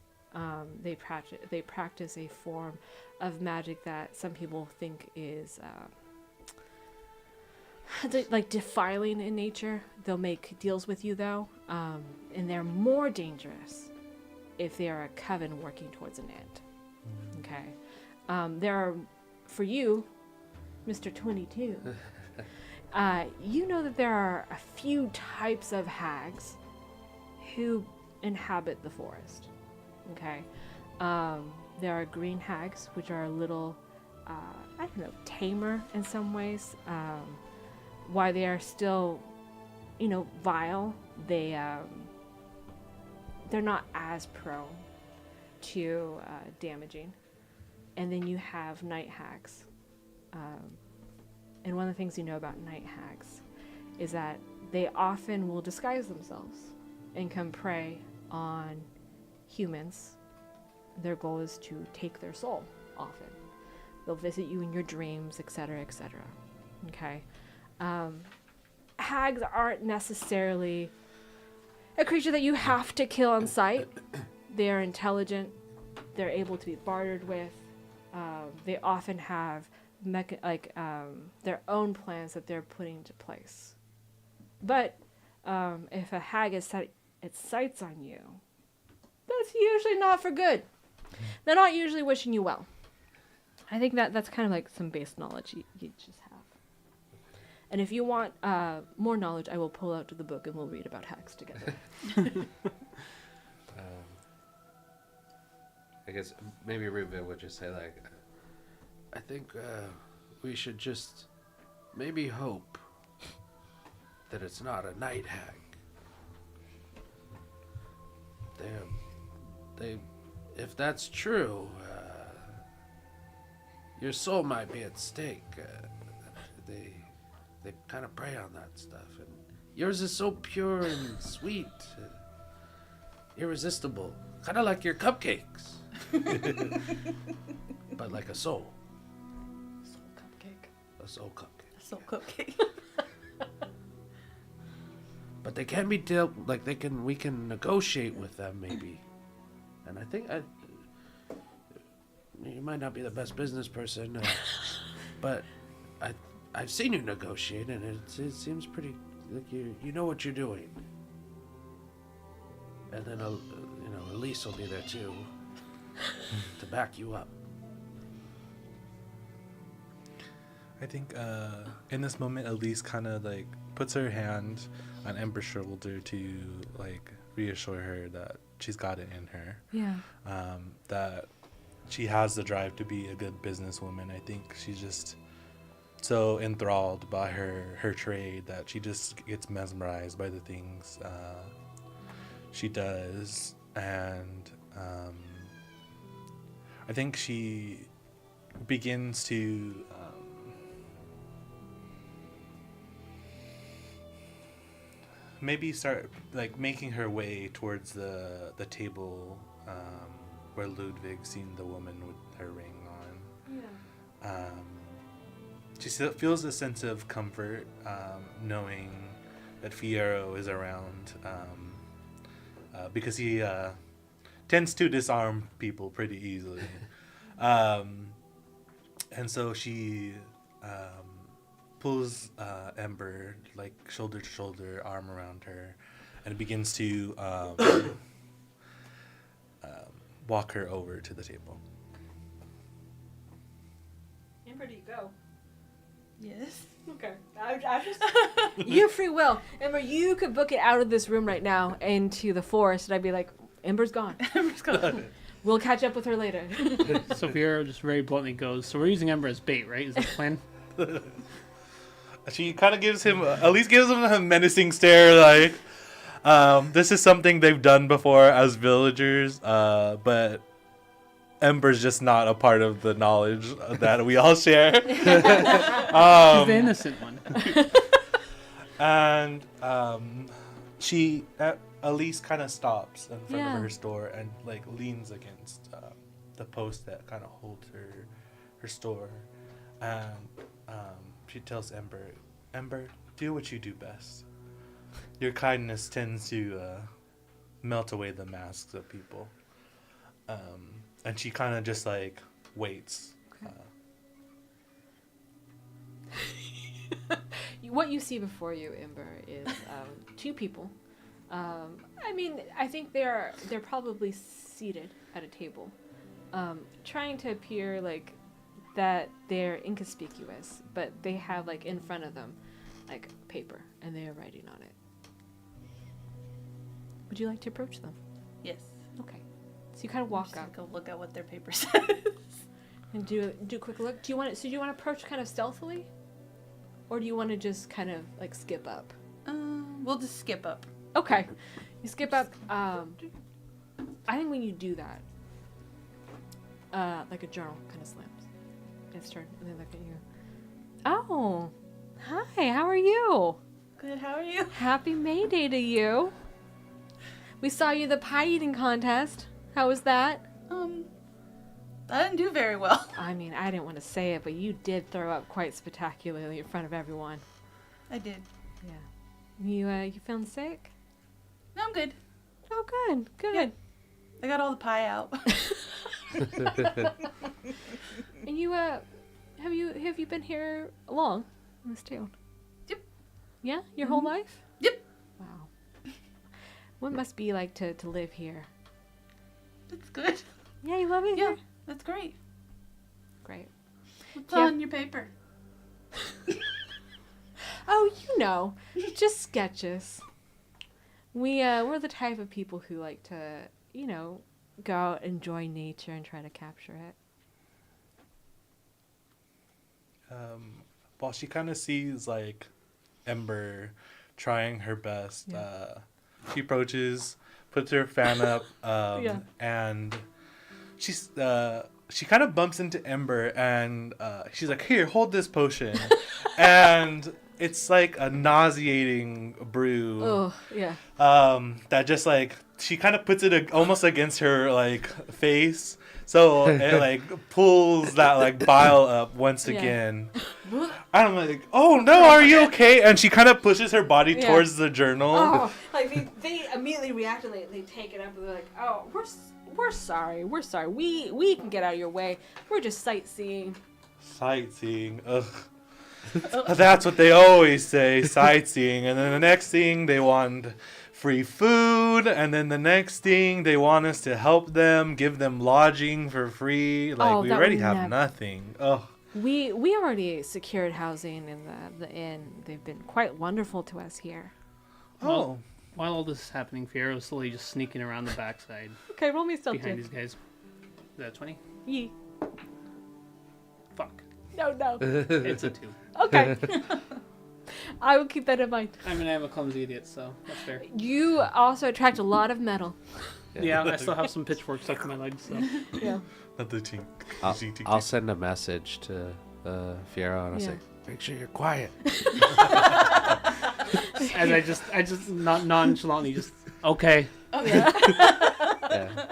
They practice a form of magic that some people think is like defiling in nature. They'll make deals with you though, and they're more dangerous if they are a coven working towards an end. Okay, there are, for you, Mr. 22. You know that there are a few types of hags who inhabit the forest. Okay, there are green hags, which are a little, I don't know, tamer in some ways. Why they are still, vile. They're not as prone to damaging. And then you have night hags. And one of the things you know about night hags is that they often will disguise themselves and come prey on humans. Their goal is to take their soul often. They'll visit you in your dreams, etc., etc. Okay? Hags aren't necessarily a creature that you have to kill on sight. They're intelligent. They're able to be bartered with. They often have their own plans that they're putting into place. But if a hag is set its sights on you, that's usually not for good. They're not usually wishing you well. I think that's kind of like some base knowledge you just have. And if you want more knowledge, I will pull out the book and we'll read about hags together. I guess maybe Ruben would just say, like, I think we should just maybe hope that it's not a night hag. If that's true, your soul might be at stake. They kind of prey on that stuff, and yours is so pure and sweet. irresistible, kind of like your cupcakes, but like a soul. Soul cupcake. A soul cupcake. Soul cupcake. But they can be dealt like we can negotiate with them maybe. And I think you might not be the best business person, but I've seen you negotiate, and it seems pretty like you know what you're doing. And then Elise will be there too to back you up. I think in this moment, Elise kind of like puts her hand on Ember's shoulder to like reassure her that she's got it in her. Yeah. That she has the drive to be a good businesswoman. I think she's just so enthralled by her trade that she just gets mesmerized by the things she does, and I think she begins to maybe start like making her way towards the table where Ludwig's seen the woman with her ring on. Yeah. She still feels a sense of comfort knowing that Fierro is around because he tends to disarm people pretty easily. And so she pulls Ember like shoulder to shoulder, arm around her, and begins to walk her over to the table. Amber, do you go? Yes. Okay. I just you have free will. Amber, you could book it out of this room right now into the forest, and I'd be like, Ember's gone. Ember's gone. We'll catch up with her later. So Fierro just very bluntly goes, so we're using Ember as bait, right? Is that the plan? She kind of gives him, at least gives him a menacing stare, like, this is something they've done before as villagers, but Ember's just not a part of the knowledge that we all share. She's the innocent one. And she at least kind of stops in front Yeah. of her store and like leans against the post that kind of holds her store, and she tells Ember, do what you do best. Your kindness tends to melt away the masks of people. And she kind of just like waits. What you see before you, Ember, is two people. I mean, I think they're probably seated at a table, trying to appear like that they're inconspicuous, but they have like in front of them like paper and they are writing on it. Would you like to approach them? Yes. Okay. So you kind of walk Just up take a look at what their paper says. and do a quick look. Do you want to approach kind of stealthily, or do you want to just kind of like skip up? We'll just skip up. Okay, you skip up. I think when you do that, like a journal kind of slams. Its turn, and they look at you. Oh, hi. How are you? Good. How are you? Happy May Day to you. We saw you at the pie eating contest. How was that? I didn't do very well. I mean, I didn't want to say it, but you did throw up quite spectacularly in front of everyone. I did. Yeah. You feeling sick? No, I'm good. Oh, good. Good. Yeah. I got all the pie out. And you have you been here long in this town? Yep. Yeah, your whole life? Yep. Wow. What must be like to live here? It's good. Yeah, you love it Yeah, here? that's great. Great. What's Yeah. on your paper? Oh, you know, just sketches. We're the type of people who like to, go out, enjoy nature, and try to capture it. While she kind of sees like Ember trying her best, Yeah. she approaches, puts her fan up, Yeah. and she kind of bumps into Ember, and she's like, "Here, hold this potion," and it's like a nauseating brew. Oh, yeah. That just like she kind of puts it almost against her like face, so it like pulls that like bile up once Yeah. again. I'm like, oh no, are you okay? And she kind of pushes her body Yeah. towards the journal. Oh, like they immediately react and they take it up and they're like, oh, we're sorry, we can get out of your way. We're just sightseeing. Sightseeing. Ugh. That's what they always say, sightseeing. And then the next thing they want free food, and then the next thing they want us to help them, give them lodging for free. Like Oh, we that already would have never- nothing. Oh. We already secured housing in the inn. They've been quite wonderful to us here. Oh. While all this is happening, Fiero's slowly just sneaking around the backside Okay, roll me stealth behind check. these guys. Is that 20? Yee. Fuck. No. It's a 2. Okay. I will keep that in mind. I mean, I'm a clumsy idiot, so that's fair. You also attract a lot of metal. Yeah, I still have some pitchforks stuck in my legs, so. Yeah. Not the tink. I'll send a message to Fiero and I'll Yeah. say, make sure you're quiet. And I just not nonchalantly just, okay. Yeah.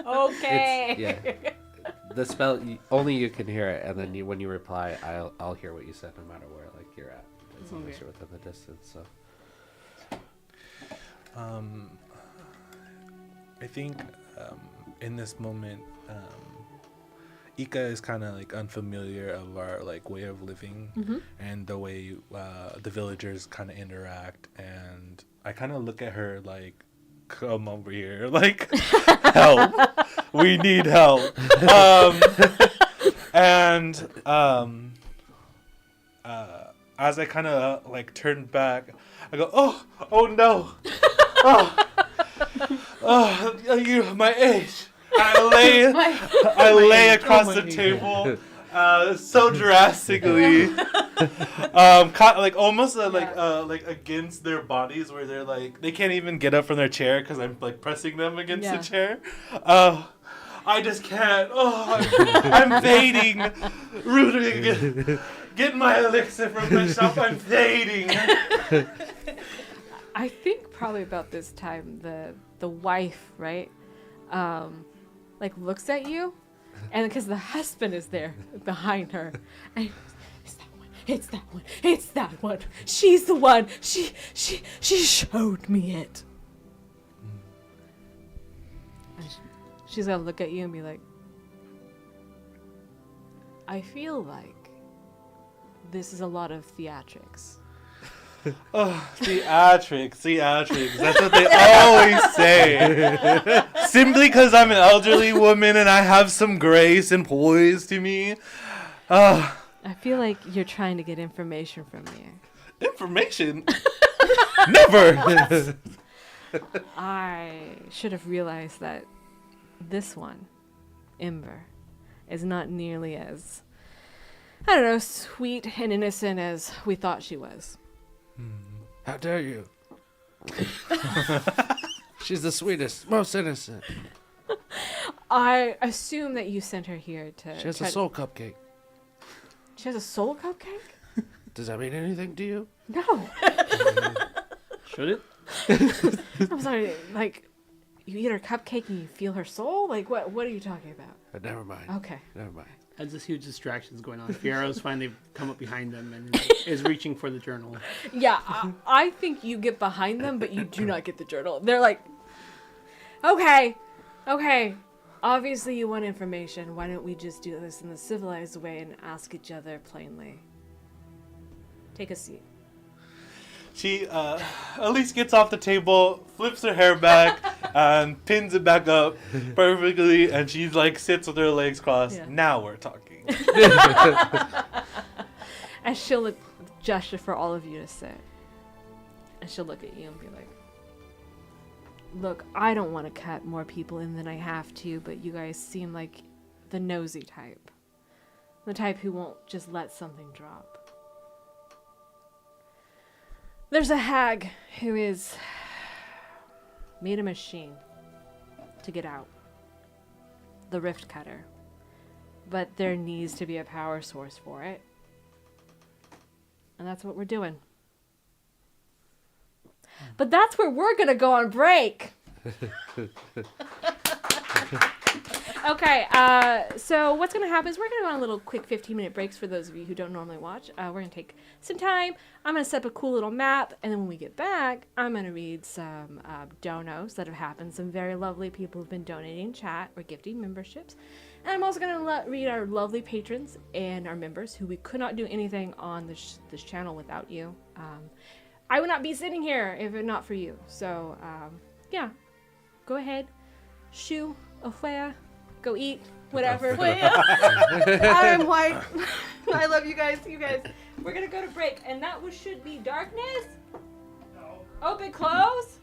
Okay. Yeah. The spell, only you can hear it, and then when you reply, I'll hear what you said no matter where like you're at, as long as you're within the distance. So. I think in this moment, Ika is kind of like unfamiliar of our like way of living and the way the villagers kind of interact, and I kind of look at her like, come over here, like help, we need help. And as I kind of like turn back, I go, oh no, you my age. I lay across the table, so drastically, like almost like against their bodies, where they're like they can't even get up from their chair because I'm like pressing them against the chair. I just can't. I'm fading, rooting. Get my elixir from the shop. I'm fading. I think probably about this time the wife, right? Like looks at you, and because the husband is there behind her, and it's that one. She's the one. She showed me it. And she's gonna look at you and be like, I feel like this is a lot of theatrics. Theatrics. That's what they always say. Simply because I'm an elderly woman and I have some grace and poise to me. I feel like you're trying to get information from me. Information? Never. I should have realized that this one, Ember, is not nearly as, I don't know, sweet and innocent as we thought she was. How dare you? She's the sweetest, most innocent. I assume that you sent her here to... She has a soul cupcake. She has a soul cupcake? Does that mean anything to you? No. Should it? I'm sorry, like, you eat her cupcake and you feel her soul? Like, what are you talking about? Never mind. Okay. Never mind. As this huge distraction's going on, Fiero's finally come up behind them and is reaching for the journal. Yeah, I think you get behind them, but you do not get the journal. They're like, okay. Obviously you want information. Why don't we just do this in the civilized way and ask each other plainly? Take a seat. She at least gets off the table, flips her hair back, and pins it back up perfectly, and she like sits with her legs crossed. Yeah. Now we're talking. And she'll gesture for all of you to sit. And she'll look at you and be like, look, I don't want to cut more people in than I have to, but you guys seem like the nosy type. The type who won't just let something drop. There's a hag who is made a machine to get out. The Rift Cutter. But there needs to be a power source for it. And that's what we're doing. But that's where we're gonna go on break. Okay, so what's going to happen is we're going to go on a little quick 15-minute breaks for those of you who don't normally watch. We're going to take some time. I'm going to set up a cool little map, and then when we get back, I'm going to read some donos that have happened. Some very lovely people have been donating in chat or gifting memberships. And I'm also going to read our lovely patrons and our members who we could not do anything on this channel without you. I would not be sitting here if it not for you. So, yeah, go ahead, shoo, afuera. Go eat, whatever. I'm white. I love you guys. You guys, we're gonna go to break, and that should be darkness. No. Open, close.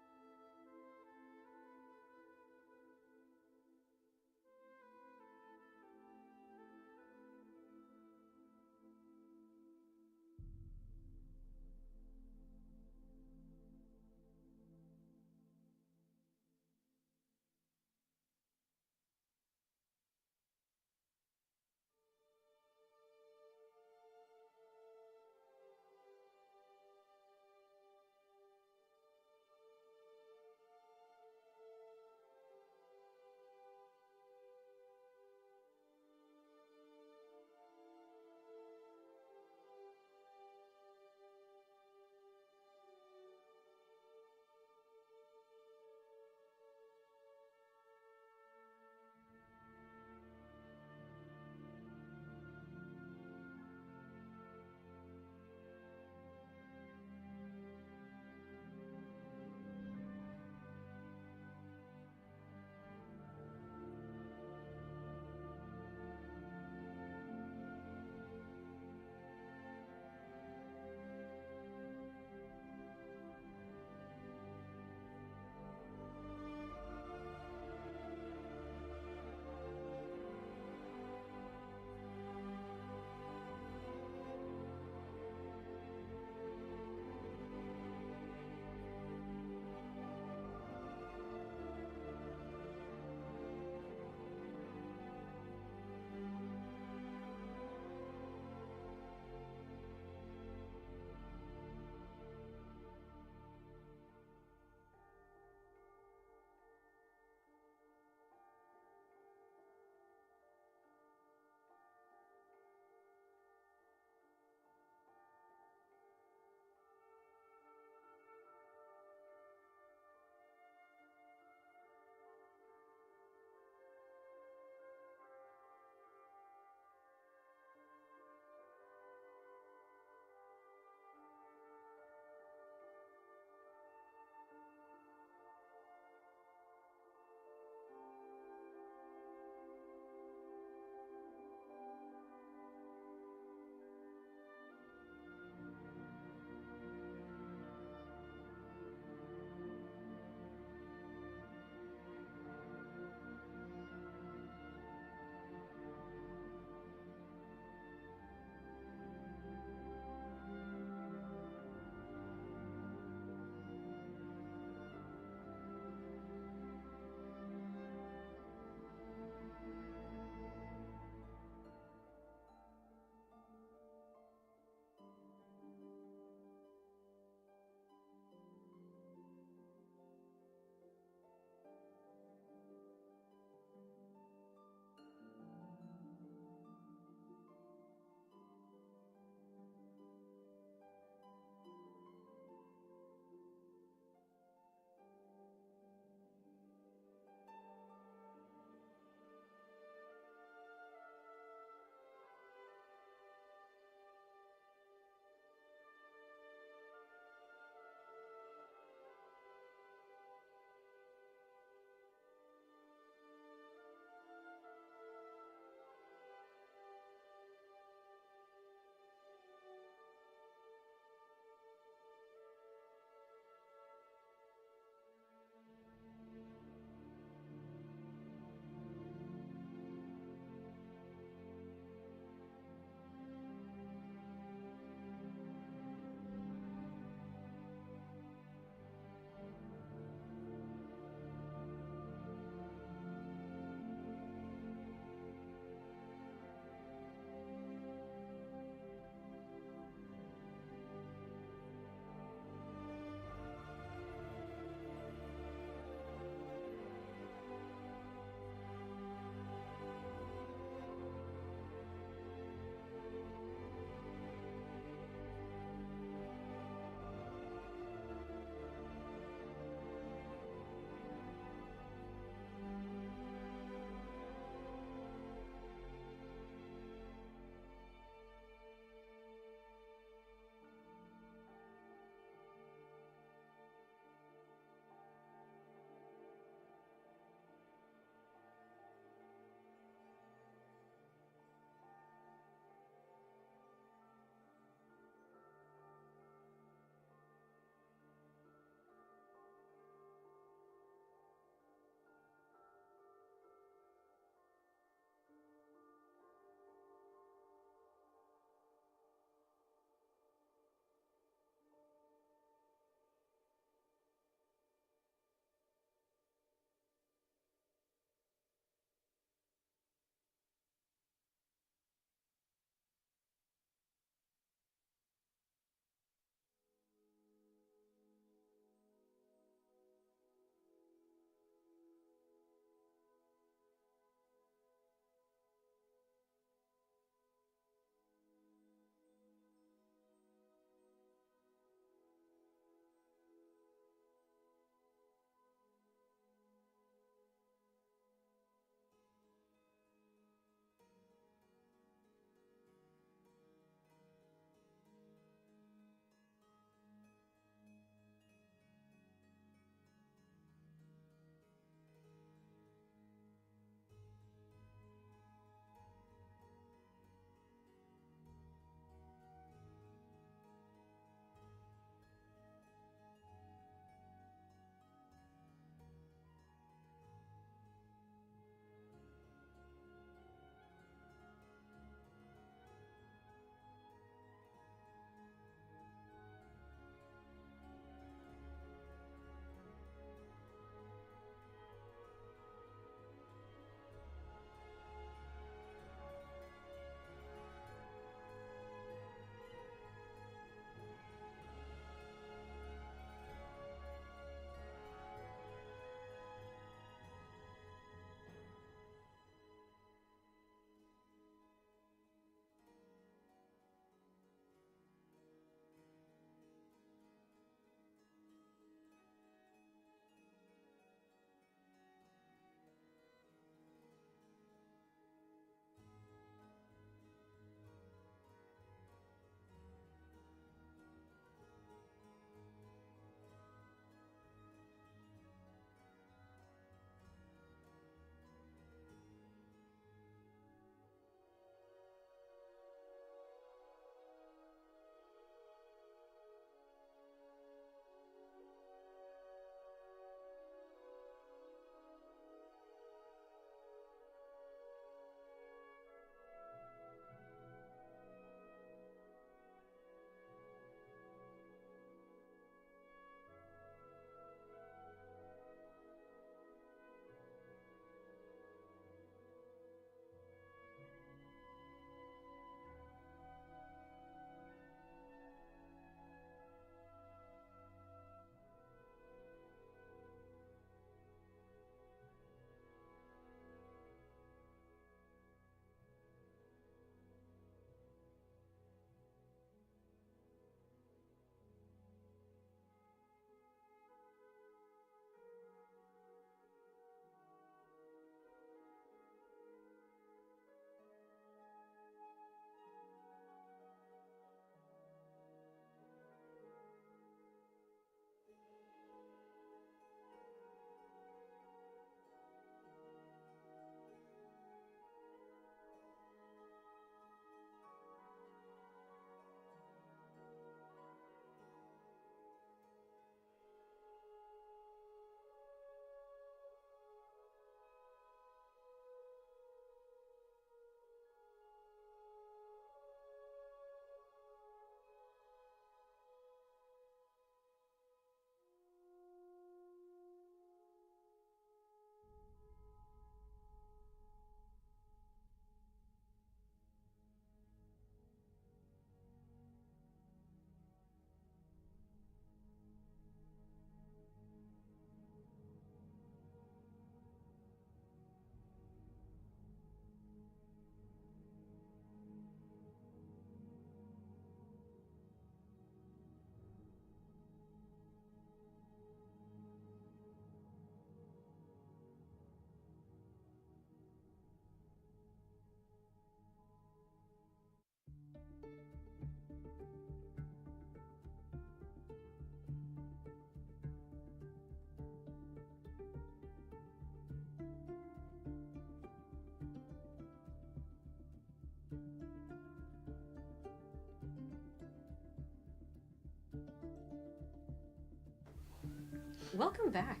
Welcome back.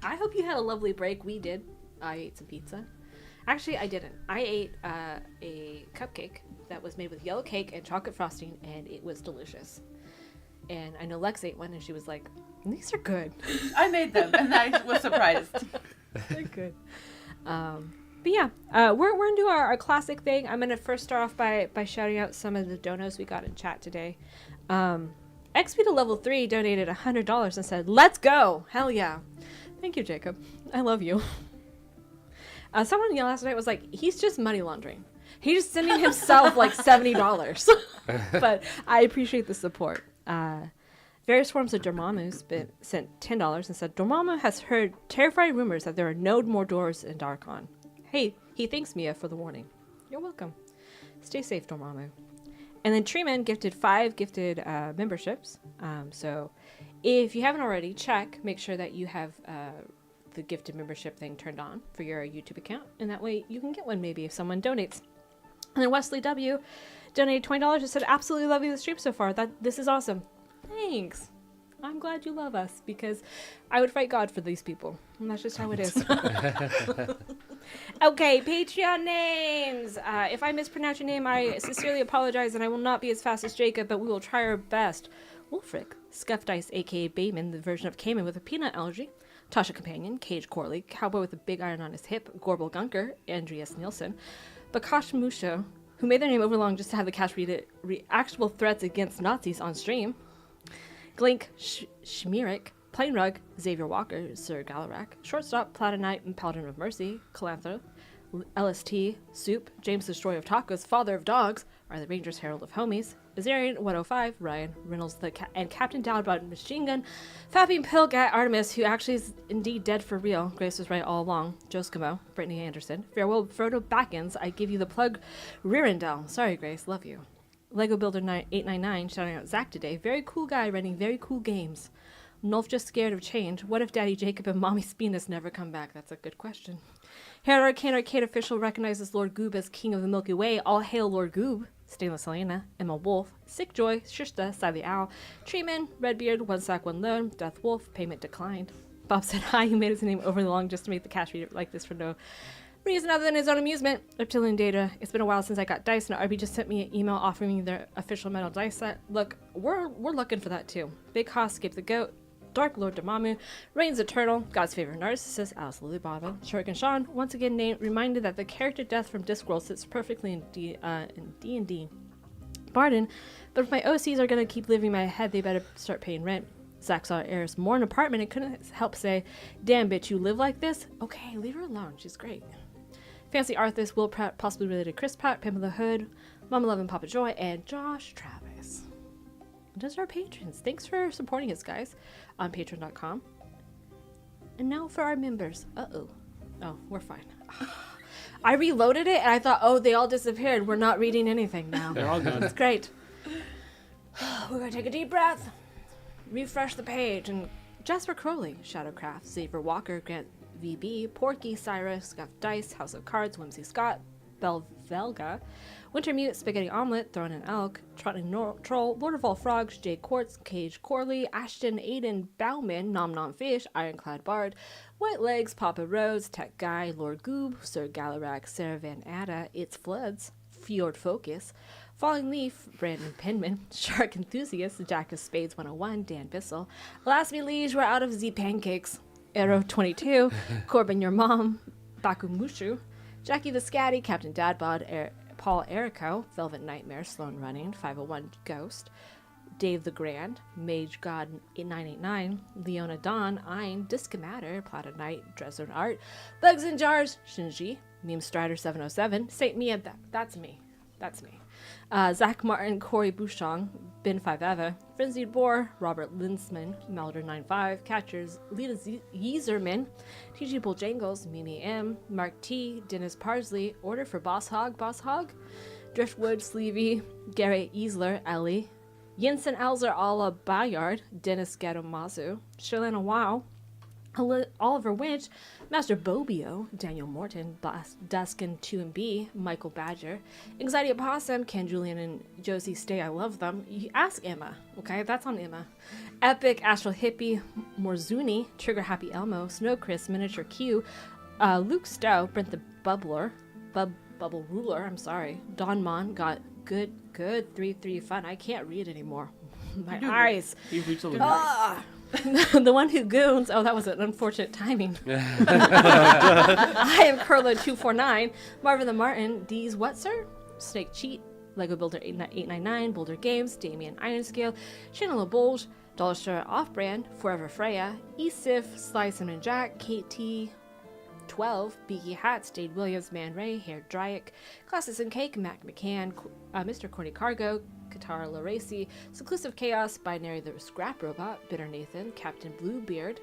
I hope you had a lovely break. We did. I ate some pizza. Actually, I didn't. I ate a cupcake that was made with yellow cake and chocolate frosting, and it was delicious. And I know Lex ate one, and she was like, these are good. I made them, and I was surprised. They're good. But yeah, we're going to do our classic thing. I'm going to first start off by shouting out some of the donos we got in chat today. XP to level 3 donated $100 and said, let's go. Hell yeah. Thank you, Jacob. I love you. Someone last night was like, he's just money laundering. He's just sending himself like $70. But I appreciate the support. Various forms of Dormammu sent $10 and said, Dormammu has heard terrifying rumors that there are no more doors in Darkon. Hey, he thanks Mia for the warning. You're welcome. Stay safe, Dormammu. And then Treeman gifted 5 gifted memberships. So if you haven't already, make sure that you have the gifted membership thing turned on for your YouTube account. And that way you can get one maybe if someone donates. And then Wesley W. donated $20 and said, absolutely loving the stream so far. This is awesome. Thanks. I'm glad you love us because I would fight God for these people. And that's just how it is. Okay, Patreon names. If I mispronounce your name, I sincerely apologize and I will not be as fast as Jacob, but we will try our best. Wolfric, Scuff Dice, aka Bayman, the version of Cayman with a peanut allergy. Tasha Companion, Cage Corley, Cowboy with a big iron on his hip, Gorbel Gunker, Andreas Nielsen. Bakash Musha, who made their name overlong just to have the cast read actual threats against Nazis on stream. Glink Schmierik, Plain Rug, Xavier Walker, Sir Galarak, Shortstop, Platinite, and Paladin of Mercy, Calantha, LST, Soup, James Destroyer of Tacos, Father of Dogs, are the Rangers Herald of Homies, Azarian 105, Ryan Reynolds, and Captain Doubtbot Machine Gun, Fapping Pill Guy Artemis, who actually is indeed dead for real. Grace was right all along. Joskimo, Brittany Anderson, Farewell Frodo Backins, I give you the plug, Rearendell. Sorry, Grace, love you. Lego Builder 899 shouting out Zach today. Very cool guy running very cool games. Nulf just scared of change. What if Daddy Jacob and Mommy Spinus never come back? That's a good question. Hair Arcade official recognizes Lord Goob as King of the Milky Way. All hail Lord Goob. Stainless Helena, Emma Wolf, Sick Joy, Shishta, Sally Owl, Treeman, Redbeard, One Sack, One Loan, Death Wolf, payment declined. Bob said hi, he made his name overly long just to make the cash reader like this for no reason other than his own amusement. Reptilian Data, it's been a while since I got dice, and RB just sent me an email offering me their official metal dice set. Look, we're looking for that too. Big Hoss, Skip the Goat, Dark Lord Dormammu, Reigns Eternal, God's Favorite Narcissist, Alice Lilybottom, Shuriken Sean, once again reminded that the character death from Discworld sits perfectly in D&D. Barden, but if my OCs are going to keep living in my head, they better start paying rent. Zach saw Eris more in an apartment and couldn't help say, damn bitch, you live like this? Okay, leave her alone, she's great. Fancy Arthas, Will Pratt, possibly related Chris Pratt, Pamela the Hood, Mama Love and Papa Joy, and Josh Travis. And those are our patrons. Thanks for supporting us, guys, on patreon.com. And now for our members. Uh-oh. Oh, we're fine. I reloaded it, and I thought, oh, they all disappeared. We're not reading anything now. They're all gone. It's great. We're going to take a deep breath, refresh the page, and Jasper Crowley, Shadowcraft, Xavier Walker, Grant VB, Porky, Cyrus, Scuff Dice, House of Cards, Whimsy Scott, Bell Velga, Wintermute, Spaghetti Omelet, Throwing an Elk, Trotting Troll, Lord of All Frogs, Jay Quartz, Cage Corley, Ashton, Aiden, Bauman, Nom Nom Fish, Ironclad Bard, White Legs, Papa Rose, Tech Guy, Lord Goob, Sir Galarak, Sarah Van Atta, It's Floods, Fjord Focus, Falling Leaf, Brandon Penman, Shark Enthusiast, Jack of Spades 101, Dan Bissell, Last Me Liege, we're out of Z Pancakes, Arrow 22, Corbin Your Mom, Baku Mushu, Jackie the Scatty, Captain Dadbod, Paul Erico, Velvet Nightmare, Sloan Running, 501 Ghost, Dave the Grand, Mage God 8989, Leona Dawn, Ein, Discomatter, Plata Knight, Dresden Art, Bugs in Jars, Shinji, Meme Strider 707, Saint Mia, that's me. That's me. Zach Martin, Corey Bouchon, Ben 5 Eva, Frenzied Boar, Robert Linsman, Melder 95, Catchers, Lita Yeezerman, TG Bojangles, Mimi M, Mark T, Dennis Parsley, Order for Boss Hog, Driftwood, Sleevey, Garrett Easler, Ellie, Jensen Alzer, Ala Bayard, Dennis Gadomazu, Shalana Wow, Oliver Winch, Master Bobio, Daniel Morton, Duskin 2 and B, Michael Badger, Anxiety Opossum, Ken Julian and Josie Stay, I love them. You ask Emma, okay? That's on Emma. Epic, Astral Hippie, Morzuni, Trigger Happy Elmo, Snow Chris, Miniature Q, Luke Stowe, Brent the Bubble Ruler, I'm sorry. Don Mon got good, 3-3 fun. I can't read anymore. My eyes. You've reached a limit. Ah! The one who goons. Oh, that was an unfortunate timing. I am Curlo249. Marvin the Martin. D's what, sir? Snake Cheat. Lego Builder 899. Boulder Games. Damien Ironscale. Shannon LeBolge. Dollar Store Off Brand. Forever Freya. Esif. Sly Simon Jack. KT 12, Beaky Hats, Dade Williams, Man Ray, Hair Dryack, Classes and Cake, Mac McCann, Mr. Corny Cargo, Katara Laracy, Seclusive Chaos, Binary the Scrap Robot, Bitter Nathan, Captain Bluebeard,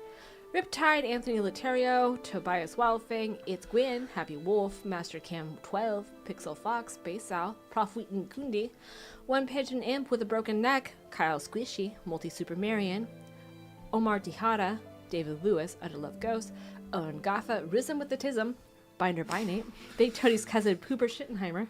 Riptide, Anthony Laterio, Tobias Wildfang, It's Gwyn, Happy Wolf, Master Cam 12, Pixel Fox, Base Sal, Prof Wheaton Kundi, One Pigeon Imp with a Broken Neck, Kyle Squishy, Multi Super Marion, Omar Tejada, David Lewis, Utter Love Ghost, Owen Gaffa, Risen with the Tism, Binder Binate, Big Toadie's cousin Pooper Schittenheimer,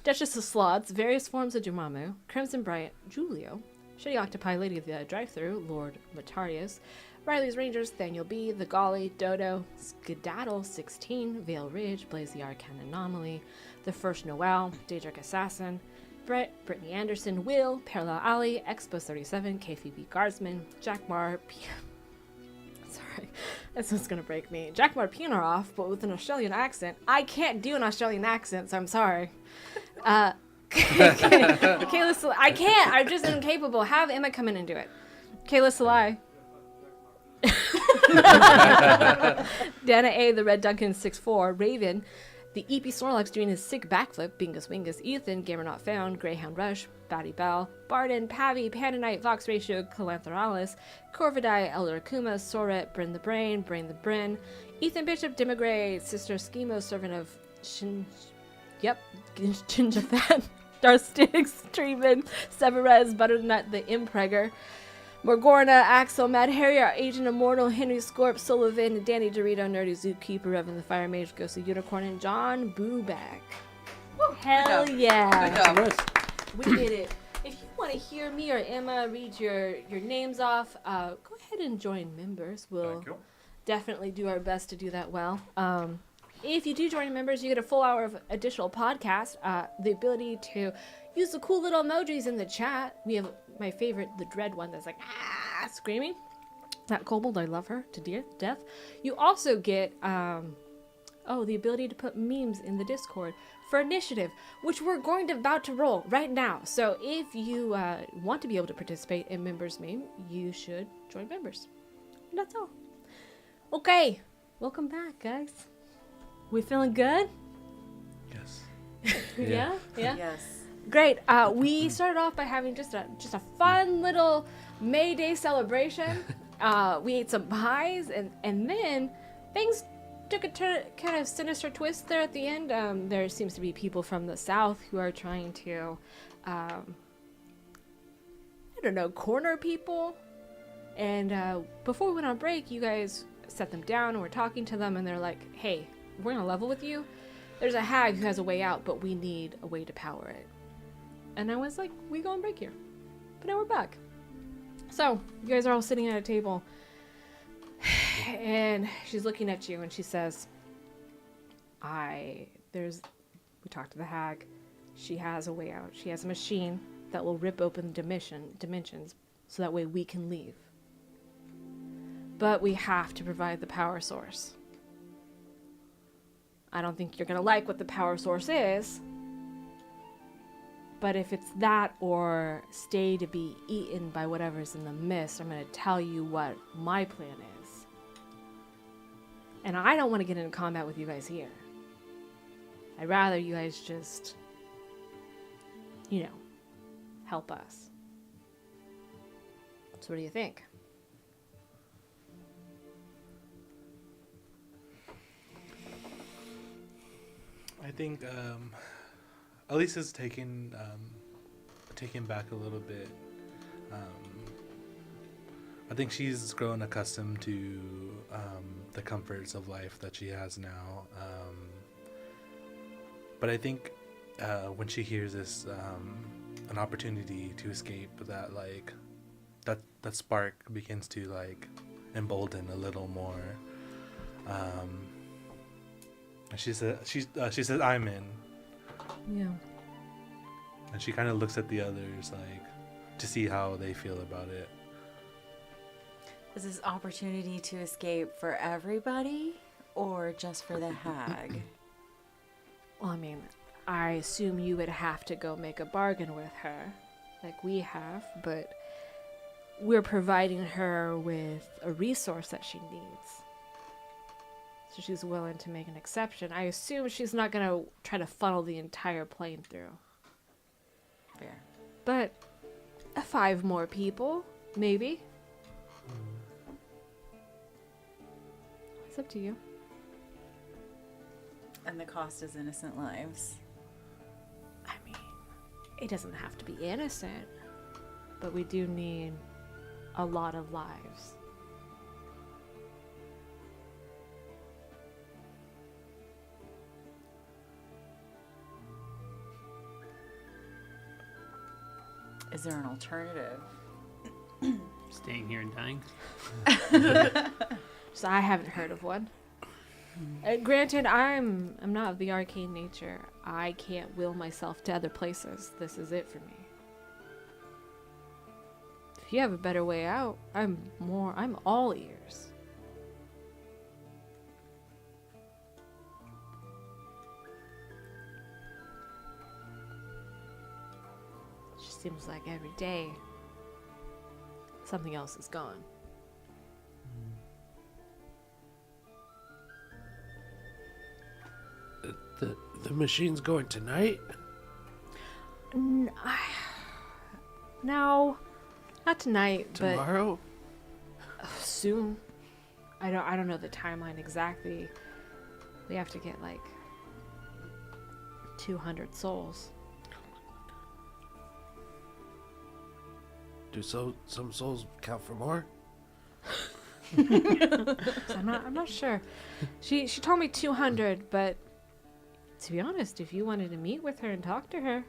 Duchess of Slots, Various Forms of Jumamu, Crimson Bryant, Julio, Shitty Octopi Lady of the Drive-Thru, Lord Latarius, Riley's Rangers, Daniel B, The Golly, Dodo, Skedaddle 16, Vale Ridge, Blaze the Arcane Anomaly, The First Noel, Daedric Assassin, Brittany Anderson, Will, Parallel Alley, Expo 37, KFB Guardsman, Jack Mar, sorry, this one's gonna break me. Jack Marpinoff, but with an Australian accent. I can't do an Australian accent, so I'm sorry. Kayla, I can't. I'm just incapable. Have Emma come in and do it. Kayla Salai. Dana A, the Red Duncan 6'4", Raven, the EP Snorlax doing his sick backflip, Bingus Wingus, Ethan, Gamer Not Found, Greyhound Rush, Batty Bell, Barden, Pavi, Panda Knight, Vox Ratio, Calantheralis, Corvidai, Elder Akuma, Soret, Bryn the Brain, Brain the Bryn, Ethan Bishop, Dimigray, Sister Schemo, Servant of Ginjafan, Darth Styx, Treeman, Severez, Butternut, the Impregger, Morgorna, Axel, Mad Harrier, Agent Immortal, Henry Scorp, Sullivan, Danny Dorito, Nerdy Zookeeper, Revan the Fire Mage, Ghostly Unicorn, and John Booback. Hell yeah. Good job. We did it. If you want to hear me or Emma read your names off, go ahead and join members. We'll Thank you. definitely do our best to do that well. If you do join members, you get a full hour of additional podcast, the ability to use the cool little emojis in the chat. We have my favorite, the Dread one, that's like, screaming. That kobold, I love her to death. You also get, the ability to put memes in the Discord for initiative, which we're about to roll right now. So if you want to be able to participate in members' meme, you should join members. And that's all. Okay, welcome back, guys. We feeling good? Yes. Yeah? Yes. Great. We started off by having just a fun little May Day celebration. We ate some pies, and then things took a kind of sinister twist there at the end. There seems to be people from the south who are trying to, corner people. And before we went on break, you guys set them down and we're talking to them, and they're like, hey, we're gonna level with you. There's a hag who has a way out, but we need a way to power it. And I was like, we go on break here. But now we're back. So, you guys are all sitting at a table. And she's looking at you and she says, we talked to the hag. She has a way out. She has a machine that will rip open dimensions so that way we can leave. But we have to provide the power source. I don't think you're going to like what the power source is. But if it's that or stay to be eaten by whatever's in the mist, I'm going to tell you what my plan is. And I don't want to get into combat with you guys here. I'd rather you guys just, help us. So what do you think? I think Elise is taken back a little bit. I think she's grown accustomed to the comforts of life that she has now. But I think when she hears this, an opportunity to escape, that spark begins to embolden a little more. And she says, "I'm in," Yeah. and she kind of looks at the others to see how they feel about it. Is this opportunity to escape for everybody or just for the hag? Well, I mean, I assume you would have to go make a bargain with her, like we have, but we're providing her with a resource that she needs. So she's willing to make an exception. I assume she's not going to try to funnel the entire plane through. Fair. But 5 more people, maybe. It's up to you. And the cost is innocent lives. I mean, it doesn't have to be innocent, but we do need a lot of lives. Is there an alternative? Staying here and dying. So I haven't heard of one. Granted, I'm not of the arcane nature. I can't will myself to other places. This is it for me. If you have a better way out, I'm all ears. It just seems like every day something else is gone. The machine's going tonight? No, not tonight, Tomorrow? but soon. I don't know the timeline exactly. We have to get 200 souls. Do some souls count for more? So I'm not sure. She told me 200, but to be honest, if you wanted to meet with her and talk to her,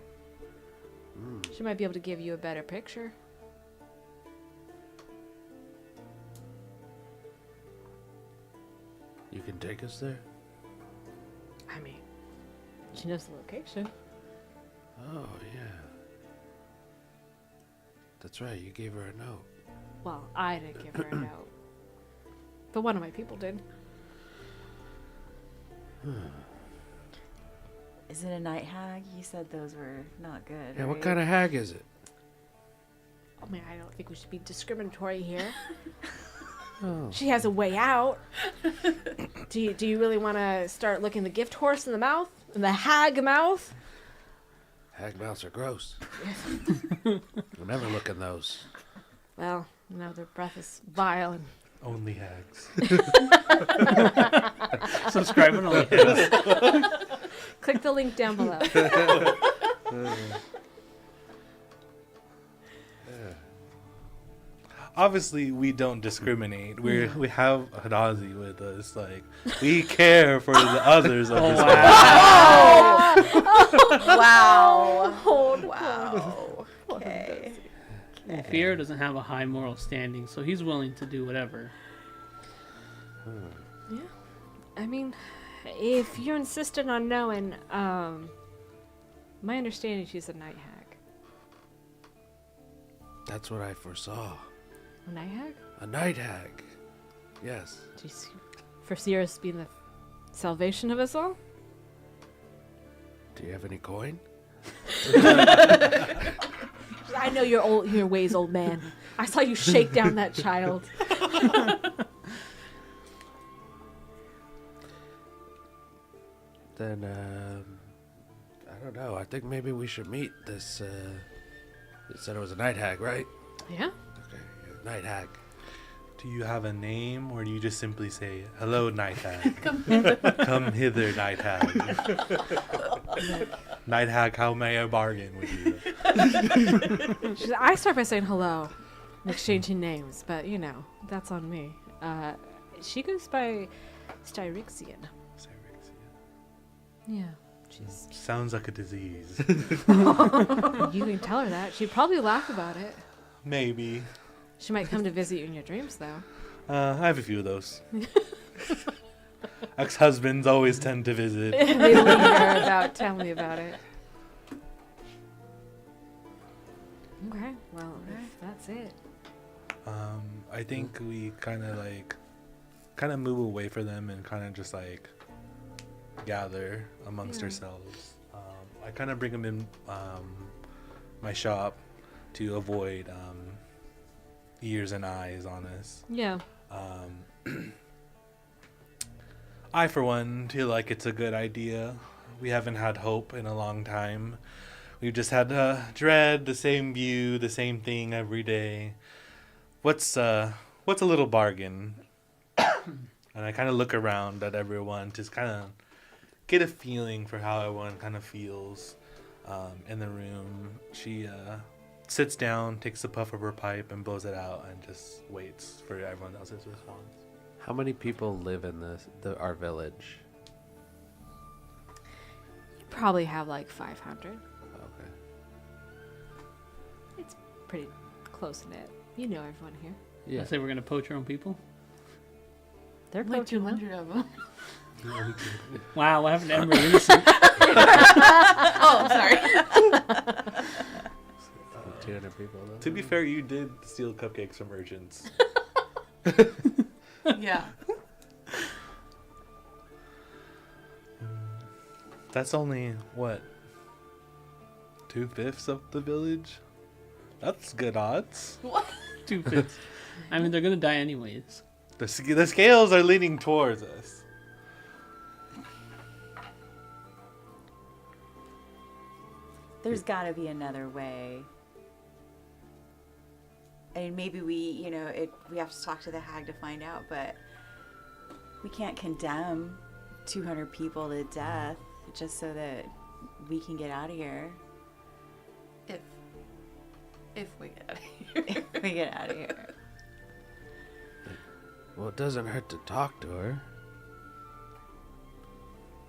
she might be able to give you a better picture. You can take us there? I mean, she knows the location. Oh, yeah. That's right, you gave her a note. Well, I didn't give her a note, but one of my people did. Is it a night hag? You said those were not good. Yeah, right? what kind of hag is it? I mean, I don't think we should be discriminatory here. Oh. She has a way out. Do you really want to start looking the gift horse in the mouth? In the hag mouth? Hag mouths are gross. I'll never look in those. Well, their breath is vile and Only hags. Subscribe and all that. click the link down below. Obviously, we don't discriminate. We have Hadazi with us. We care for the others of this world. Wow. Oh, Wow. Okay. Well, Fear doesn't have a high moral standing, so he's willing to do whatever. Yeah. I mean, if you're insistent on knowing, my understanding she's a night hag. That's what I foresaw. A night hag? A night hag. Yes. Do you foresee her as being the salvation of us all? Do you have any coin? I know your ways, old man. I saw you shake down that child. Then, I don't know. I think maybe we should meet this, you said it was a night hag, right? Yeah? Okay, yeah, night hag. Do you have a name, or do you just simply say, "Hello, night hag"? Come hither, night hag. Night hag, how may I bargain with you? I start by saying hello. exchanging names, but you know, that's on me. She goes by Styrixian. Yeah, she's. Sounds like a disease. You can tell her that. She'd probably laugh about it. Maybe. She might come to visit you in your dreams, though. I have a few of those. Ex-husbands always tend to visit. They linger about. Tell me about it. Okay, well, if that's it. I think we kind of move away from them and kind of just like gather amongst ourselves. I kind of bring them in my shop to avoid ears and eyes on us. Yeah. I, for one, feel like it's a good idea. We haven't had hope in a long time. We've just had dread, the same view, the same thing every day. What's a little bargain? And I kind of look around at everyone to kind of get a feeling for how everyone kind of feels in the room. She sits down, takes a puff of her pipe, and blows it out, and just waits for everyone else's response. How many people live in our village? You probably have like 500. Okay. It's pretty close knit. You know everyone here. Yeah. I say we're gonna poach our own people. They're Like poaching them. 200 of them. Wow, what happened to Ember? Innocent? Oh, sorry. 200 people. Though. To be fair, you did steal cupcakes from urchins. Yeah. That's only, what, 2/5 of the village? That's good odds. 2/5. I mean, they're gonna die anyways. The scales are leaning towards us. There's got to be another way. I mean, maybe we have to talk to the hag to find out, but we can't condemn 200 people to death just so that we can get out of here. If we get out of here. If we get out of here. Well, it doesn't hurt to talk to her.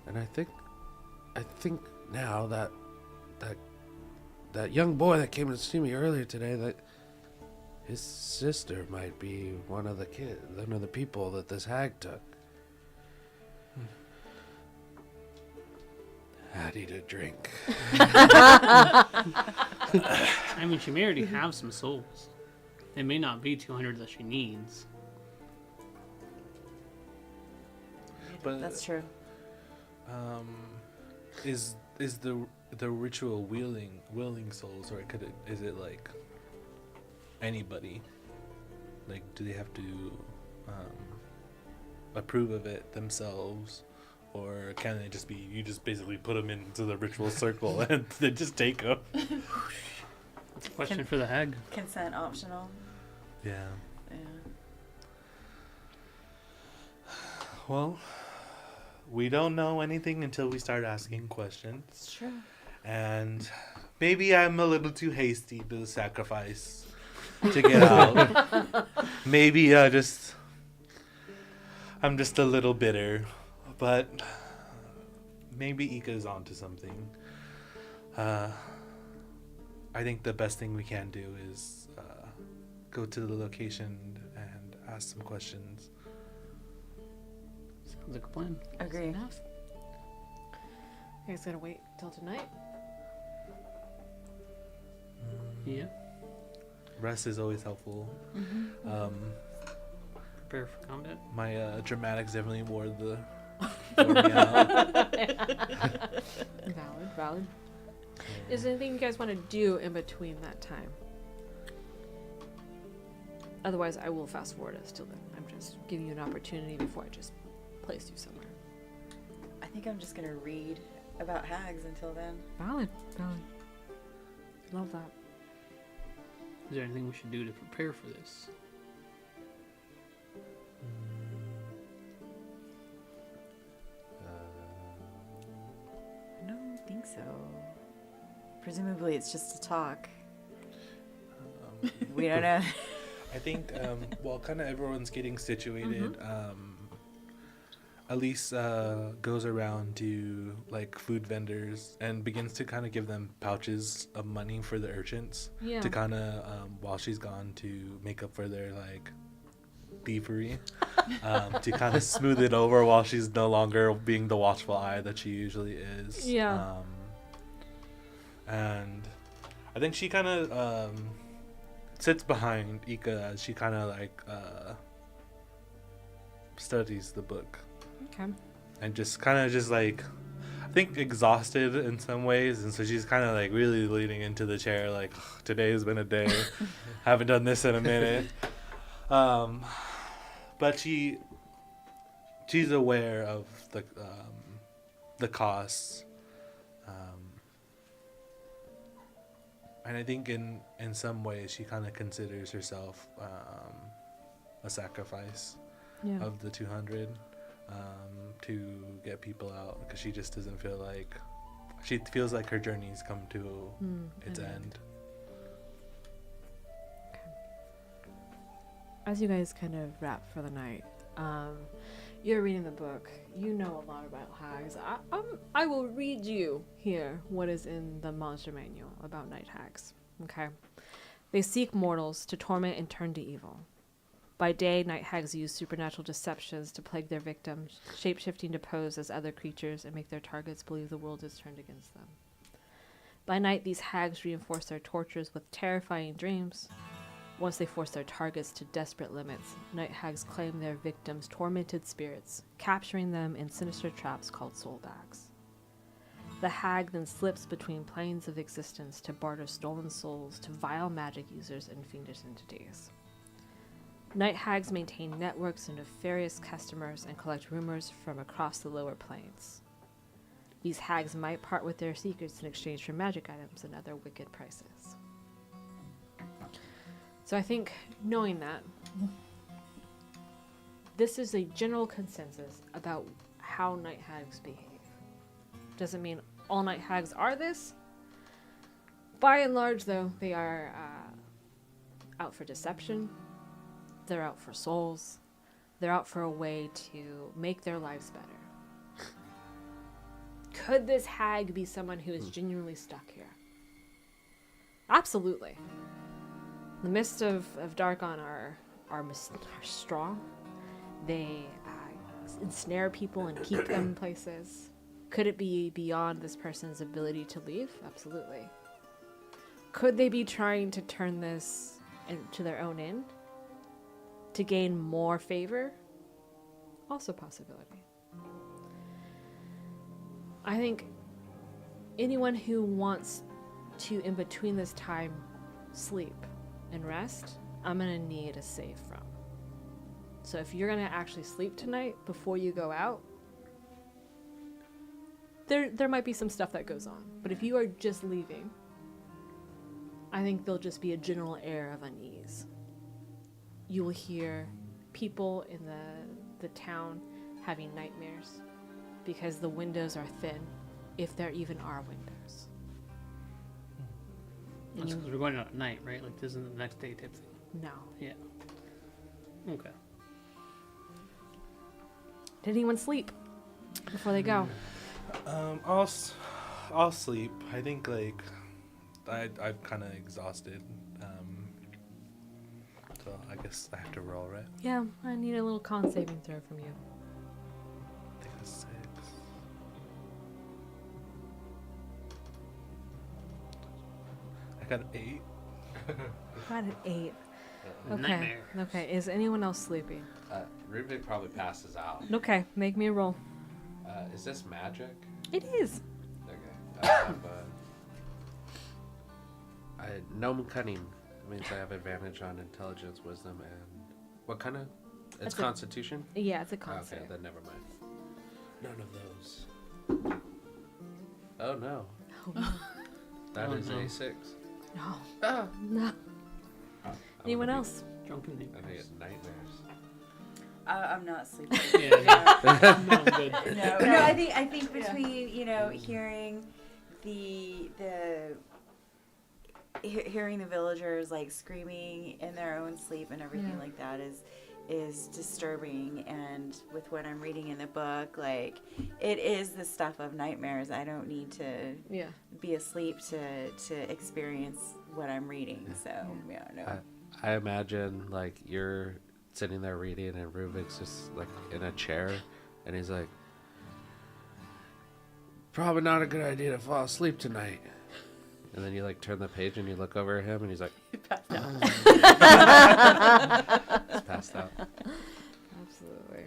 And I think now that young boy that came to see me earlier today, that his sister might be one of the people that this hag took. I need a drink. I mean, she may already have some souls. It may not be 200 that she needs. But That's true. is the ritual willing souls, or is it like anybody? Like, do they have to approve of it themselves, or can they just be, you just basically put them into the ritual circle and they just take them? Question for the hag. Consent optional. Yeah. Yeah. Well, we don't know anything until we start asking questions. It's true. And maybe I'm a little too hasty to sacrifice to get out. Maybe I'm just a little bitter. But maybe Ika's onto something. I think the best thing we can do is go to the location and ask some questions. Sounds like a plan. Agree. Enough. You guys gonna wait till tonight? Yeah. Rest is always helpful. Prepare for combat. My dramatics definitely wore me out. Valid. Is there anything you guys want to do in between that time? Otherwise, I will fast forward us till then. I'm just giving you an opportunity before I just place you somewhere. I think I'm just gonna read about hags until then. Valid. Love that. Is there anything we should do to prepare for this? I don't think so. Presumably it's just to talk. We don't know. I think, while kind of everyone's getting situated, Elise goes around to like food vendors and begins to kind of give them pouches of money for the urchins Yeah. to kind of, while she's gone, to make up for their like thievery, to kind of smooth it over while she's no longer being the watchful eye that she usually is. Yeah. And I think she kind of sits behind Ika as she kind of like studies the book. Okay. And just kind of just like, I think exhausted in some ways, and so she's kind of like really leaning into the chair like, today has been a day, haven't done this in a minute. But she's aware of the costs, and I think in some ways she kind of considers herself a sacrifice Yeah. of the 200. To get people out, because she just doesn't feel like, she feels like her journey's come to its end. As you guys kind of wrap for the night, you're reading the book. You know a lot about hags. I will read you here what is in the monster manual about night hags. Okay, they seek mortals to torment and turn to evil. By day, night hags use supernatural deceptions to plague their victims, shape-shifting to pose as other creatures and make their targets believe the world is turned against them. By night, these hags reinforce their tortures with terrifying dreams. Once they force their targets to desperate limits, night hags claim their victims' tormented spirits, capturing them in sinister traps called soul bags. The hag then slips between planes of existence to barter stolen souls to vile magic users and fiendish entities. Night hags maintain networks of nefarious customers and collect rumors from across the lower planes. These hags might part with their secrets in exchange for magic items and other wicked prices. So I think, knowing that, this is a general consensus about how night hags behave. Doesn't mean all night hags are this. By and large, though, they are out for deception. They're out for souls. They're out for a way to make their lives better. Could this hag be someone who is genuinely stuck here? Absolutely. The mists of Darkon are strong. They ensnare people and keep them in places. Could it be beyond this person's ability to leave? Absolutely. Could they be trying to turn this into their own end? To gain more favor? Also possibility. I think anyone who wants to, in between this time, sleep and rest, I'm gonna need a save from. So if you're gonna actually sleep tonight before you go out, there might be some stuff that goes on. But if you are just leaving, I think there'll just be a general air of unease. You will hear people in the town having nightmares because the windows are thin, if there even are windows. That's because we're going out at night, right? Like, this isn't the next day type thing. No. Yeah. Okay. Did anyone sleep before they go? I'll sleep. I think like I'm kind of exhausted. So I guess I have to roll, right? Yeah, I need a little con saving throw from you. I think it's 6. I got an 8. Got an 8. Okay. Nightmare. Okay. Is anyone else sleeping? Rubik probably passes out. Okay. Make me a roll. Is this magic? It is. Okay. I have gnome cunning. Means I have advantage on intelligence, wisdom, and what kind of? It's That's a- Constitution. Yeah, it's a con Okay, save. then never mind. None of those. Oh no, Oh, no. that Oh, is no. a 6. No. Ah. No. I'm Anyone gonna else? Drunken be- I'm gonna neighbors. get nightmares. I'm not sleeping. Yeah, no, I'm good. No, I think between hearing the hearing the villagers like screaming in their own sleep and everything Yeah. like that is disturbing. And with what I'm reading in the book, like it is the stuff of nightmares. I don't need to Yeah. be asleep to experience what I'm reading. So yeah, no. I imagine like you're sitting there reading and Ruvik's just like in a chair and he's like, probably not a good idea to fall asleep tonight. And then you like turn the page and you look over at him and he's like, Passed out. he's passed out. Absolutely.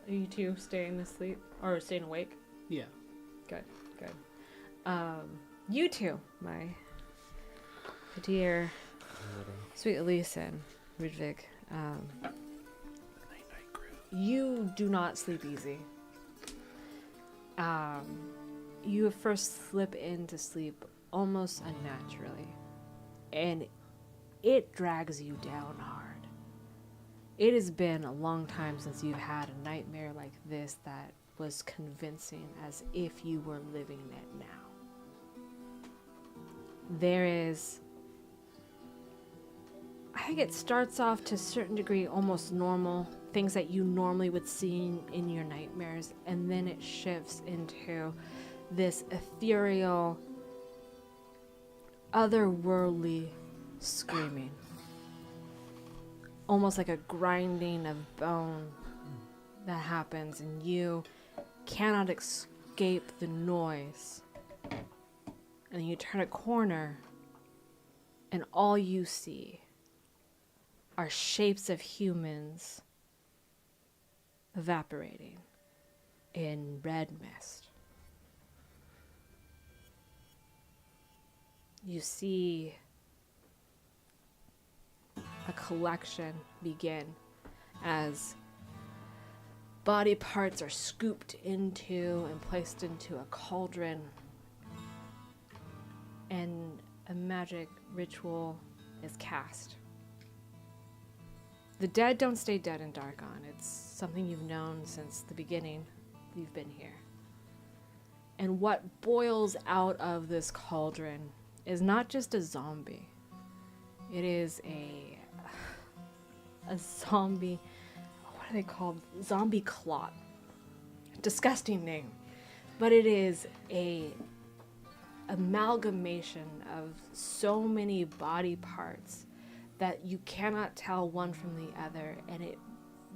Are you two staying asleep or staying awake? Yeah. Good. You two, my dear sweet Elise and Rudvig, you do not sleep easy. You first slip into sleep almost unnaturally, and it drags you down hard. It has been a long time since you've had a nightmare like this that was convincing as if you were living it now. I think it starts off to a certain degree almost normal, things that you normally would see in your nightmares, and then it shifts into this ethereal, otherworldly screaming. Almost like a grinding of bone that happens, and you cannot escape the noise. And you turn a corner, and all you see are shapes of humans evaporating in red mist. You see a collection begin as body parts are scooped into and placed into a cauldron, and a magic ritual is cast. The dead don't stay dead in Darkon. It's something you've known since the beginning you've been here. And what boils out of this cauldron is not just a zombie. It is a zombie, what are they called? Zombie clot. Disgusting name. But it is a amalgamation of so many body parts that you cannot tell one from the other, and it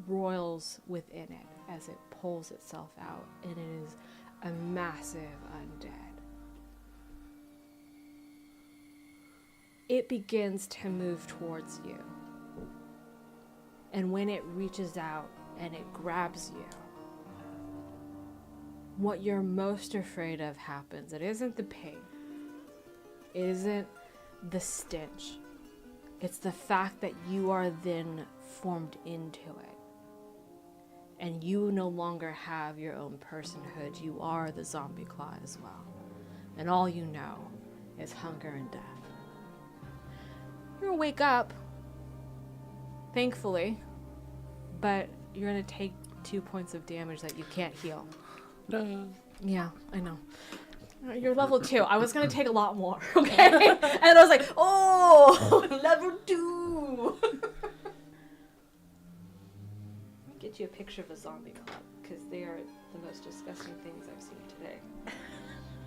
roils within it as it pulls itself out, and it is a massive undead. It begins to move towards you, and when it reaches out and it grabs you, what you're most afraid of happens. It isn't the pain. It isn't the stench. It's the fact that you are then formed into it. And you no longer have your own personhood. You are the zombie claw as well. And all you know is hunger and death. You're gonna wake up, thankfully, but you're gonna take 2 points of damage that you can't heal. No. Yeah, I know. You're level 2. I was gonna take a lot more, okay? And I was like, oh, level 2. Let me get you a picture of a zombie club, because they are the most disgusting things I've seen today.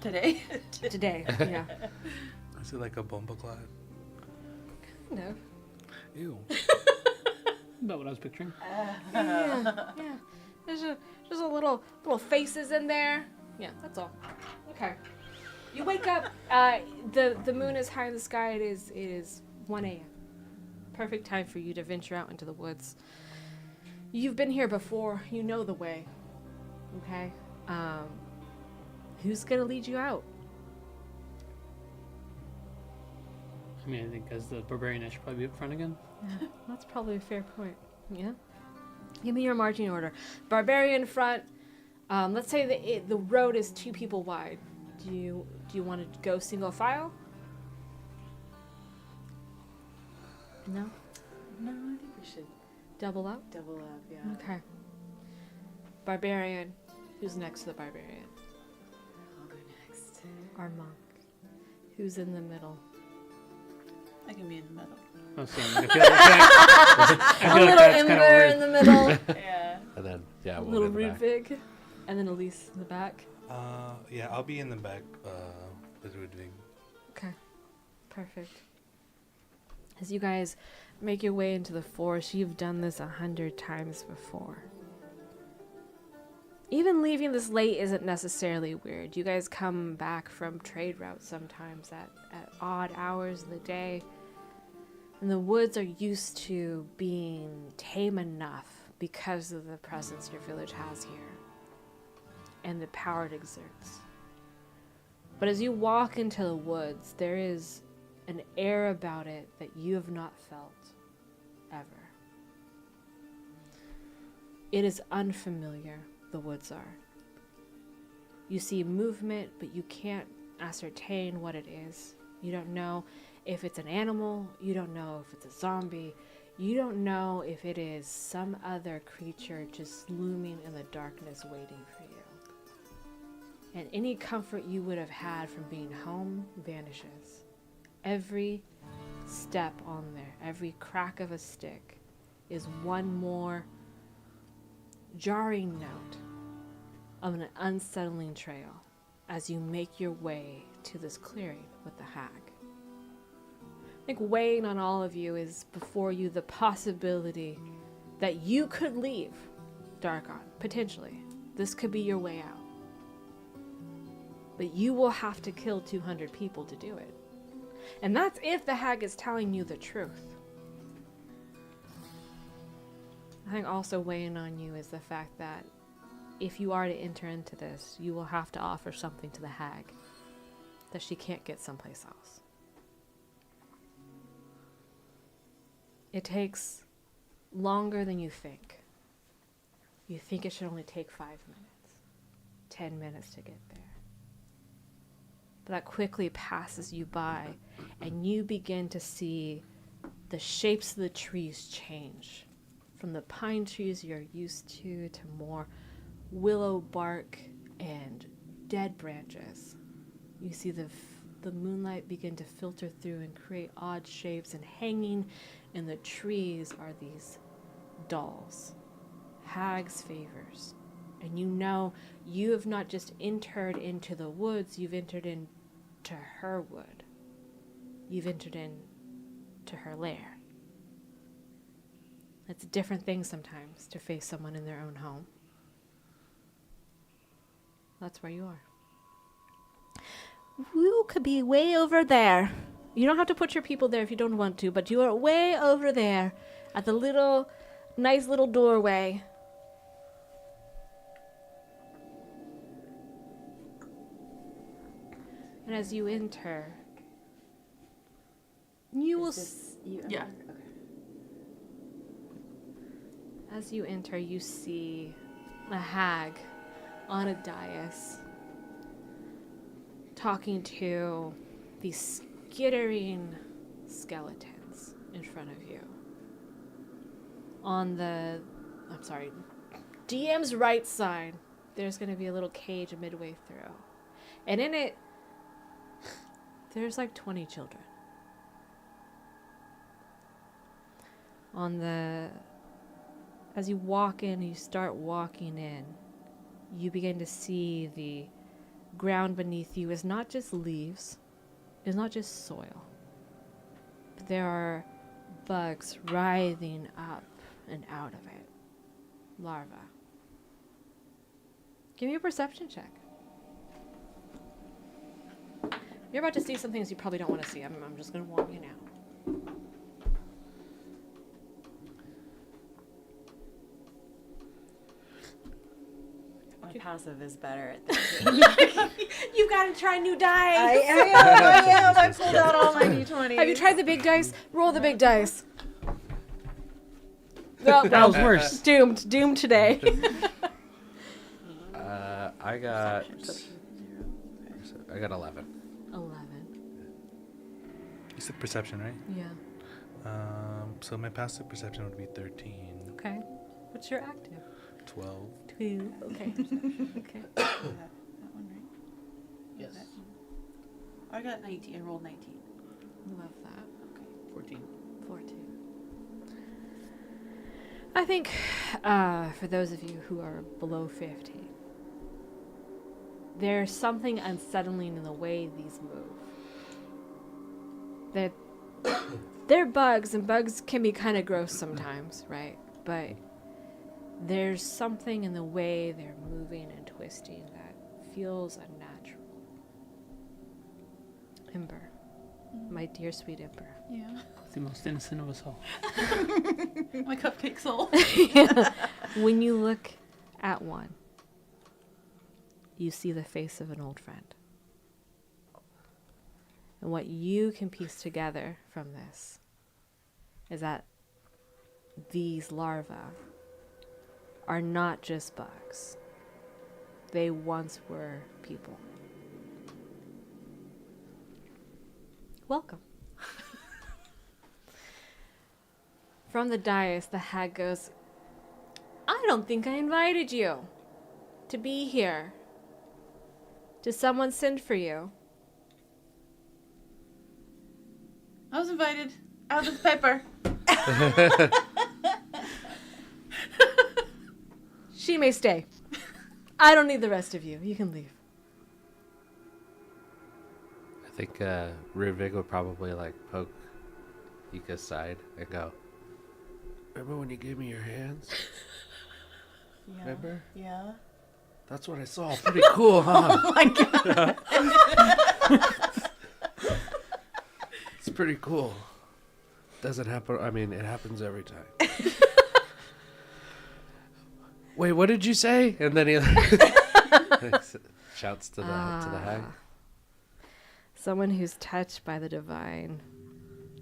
Today? Today, yeah. Is it like a bumbleclad? Kind of. Ew. About what I was picturing. Yeah. There's just a little faces in there. Yeah, that's all. Okay. You wake up. The moon is high in the sky. It is 1 a.m. Perfect time for you to venture out into the woods. You've been here before. You know the way. Okay. Who's gonna lead you out? I mean, I think as the barbarian, I should probably be up front again. That's probably a fair point. Yeah. Give me your marching order. Barbarian front. Let's say the road is 2 people wide. Do you want to go single file? No. No, I think we should Double up. double up. Yeah. Okay. Barbarian. Who's next to the barbarian? I'll go next. Our monk. Who's in the middle? I can be in the middle. I was saying, I feel like, A little that's kind Ember of in weird. the middle. Yeah. And then, yeah, A we'll little go in the back. Rudvig. And then Elise in the back. Yeah, I'll be in the back with Ludwig. Okay. Perfect. As you guys make your way into the forest, you've done this 100 times before. Even leaving this late isn't necessarily weird. You guys come back from trade routes sometimes at odd hours of the day. And the woods are used to being tame enough because of the presence your village has here and the power it exerts. But as you walk into the woods, there is an air about it that you have not felt ever. It is unfamiliar, the woods are. You see movement, but you can't ascertain what it is. You don't know if it's an animal, you don't know if it's a zombie, you don't know if it is some other creature just looming in the darkness waiting for you. And any comfort you would have had from being home vanishes. Every step on there, every crack of a stick is one more jarring note of an unsettling trail as you make your way to this clearing with the hag. I think weighing on all of you is before you the possibility that you could leave Darkon, potentially. This could be your way out. But you will have to kill 200 people to do it. And that's if the hag is telling you the truth. I think also weighing on you is the fact that if you are to enter into this, you will have to offer something to the hag that she can't get someplace else. It takes longer than you think. You think it should only take 5 minutes, 10 minutes to get there. But that quickly passes you by, and you begin to see the shapes of the trees change. From the pine trees you're used to more willow bark and dead branches. You see the moonlight begin to filter through and create odd shapes, and hanging in the trees are these dolls, hag's favors. And you know you have not just entered into the woods, you've entered into her wood. You've entered into her lair. It's a different thing sometimes to face someone in their own home. That's where you are. You could be way over there. You don't have to put your people there if you don't want to, but you are way over there at the nice little doorway. And as you enter, you will... Yeah. As you enter, you see a hag on a dais talking to these skittering skeletons in front of you. On the, DM's right side, there's going to be a little cage midway through. And in it, there's like 20 children. As you walk in, you start walking in, you begin to see the ground beneath you is not just leaves, is not just soil, but there are bugs writhing up and out of it. Larvae. Give me a perception check. You're about to see some things you probably don't want to see. I'm just going to warn you now. My passive is better at that. You gotta try new dice. I am. I pulled out all my d20s. Have you tried the big dice? Roll the big dice. That was worse. Doomed today. I got 11. 11. You said perception, right? Yeah. So my passive perception would be 13. Okay. What's your active? 12. 2. Okay. Okay. That one, right? Yes. I got 19. I rolled 19. Love that. 14. 14. I think for those of you who are below 50, there's something unsettling in the way these move. They're bugs, and bugs can be kind of gross sometimes, right? But there's something in the way they're moving and twisting that feels unnatural. Ember, my dear sweet Ember. Yeah. The most innocent of us all. My cupcake soul. When you look at one, you see the face of an old friend. And what you can piece together from this is that these larvae are not just bugs. They once were people. Welcome. From the dais, the hag goes, I don't think I invited you to be here. Did someone send for you? I was invited. Out of the paper. She may stay. I don't need the rest of you. You can leave. I think Ruvig would probably like poke Ika's side and go, remember when you gave me your hands? Yeah. Remember? Yeah. That's what I saw. Pretty cool, huh? Oh my god. It's pretty cool. Doesn't happen. I mean, it happens every time. Wait, what did you say? And then he shouts to the hag. Someone who's touched by the divine,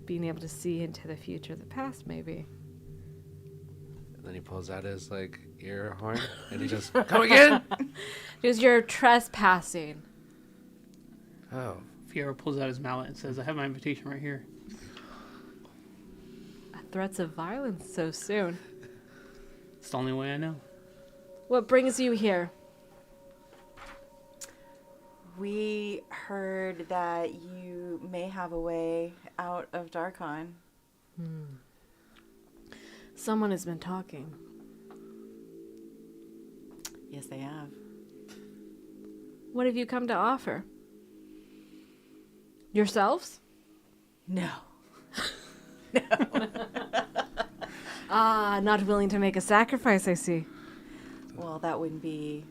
being able to see into the future, the past, maybe. And then he pulls out his like ear horn and he just come again. Because you're trespassing. Oh, Fiora pulls out his mallet and says, I have my invitation right here. Threats of violence so soon. It's the only way I know. What brings you here? We heard that you may have a way out of Darkon. Someone has been talking. Yes, they have. What have you come to offer? Yourselves? No. Ah, not willing to make a sacrifice, I see. Well, that wouldn't be...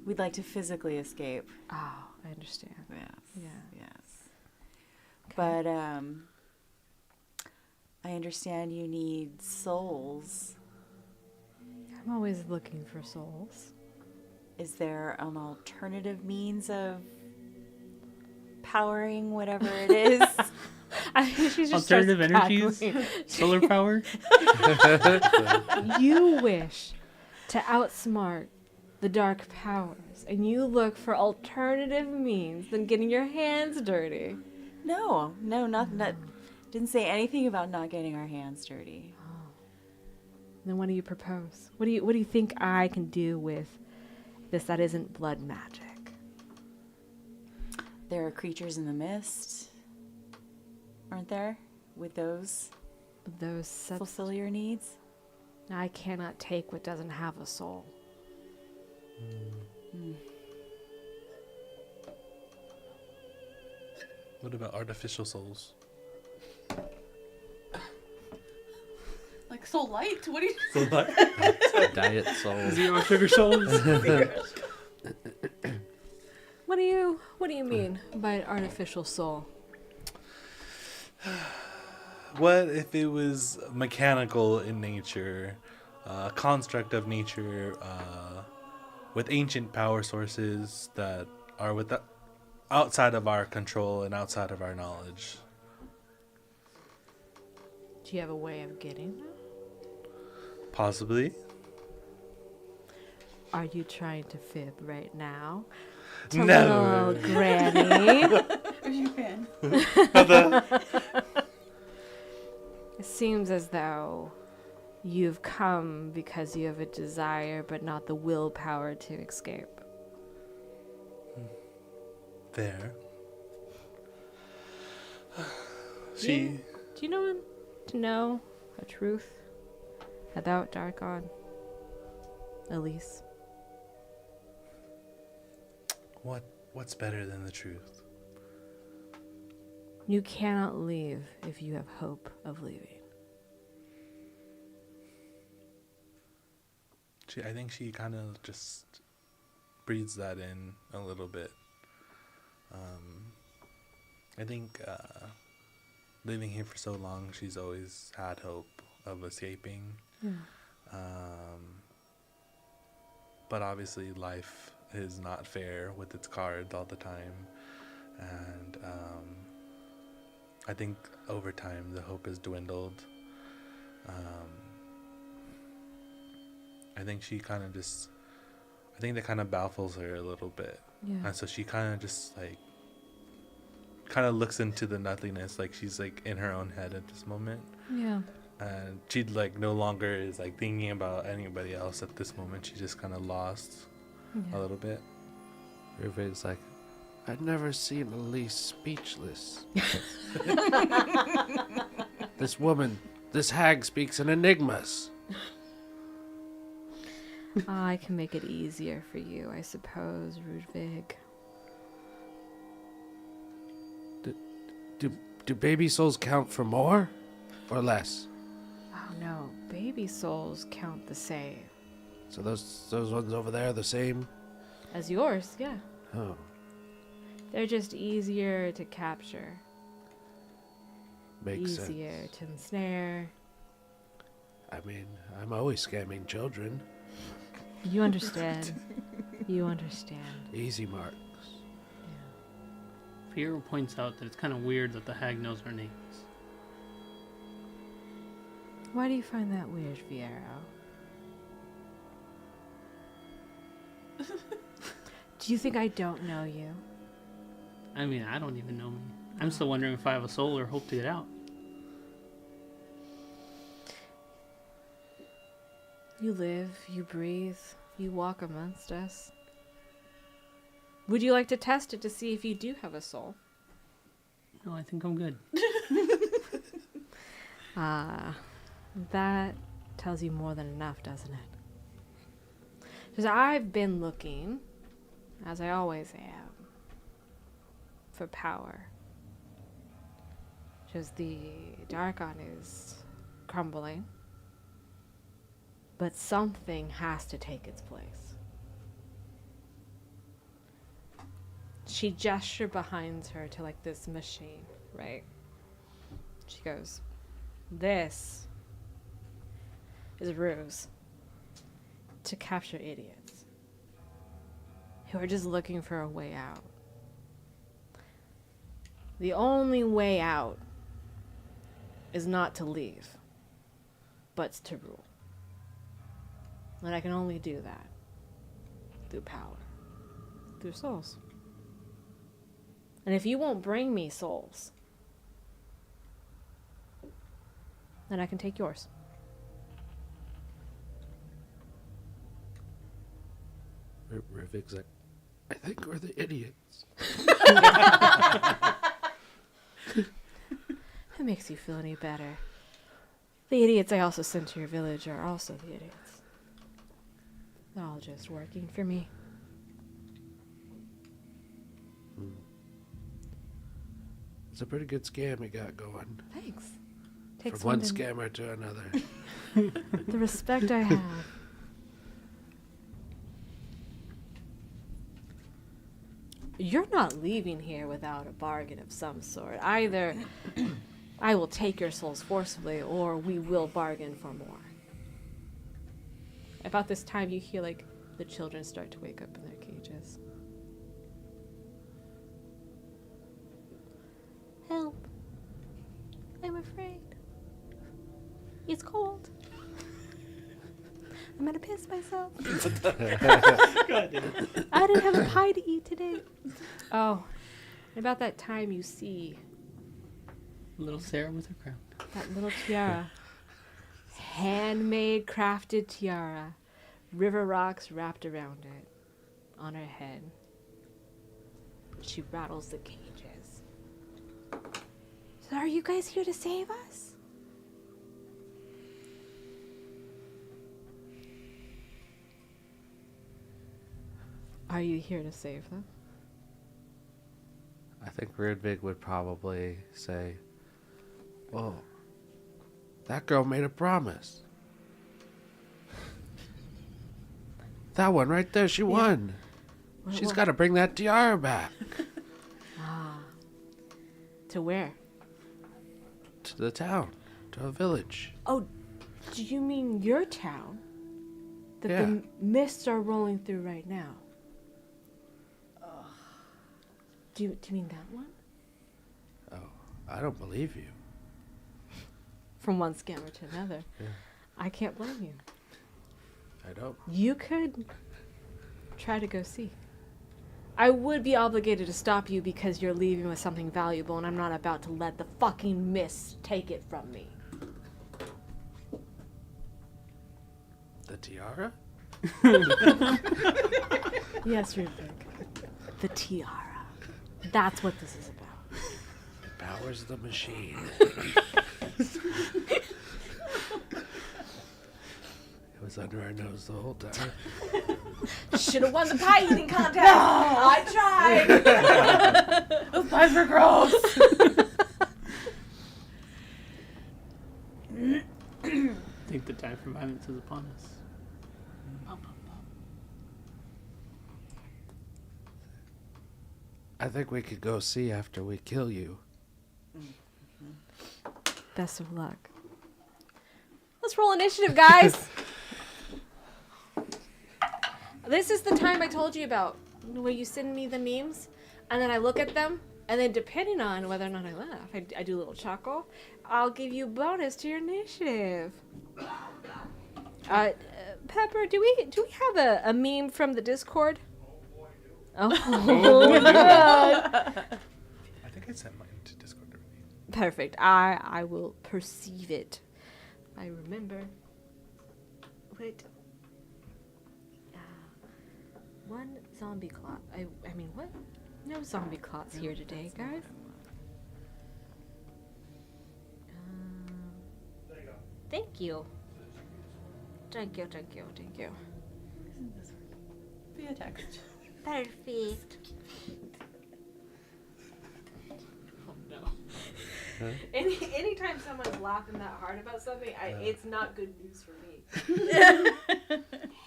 We'd like to physically escape. Oh, I understand. Yes. Yeah. Yes. But, I understand you need souls. I'm always looking for souls. Is there an alternative means of powering whatever it is? I think she just Alternative starts energies? cackling. Solar power? You wish to outsmart the dark powers, and you look for alternative means than getting your hands dirty. No, not didn't say anything about not getting our hands dirty. Then what do you propose? What do you think I can do with this that isn't blood magic? There are creatures in the mist, aren't there? With those Those sets, fulfill your needs. I cannot take what doesn't have a soul. What about artificial souls? Like soul light? What do you... So that, diet soul. 0 sugar souls? What do you mean by an artificial soul? what if it was mechanical in nature, a construct of nature, with ancient power sources that are outside of our control and outside of our knowledge? Do you have a way of getting them? Possibly. Are you trying to fib right now? No. Little granny. If you can. It seems as though you've come because you have a desire but not the willpower to escape. There. She, Do you know to know a truth about Darkon? Elise. what's better than the truth? You cannot leave if you have hope of leaving. I think she kind of just breathes that in a little bit. I think living here for so long, she's always had hope of escaping. Yeah. But obviously life is not fair with its cards all the time. And I think over time the hope has dwindled. I think she kind of just, I think that kind of baffles her a little bit. Yeah. And so she kind of just like, kind of looks into the nothingness, like she's like in her own head at this moment. Yeah. And she like no longer is like thinking about anybody else at this moment. She just kind of lost a little bit. Ruvig's like, I'd never seen Elise speechless. This woman, this hag speaks in enigmas. I can make it easier for you, I suppose, Rudvig. Do baby souls count for more or less? Oh no, baby souls count the same. So those ones over there are the same? As yours, yeah. Oh, They're just easier to capture. makes sense. Easier to ensnare. I mean, I'm always scamming children. You understand. You understand. Easy marks. Fiero points out that it's kind of weird that the hag knows our names. Why do you find that weird, Fiero? Do you think I don't know you? I mean, I don't even know me. I'm still wondering if I have a soul or hope to get out. You live, you breathe, you walk amongst us. Would you like to test it to see if you do have a soul? No, I think I'm good. That tells you more than enough, doesn't it? Because I've been looking, as I always am, for power. Because the Darkon is crumbling. But something has to take its place. She gestured behind her to like this machine, right? She goes, this is a ruse to capture idiots who are just looking for a way out. The only way out is not to leave, but to rule. And I can only do that through power, through souls. And if you won't bring me souls, then I can take yours. Ruvig's like, I think we're the idiots. If it makes you feel any better. The idiots I also sent to your village are also the idiots. They're all just working for me. It's a pretty good scam you got going. Thanks. From Takes one to- scammer to another. The respect I have. You're not leaving here without a bargain of some sort. Either I will take your souls forcibly, or we will bargain for more. About this time, you hear like the children start to wake up in their cages. Help! I'm afraid. It's cold. I'm gonna piss myself. I didn't have a pie to eat today. Oh, and about that time you see Little Sarah with her crown. that little tiara. Handmade, crafted tiara. River rocks wrapped around it. On her head. She rattles the cages. So are you guys here to save us? Are you here to save them? I think Rudvig would probably say, well, that girl made a promise. That one right there, she won. She's got to bring that tiara back. To where? To the town, to a village. Oh, do you mean your town? That Yeah. the mists are rolling through right now? Do you mean that one? Oh, I don't believe you. From one scammer to another. Yeah. I can't blame you. I don't. You could try to go see. I would be obligated to stop you because you're leaving with something valuable and I'm not about to let the fucking mist take it from me. The tiara? Yes, Rubik. The tiara. That's what this is about. It powers the machine. It was under our nose the whole time. Should have won the pie eating contest. I tried. Those pies were gross. I think the time for violence is upon us. I think we could go see after we kill you. Best of luck. Let's roll initiative, guys. This is the time I told you about, where you send me the memes, and then I look at them, and then depending on whether or not I laugh, I do a little chuckle. I'll give you a bonus to your initiative. Pepper, do we have a meme from the Discord? Oh, God. I think I sent mine to Discord already. Perfect. I will perceive it. I remember. Wait. One zombie clot. I mean, what? No zombie clots here today, guys. Thank you. Thank you. Via text. Perfect. Oh no. Huh? Anytime someone's laughing that hard about something, it's not good news for me.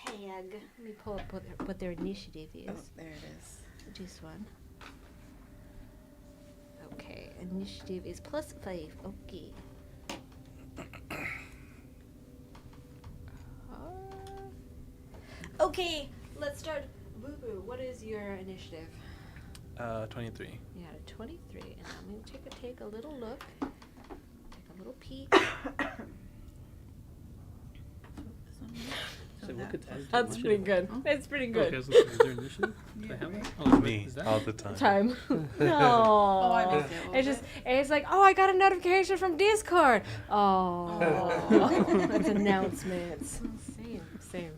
Hang. Let me pull up what their initiative is. Oh, there it is. This one. Okay, initiative is +5. Okay. Okay, let's start. Boo Boo, what is your initiative? 23. You had a 23, and I'm going to take a little look. Take a little peek. So look at that. That's pretty good. That's pretty Okay, I good. was looking, is there initiative? Do I have that? Oh, Me, is that? all the time. Time. No. Oh, I missed it. It's just, it's like, oh, I got a notification from Discord. Oh, it's announcements. Same.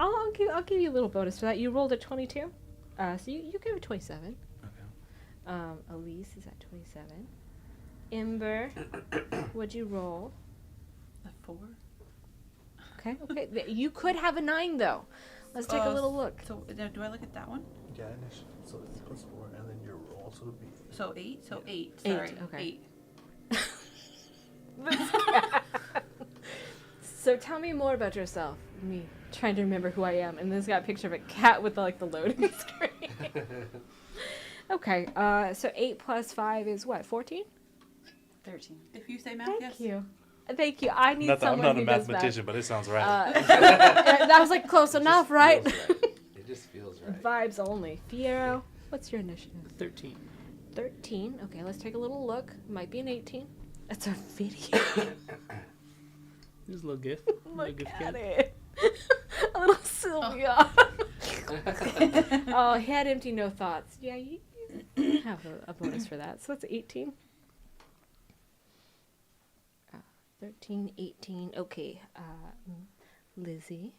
I'll give you a little bonus for that. You rolled a 22, so you give it 27. Okay. Elise is at 27. Ember, what'd you roll? A 4. Okay. You could have a 9 though. Let's take a little look. So do I look at that one? Yeah, so it's +4, and then your roll, so it'd be. So 8. So 8. Eight, Sorry. okay. 8. So tell me more about yourself. Me trying to remember who I am, and this got a picture of a cat with the loading screen. Okay, so 8 plus 5 is what? 14? 13. If you say math, Thank yes. you. Thank you. I need Not that I'm someone not a who does mathematician, but it sounds right. that was like close enough, right? It just feels right. Vibes only. Fiero, what's your initiative? 13. 13. Okay, let's take a little look. Might be an 18. That's a video. There's a little gift. Look at it. A little Sylvia. Oh, head empty, no thoughts. Yeah, you have a bonus for that. So that's 18. 13, 18. Okay. Lizzie.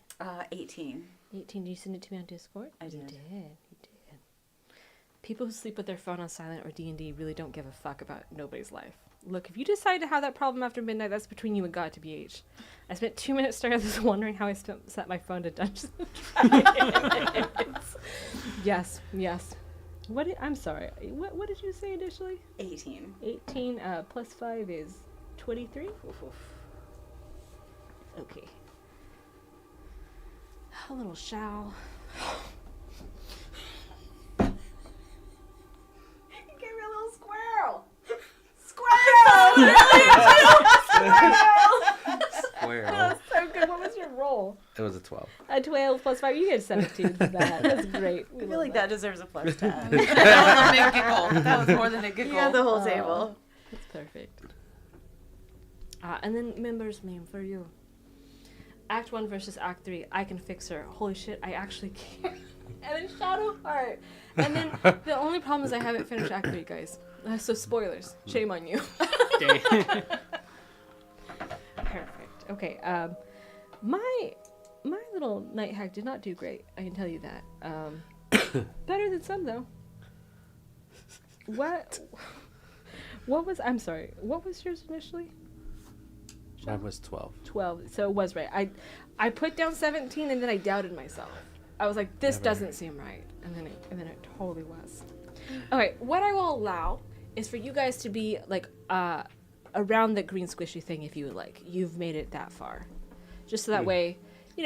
18. 18. Did you send it to me on Discord? I did. You did. People who sleep with their phone on silent or D&D really don't give a fuck about nobody's life. Look, if you decide to have that problem after midnight, that's between you and God, to BH. I spent 2 minutes staring at this, wondering how I set my phone to Dungeons and Dragons. Yes. I'm sorry. What did you say initially? 18. 18 plus 5 is 23. Oof. Okay. A little shall. You gave me a little squirrel. Squirrel. That's so good. What was your roll? It was a 12. A 12 plus 5. You get 17 for that. That's great. I feel like that deserves a plus 10. That was a big giggle. That was more than a giggle. You got the whole Oh. table. That's perfect. And then members name for you. Act 1 versus Act 3. I can fix her. Holy shit, I actually can. And then Shadow Heart. And then the only problem is I haven't finished Act 3, guys. So spoilers. Shame on you. Dang. Perfect. Okay. My little night hack did not do great. I can tell you that. Better than some though. What was? I'm sorry. What was yours initially? Mine was 12. 12. So it was right. I put down 17 and then I doubted myself. I was like, this Never. doesn't seem right, and then it totally was. Okay, what I will allow is for you guys to be like around the green squishy thing if you would like. You've made it that far, just so that way,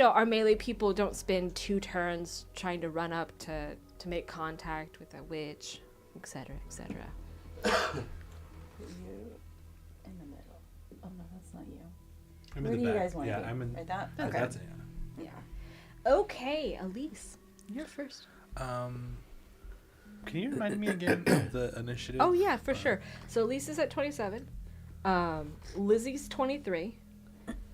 our melee people don't spend 2 turns trying to run up to make contact with a witch, etc., etc. In the middle. Oh no, that's not you. I'm Where in do the you back. guys want Yeah, to be? I'm in. Right that? Okay. Okay. That's it. Yeah. Okay, Elise, you're first. Can you remind me again of the initiative? Oh yeah, for sure. So Lisa's at 27. Lizzie's 23.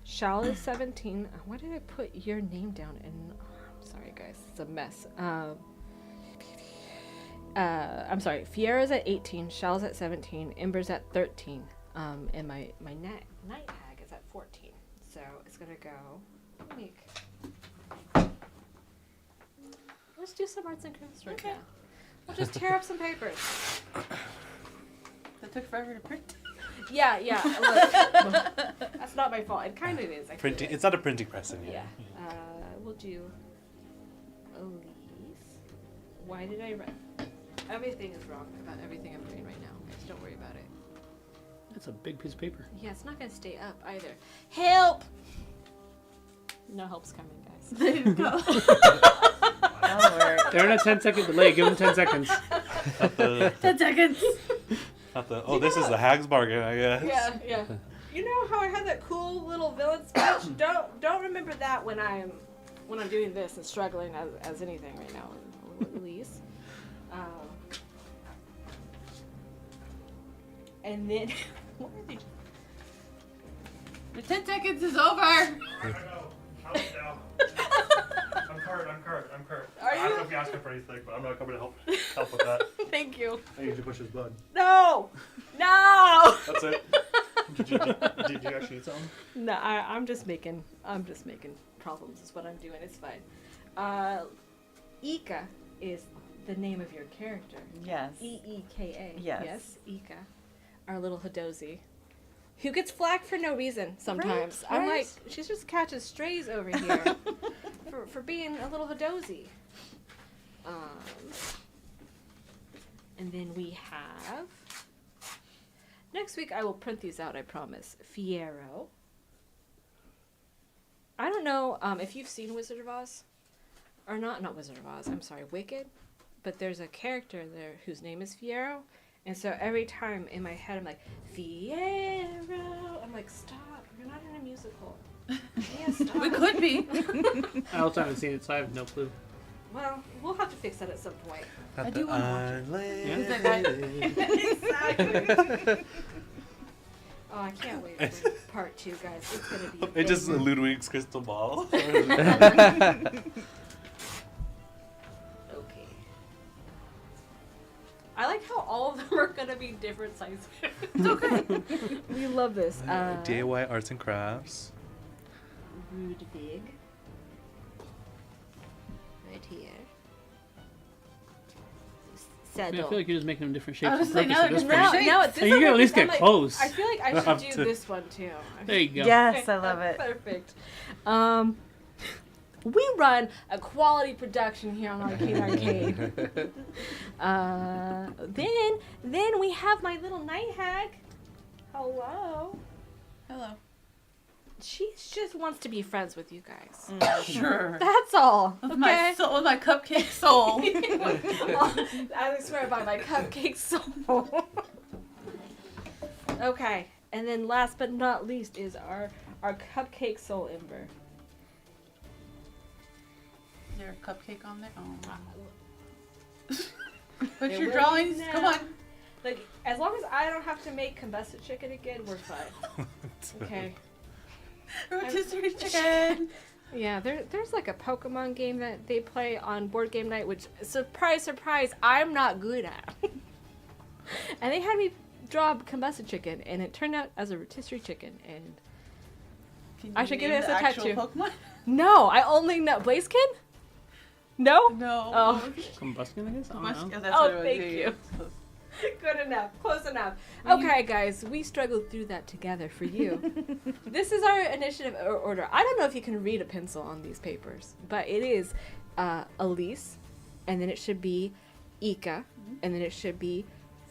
Shal is 17. Why did I put your name down? And I'm sorry, guys, it's a mess. I'm sorry. Fiera's at 18. Shal's at 17. Ember's at 13. And my night hag is at 14. So it's gonna go. Let's do some arts and crafts right now. We'll just tear up some papers. That took forever to print. Yeah. Look, that's not my fault. It kind of is. I feel Printing. like. It's not a printing press in here. Yeah. We'll do Elise. Why did I write? Everything is wrong about everything I'm doing right now. Guys, don't worry about it. That's a big piece of paper. Yeah, it's not gonna stay up either. Help! No help's coming, guys. There you go. That'll work. They're in a 10-second delay. Give them 10 seconds. Not the. 10 seconds. Not the. Oh, this is the hag's bargain, I guess. Yeah. You know how I had that cool little villain speech? Don't remember that when I'm doing this and struggling as anything right now. Elise. And then what are they? The 10 seconds is over. I know. I'll now. I'm Kurt. Are I don't you? know if you asked him for anything, but I'm not coming to help with that. Thank you. I usually push his button. No. That's it. Did you actually eat something? No, I'm just making problems. Is what I'm doing. It's fine. Ika is the name of your character. Yes. Eeka. Yes. Ika, our little Hadozi, who gets flack for no reason sometimes. Right, I'm right. like, she just catches strays over here for being a little Hadozi. And then we have. Next week I will print these out. I promise. Fiero. I don't know if you've seen Wizard of Oz, or not Wizard of Oz. I'm sorry, Wicked. But there's a character there whose name is Fiero, and so every time in my head I'm like, Fiero. I'm like, stop! You're not in a musical. Yeah, stop. We could be. I also haven't seen it, so I have no clue. Well, we'll have to fix that at some point. Not I the do wanna watch unlimited. Exactly. Oh, I can't wait for part 2, guys. It's gonna be. It just amazing. Ludwig's crystal ball. Okay. I like how all of them are gonna be different sizes. It's okay. We love this. DIY arts and crafts. Rude big. Right here. I feel like you're just making them different shapes I on was saying, purpose now at this they're point. different No, shapes. this Hey, you is can at like- least I'm get like- close. I feel like I Up should do to- this one too. There you go. Yes, I love it. Perfect. We run a quality production here on Arcade Arcade. Then we have my little night hag. Hello. Hello. She just wants to be friends with you guys. Sure. That's all. With Okay. my soul, with my cupcake soul. I swear by my cupcake soul. Okay, and then last but not least is our cupcake soul ember. Is there a cupcake on there? Oh. Put There your will drawings. be Come now. on. Like, as long as I don't have to make combusted chicken again, we're fine. Okay. Rotisserie chicken. Yeah, there's like a Pokemon game that they play on board game night, which, surprise, surprise, I'm not good at. And they had me draw combusted chicken, and it turned out as a rotisserie chicken. And Can I you should get name it as the a actual tattoo. Pokemon? no, I only know Blaziken. No. No. Oh. Combustion, I guess? I don't Must- know. that's Oh, what it was. thank Yeah, you. yeah. Good enough. Close enough. Will you- Okay, guys, we struggled through that together for you. This is our initiative order. I don't know if you can read a pencil on these papers, but it is Elise, and then it should be Ika, and then it should be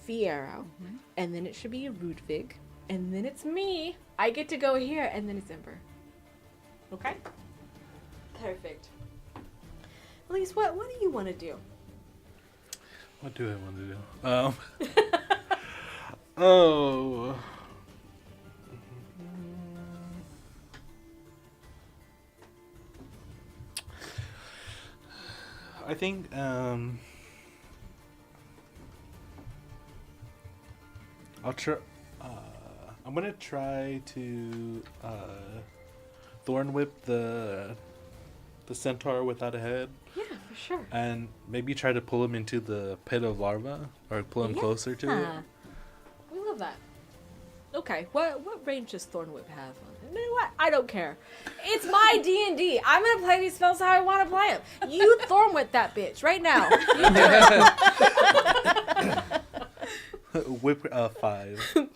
Fiero, and then it should be Ludwig, and then it's me. I get to go here, and then it's Ember. Okay? Perfect. Elise, what do you want to do? What do I want to do? Oh. I think I'll try. I'm gonna try to thorn whip the centaur without a head, Yeah, for sure. and maybe try to pull him into the pit of larva, or pull him closer to it. Yeah. We love that. Okay, what range does Thorn Whip have? You know what? I don't care. It's my D&D. I'm gonna play these spells how I want to play them. You Thorn Whip that bitch right now. You do Whip 5. it.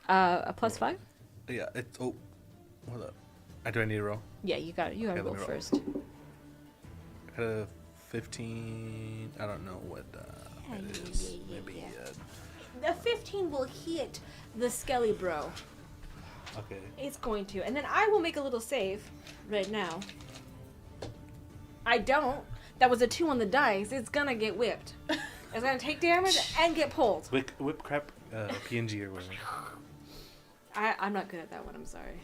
A +5? Yeah, it's hold up. Do I need to roll? Yeah, you got it. You gotta Okay, roll let me roll. first. I got a 15. I don't know what it is. Maybe. The 15 will hit the Skelly Bro. Okay. It's going to. And then I will make a little save right now. I don't. That was a 2 on the dice. It's gonna get whipped. It's gonna take damage and get pulled. Whip crap PNG or whatever. I'm not good at that one. I'm sorry.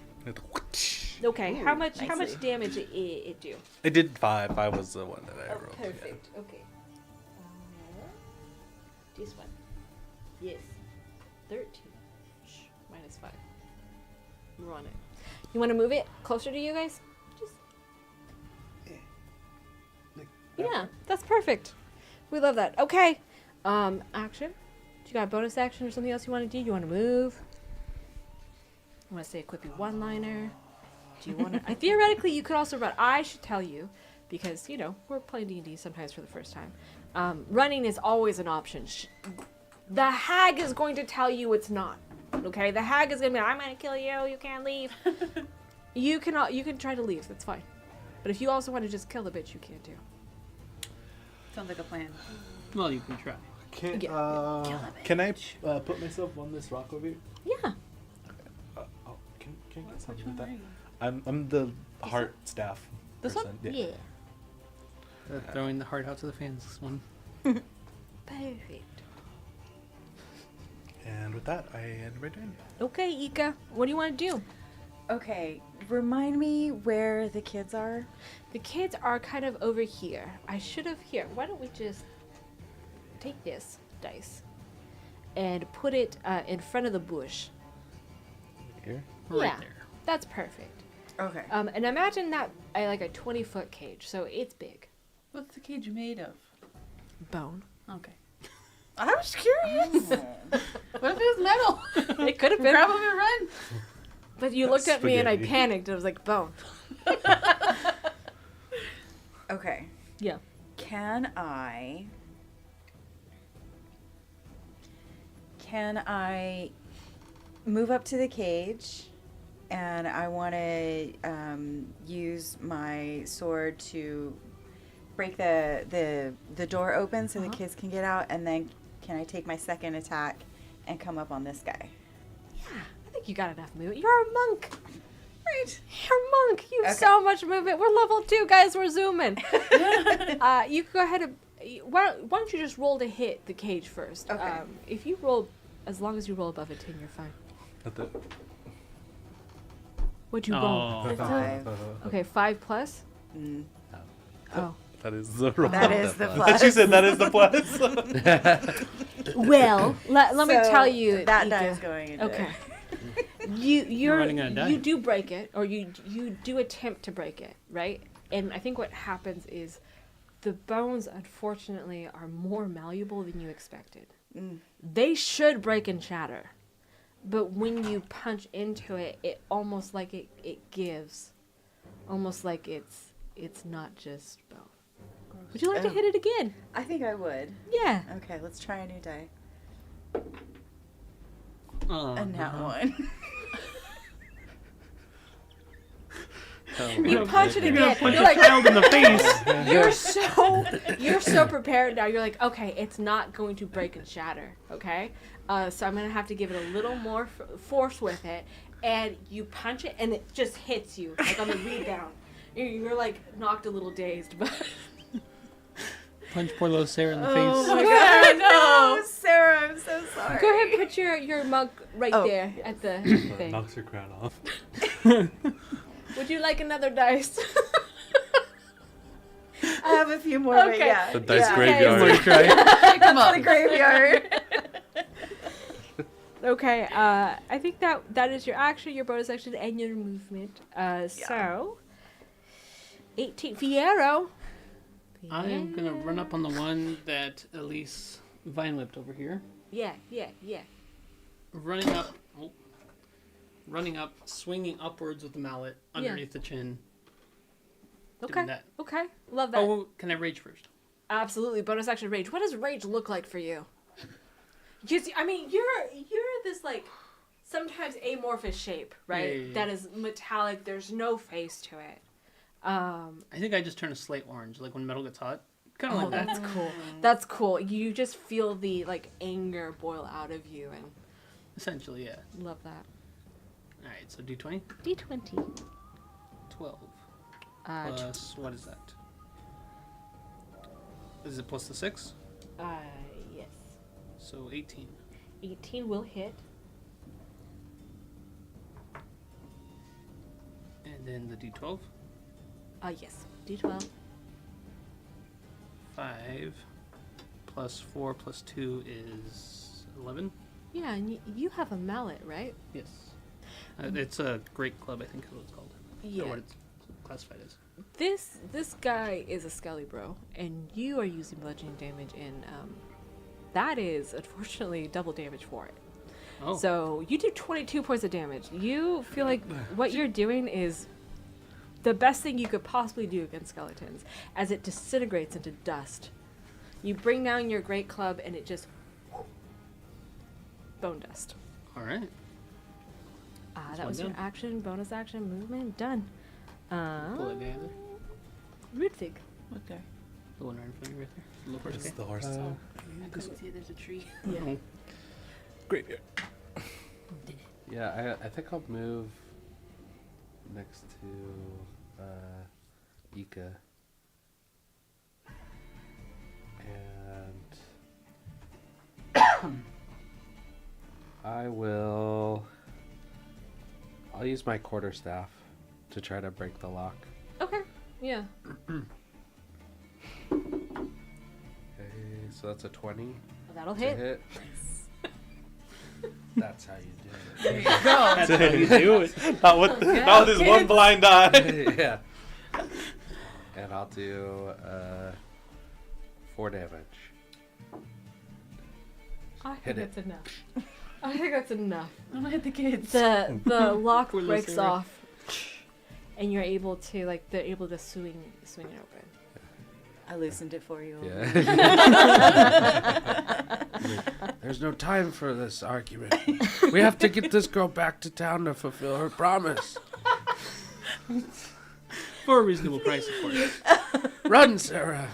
Okay, Ooh, how much nicely. damage it do? It did 5. 5 was the one that I Oh, rolled. perfect. Okay. This one. Yes. 13. -5. We're on it. You want to move it closer to you guys? Just. Yeah, that's perfect. We love that. Okay. Action. Do you got a bonus action or something else you want to do? You want to move? You want to say a quippy one-liner? Do you want to? Theoretically, you could also run. I should tell you, because we're playing D&D sometimes for the first time. Running is always an option. The hag is going to tell you it's not. Okay, the hag is gonna be, I'm gonna kill you. You can't leave. You can try to leave. That's fine. But if you also want to just kill the bitch, you can't do. Sounds like a plan. Well, you can try. Can, Yeah. can I put myself on this rock over here? Yeah. Can I get Which something one with are that? you? I'm the heart staff This person. one? Yeah. Throwing the heart out to the fans. This one. Perfect. And with that, I end my turn. Okay, Ika, what do you want to do? Okay, remind me where the kids are. The kids are kind of over here. I should have here. Why don't we just take this dice and put it in front of the bush? Here. Right Yeah. there. That's perfect. Okay. And imagine that like a 20-foot cage, so it's big. What's the cage made of? Bone. Okay. I was curious. What if it was metal? It could have been. Grab them and run. But you looked at me and I Spaghetti. panicked. I was like, bone. Okay. Yeah. Can I can I move up to the cage? And I want to use my sword to break the door open so the kids can get out. And then can I take my second attack and come up on this guy? Yeah, I think you got enough movement. You're a monk. Right. You're a monk. You have so much movement. We're level 2, guys. We're zooming. You can go ahead and... Why don't you just roll to hit the cage first? Okay. If you roll... As long as you roll above a 10, you're fine. What'd you roll? Oh. 5. Okay, 5 plus? Mm. Oh. That is the roll. That is the plus. She said that is the plus. Well, let me So tell you, that Ika. die is going into Okay. You're running out of die. You do break it, or you do attempt to break it, right? And I think what happens is the bones, unfortunately, are more malleable than you expected. Mm. They should break and shatter, but when you punch into it, it almost like it gives, almost like it's not just bone. Would you like to hit it again? I think I would. Yeah. Okay, let's try a new die. Oh, And now one. You punch it You're gonna again. punch You're a like, child in the face. you're so prepared now. You're like, okay, it's not going to break and shatter. Okay, so I'm gonna have to give it a little more force with it, and you punch it, and it just hits you like on the rebound. You're like knocked a little dazed, but Punch poor little Sarah in the face. Oh my Go god, ahead, no! Sarah, I'm so sorry. go ahead and put your mug right Oh. there at the thing. Knocks her crown off. Would you like another dice? I have a few more, but Okay. yeah. The dice yeah. graveyard. Somebody try. Come on. The graveyard. Okay, I think that is your action, your bonus action, and your movement. So, 18. Fiero. I am gonna run up on the one that Elise vine whipped over here. Yeah. Running up, swinging upwards with the mallet underneath the chin. Okay. Doing that. Okay. Love that. Oh, can I rage first? Absolutely. Bonus action rage. What does rage look like for you? I mean, you're this like sometimes amorphous shape, right? Yeah. That is metallic. There's no face to it. I think I just turn a slate orange, like when metal gets hot. Kind of Oh, like that. that's cool. That's cool. You just feel the like anger boil out of you, and Essentially, yeah. love that. All right, so D20, D20. 12 Uh, plus what is that? Is it plus the 6? yes. So 18. 18 will hit. And then the D12, Yes. D12. 5 plus 4 plus 2 is 11. Yeah, and you have a mallet, right? Yes. It's a great club, I think is what it's called. Yeah. Or what it's classified as. This guy is a skelly bro, and you are using bludgeoning damage, and that is unfortunately double damage for it. Oh. So you do 22 points of damage. You feel like what you're doing is the best thing you could possibly do against skeletons, as it disintegrates into dust. You bring down your great club, and it just bone dust. All right. That one was your done. action, bonus action, movement, done. Pull that guy over. Rudvig. Okay. The one right in front of you right there. The little It's first the horse. I couldn't see there's a tree. guy. Oh. Graveyard. Yeah, I think I'll move next to Ika. And I'll use my quarterstaff to try to break the lock. Okay. Yeah. Okay, so that's a 20 That'll to hit. hit. That's how you do There you go. That's how you do it. Not with his one blind eye. it. Yeah. And I'll do 4 damage. I Hit think it. that's enough. I think that's enough. Don't hit the kids. The lock Poor little breaks Sarah. off, and you're able to they're able to swing it open. I loosened it for you. Yeah. There's no time for this argument. We have to get this girl back to town to fulfill her promise. For a reasonable price, of course. Run, Sarah.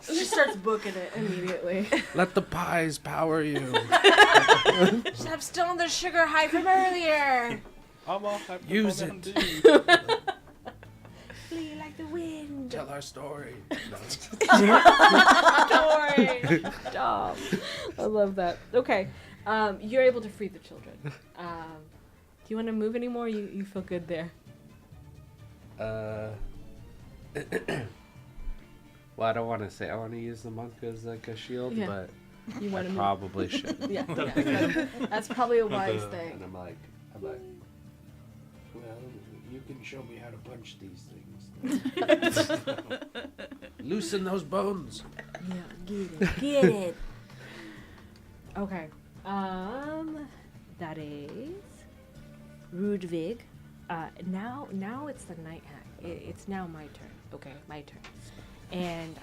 She starts booking it immediately. Let the pies power you. I'm still on the sugar high from earlier. I'm all hyped up Use on it. that dude. Flee like the wind. Tell our story. Story. Dumb. I love that. Okay. You're able to free the children. Do you want to move anymore? You feel good there. Well, I don't want to say I want to use the monk as like a shield, Yeah. but You I want to move? probably should. Yeah. That's probably a wise And thing. I'm like, well, you can show me how to punch these things. Loosen those bones. Yeah, get it. Okay. That is Rudvig. Now it's the night hag. It's now my turn. Okay, my turn. And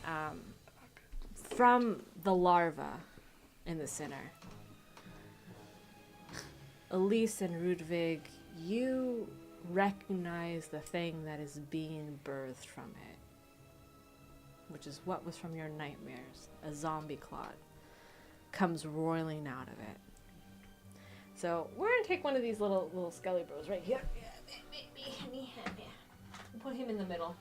from the larva in the center, Elise and Rudvig, you recognize the thing that is being birthed from it, which is what was from your nightmares. A zombie clot comes roiling out of it. So we're gonna take one of these little skelly bros right here. Put him in the middle.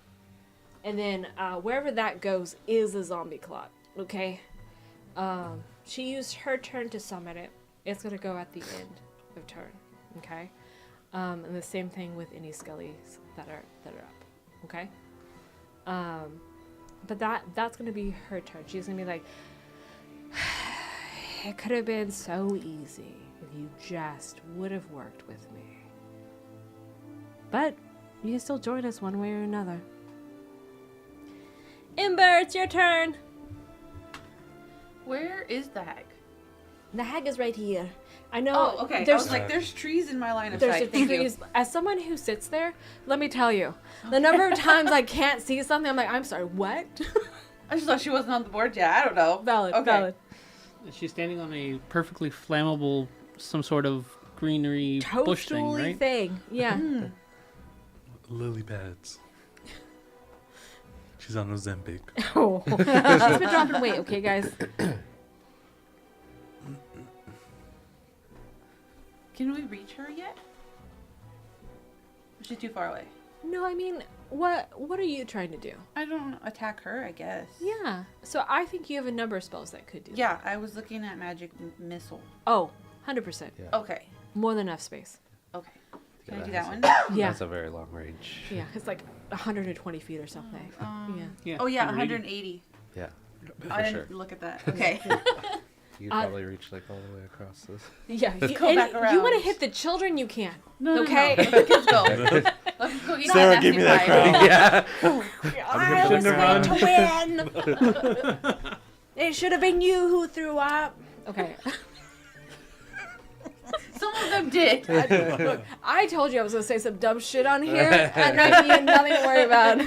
And then wherever that goes is a zombie clot, okay? She used her turn to summon it. It's gonna go at the end of turn, okay? And the same thing with any skellies that are up, okay? But that's gonna be her turn. She's gonna be like, it could have been so easy if you just would have worked with me. But you can still join us one way or another. Ember, it's your turn. Where is the hag? The hag is right here. I know. Oh, okay. I There's was like, there's trees in my line of there's sight. Thank you. trees. As someone who sits there, let me tell you, the number of times I can't see something, I'm like, I'm sorry, what? I just thought she wasn't on the board yet. I don't know. Valid, Okay. valid. She's standing on a perfectly flammable, some sort of greenery bush thing, Toadstooly right? thing. Yeah. Lily pads. She's on Ozempic. Oh. She's been dropping weight, okay, guys? Can we reach her yet? She's too far away. No, I mean, what are you trying to do? I don't know. Attack her, I guess. Yeah. So I think you have a number of spells that could do that. Yeah, I was looking at magic missile. Oh, 100%. Yeah. Okay. More than enough space. Okay. Can I Yeah, do that's that one? Yeah. That's a very long range. Yeah, it's like 120 feet or something. Yeah. Oh yeah, 180. 180. Yeah, I for didn't sure. look at that. Okay. You could probably reach like all the way across this. Yeah. Let's You, go and back you around. want to hit the children, you can. No, Okay. No. Let the kids go. Let's go eat Sarah, that give me nasty that pie. crown. Yeah. I was shouldn't have made to win. It should have been you who threw up. Okay. Some of them did. Look, I told you I was going to say some dumb shit on here. And now you have nothing to worry about.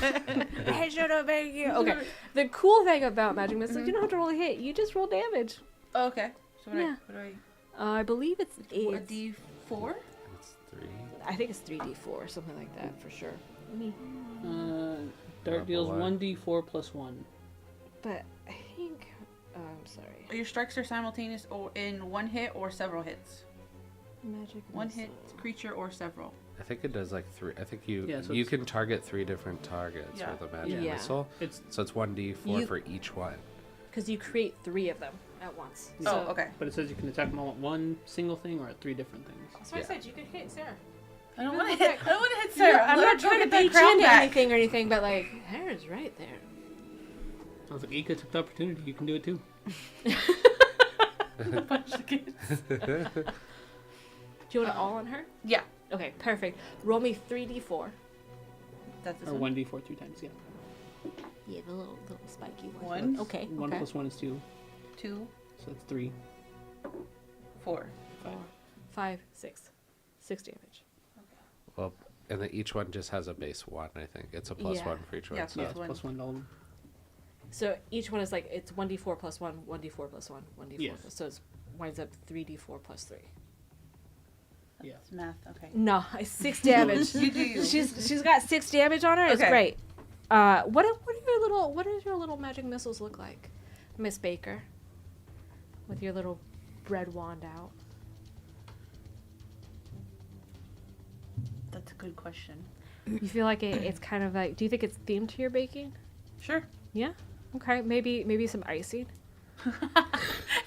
I should have been you. Okay. The cool thing about Magic Missile, you don't have to roll a hit. You just roll damage. Oh, okay. So Yeah. what do I believe it's a it's D4? It's 3. I think it's 3d4 or something like that for sure. Dart deals One. 1d4 plus 1. But I think I'm sorry. Your strikes are simultaneous or in one hit or several hits. Magic One Missile. hit creature or several. I think it does like 3. I think you Yeah, so you it's- can target 3 different targets Yeah. with a magic Yeah. missile. It's So it's 1d4 You- for each one. Because you create 3 of them at once. Oh, okay. but it says you can attack them all at one single thing or at 3 different things. So I Yeah. said you could hit Sarah. I don't You want to look hit. at- I don't want to hit Sarah. I'm I'm not not trying to get that beat you crown into back. anything or anything, but like, Sarah's right there. I was like, Ika took the opportunity. You can do it too. Bunch of kids. Do you want it all on her? Yeah, Okay, perfect. Roll me 3d4. that's this Or one. 1d4 3 times. Yeah. Yeah, the little spiky One. Okay. 1 okay. plus 1 is 2. 2, So that's 3. 4. 5, 6. 6 damage. Well, and then each one just has a base 1, I think. It's a plus Yeah. 1 for each one. Yeah, so Yeah, Plus it's one. plus 1 to all of them. So each one is like, it's 1d4 plus 1, 1d4 plus 1, 1d4 Yeah. plus, so it winds up 3d4 plus 3. Yeah. It's math. Okay. No, it's 6 damage. You do you. She's got 6 damage on her. It's Okay. great. What does your little magic missiles look like, Miss Baker? With your little bread wand out. That's a good question. You feel like it's kind of like, do you think it's themed to your baking? Sure. Yeah. Okay. Maybe some icing.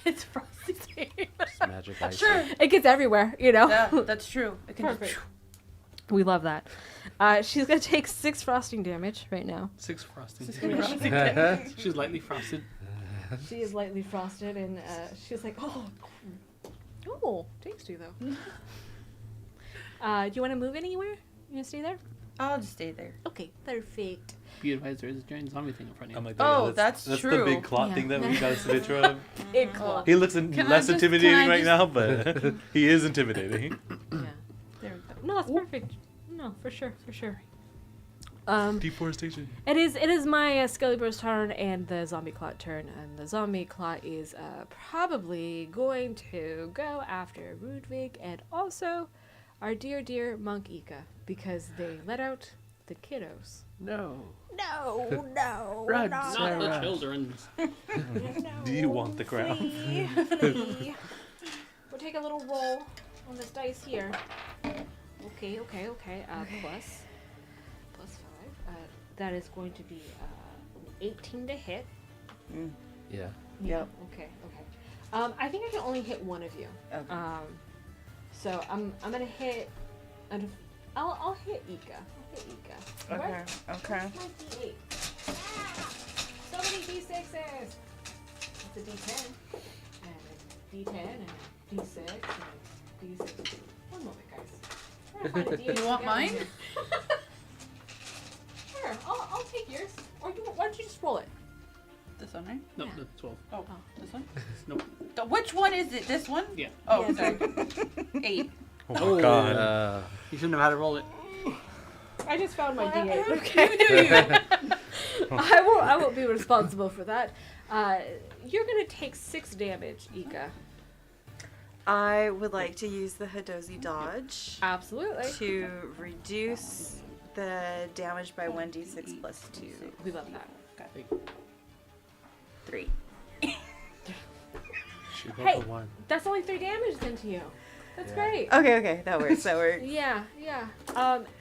It's frosty. Just magic ice. Sure. It gets everywhere, you know. Yeah, that's true. It can Perfect. We love that. She's gonna take 6 frosting damage right now. 6 frosting. just. She's lightly frosted. She is lightly frosted, and she's like, oh, tasty though. Do you want to move anywhere? You gonna stay there? I'll just stay there. Okay, perfect. Be advised, there is a giant zombie thing in front of you. I'm like, Oh, yeah, that's the true. big clock Yeah. thing that we got a picture of. It Oh. He looks Can I less just- intimidating can I right just- now, but he is intimidating. Yeah. There we go. No, it's perfect. No, for sure. Deforestation. It is my Skelly Burst turn and the Zombie Clot turn, and the Zombie Clot is probably going to go after Rudvig and also our dear Monk Ika, because they let out the kiddos. No. No, Run, not Not the Sarah. children. no, Do you want the crown? flee. We'll take a little roll on this dice here. Okay. Plus 5. That is going to be 18 to hit. Yeah. Yep. Okay. I think I can only hit one of you. Okay. So I'm gonna hit. I'll hit Ika. Okay. Okay. My D8. So many D6s. It's a D10 and a D10 and a D6 and a D6. One moment, guys. We're gonna find a D8 You want together mine? here. Sure, I'll take yours. Or why don't you just roll it? This one, right? No, Yeah. that's 12. Oh, this one? Nope. Which one is it? This one? Yeah. Oh, Yeah, sorry. 8. Oh my Oh. god. You shouldn't have had to roll it. I just found my D8. You do you. I won't be responsible for that. You're gonna take 6 damage, Ika. I would like to use the Hadozi dodge Absolutely. to reduce the damage by 1d6 plus 2. We love that. 3. She rolled Hey. a 1. That's only 3 damage then to you. That's Yeah. great. Okay, that works. Yeah.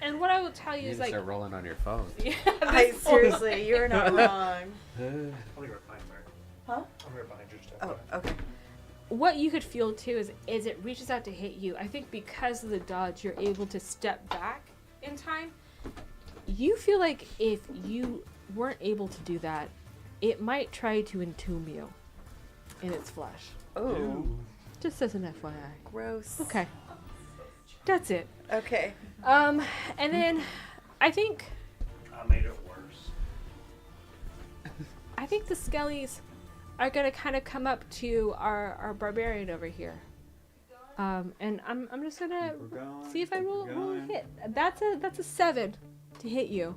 And what I will tell you You is need to like, start rolling on your phone. yeah, I this- seriously, you're not wrong. I'll be right behind her. Huh? I'll be right behind you. Just Oh, okay. what you could feel too is it reaches out to hit you. I think because of the dodge, you're able to step back in time. You feel like if you weren't able to do that, it might try to entomb you in its flesh. Oh, Just as an FYI. gross. Okay. That's it. Okay. And then I think I made it worse. the Skellies are gonna kind of come up to our barbarian over here. And I'm just gonna We're going. see if I roll a going. hit. That's a 7 to hit you.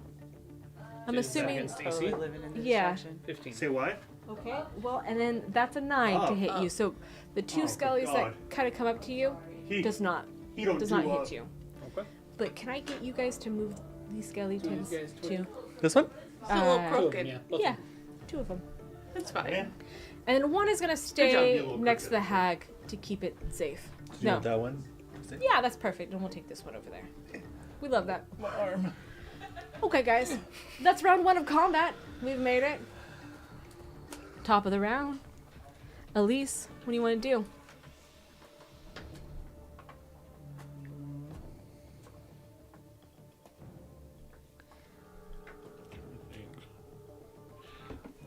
I'm Just assuming. against Totally AC. living in the Yeah. distraction. 15. Say what? Okay. Well, and then that's a 9 to Oh, hit oh. you. So the 2 Oh, Skellies God. that kind of come up to you He does not don't do hit you. Okay. But can I get you guys to move these skeletons guys too? This one? It's a little Uh, crooked. Yeah. both of Yeah, them. 2 of them. That's fine. Yeah. And then one is gonna job, stay you little next to the crooked. hag to keep it safe. You No. want that one? Yeah, that's perfect. And we'll take this one over there. We love that. My arm. Okay, guys. That's round 1 of combat. We've made it. Top of the round. Elise, what do you want to do?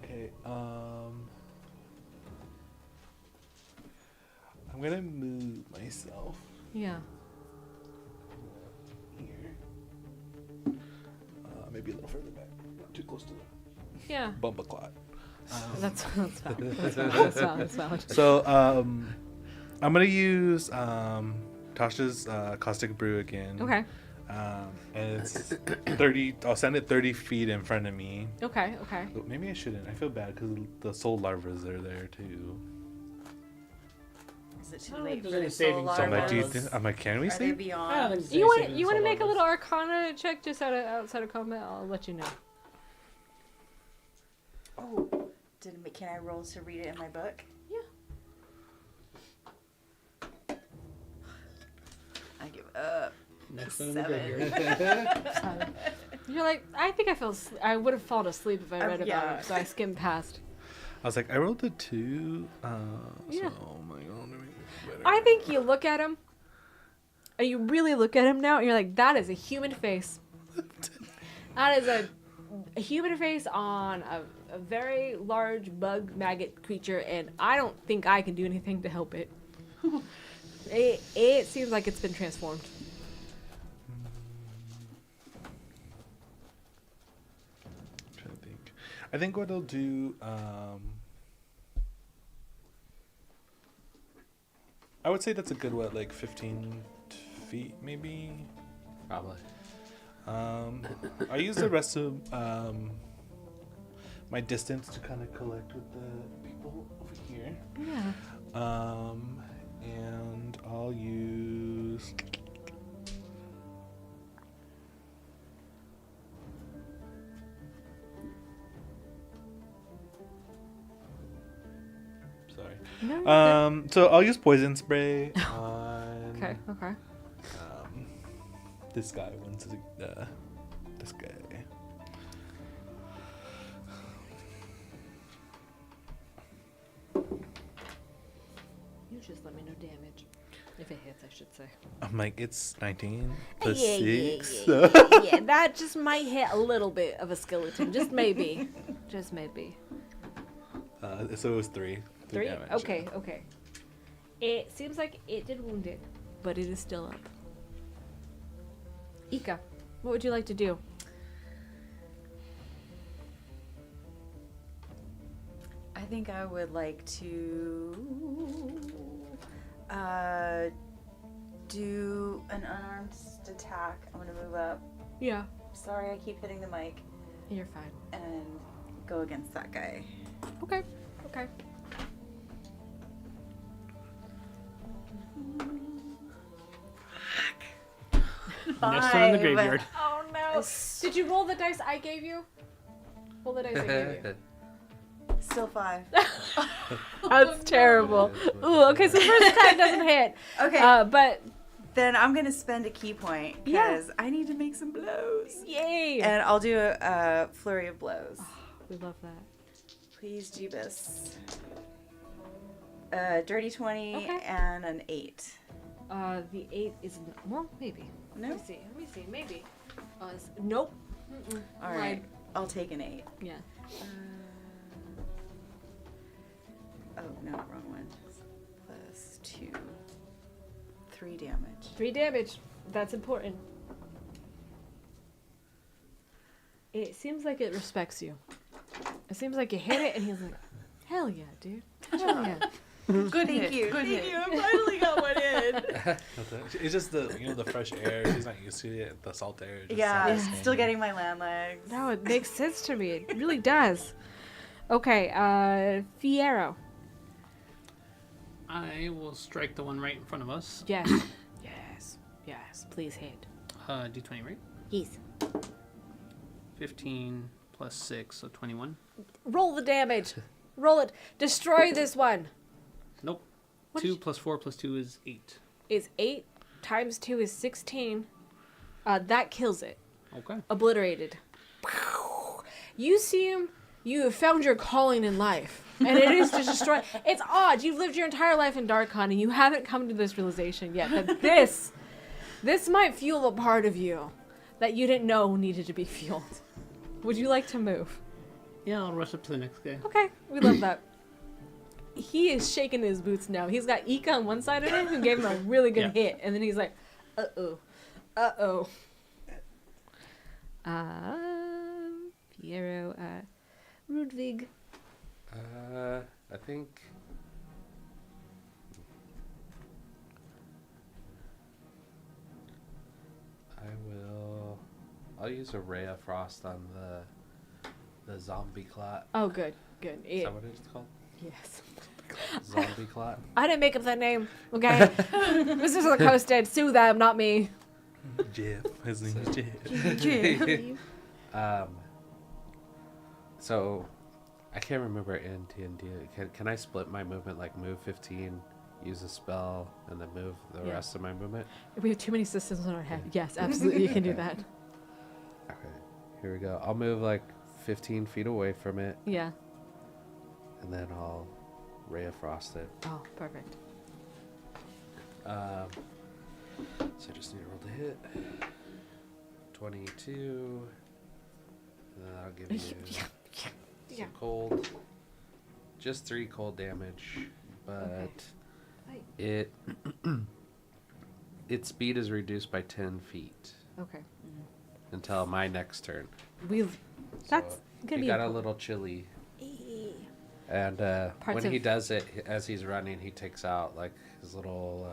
Okay, I'm gonna move myself Yeah. here. Maybe a little further back. Not too close to the Yeah. bumper clot. That's valid. That's valid. So, I'm gonna use Tasha's caustic brew again. Okay. And it's 30. I'll send it 30 feet in front of me. Okay. Okay. Oh, maybe I shouldn't. I feel bad because the soul larvas are there too. Is it I too don't late think for there's any the saving solar So I'm Larvas. like, do you think, I'm like, can we Are they save? I don't beyond? think there's You any want saving you want to soul make a little larvas. Arcana check just outside of combat? I'll let you know. Oh, can I roll to read it in my book? Yeah. I give up. Next one in the 7. graveyard. You're like, I think I would have fallen asleep if I read about yeah. it, so I skimmed past. I was like, I rolled a 2. Yeah. So, oh my god, better. I think you look at him, and you really look at him now, and you're like, that is a human face. That is a human face on a very large bug maggot creature, and I don't think I can do anything to help it. It seems like it's been transformed. I'm trying to think. I think what I'll do. I would say that's a good what, like 15 feet, maybe. Probably. I use the rest of my distance to kind of collect with the people over here. Yeah. And I'll use. Sorry. No, you're good. So I'll use poison spray on. Okay. Okay. This guy wants to. This guy. You just let me know damage. If it hits, I should say. I'm like, it's 19 plus Yeah, 6. yeah, that just might hit a little bit of a skeleton. Just maybe. Just maybe. So it was 3. 3? Damage. Okay, okay. It seems like it did wound it, but it is still up. Ika, what would you like to do? I think I would like to do an unarmed attack. I'm gonna move up. Yeah. Sorry, I keep hitting the mic. You're fine. And go against that guy. Okay, okay. Next one in the 5. graveyard. Oh no! Did you roll the dice I gave you? Roll the dice I gave you. Still 5. That's terrible. Ooh, okay, so first attack doesn't hit. Okay. But Then I'm gonna spend a key point Yeah. because I need to make some blows. yay! And I'll do a flurry of blows. We love that. Please, Jeebus. Dirty 20 Okay. and an 8. The 8 is well, maybe. No? Let me see. Let me see. Maybe. Nope. Mm-mm. All right. I'll take an 8. Yeah. Oh, no, wrong one. Plus 2. 3 damage. 3 damage. That's important. It seems like it respects you. It seems like you hit it, and he's like, "Hell yeah, dude! Hell yeah!" Good Thank you. Good Thank hit. you. I finally got one in. It's just the fresh air. She's not used to it. The salt air. Just Yeah, sounds the still same. getting my land legs. No, it makes sense to me. It really does. Okay, Fiero. I will strike the one right in front of us. Yes. Yes. Please hit. D20, right? Yes. 15 plus 6, so 21. Roll the damage. Roll it. Destroy this one. Nope. What 2 is- plus 4 plus 2 is 8. Is 8 times 2 is 16. That kills it. Okay. Obliterated. You seem you have found your calling in life, and it is to destroy. It's odd. You've lived your entire life in Darkon, and you haven't come to this realization yet that this might fuel a part of you that you didn't know needed to be fueled. Would you like to move? Yeah, I'll rush up to the next guy. Okay, we love that. He is shaking his boots now. He's got Ika on one side of him who gave him a really good hit, and then he's like, uh-oh. Piero, Ludwig. I think. I I'll use a ray of frost on the zombie clot. Oh, good, good. Is that what it's called? Yes. Zombie clot. I didn't make up that name. Okay. Mr. the Coast did. Sue them, not me. Jeff. His name is Jeff. So I can't remember in D&D. Can I split my movement, like move 15, use a spell, and then move the Yeah. rest of my movement? We have too many systems in our head. Yes, absolutely, you can do that. Okay, here we go. I'll move like 15 feet away from it, Yeah. and then I'll ray of frost it. Oh, perfect. So I just need to roll to hit. 22. And then I'll give you some Yeah. cold. Just 3 cold damage, but Okay. its speed is reduced by 10 feet Okay. until my next turn. That's So gonna he be got a a little chilly. Eh. And Parts when he of- does it, as he's running, he takes out like his little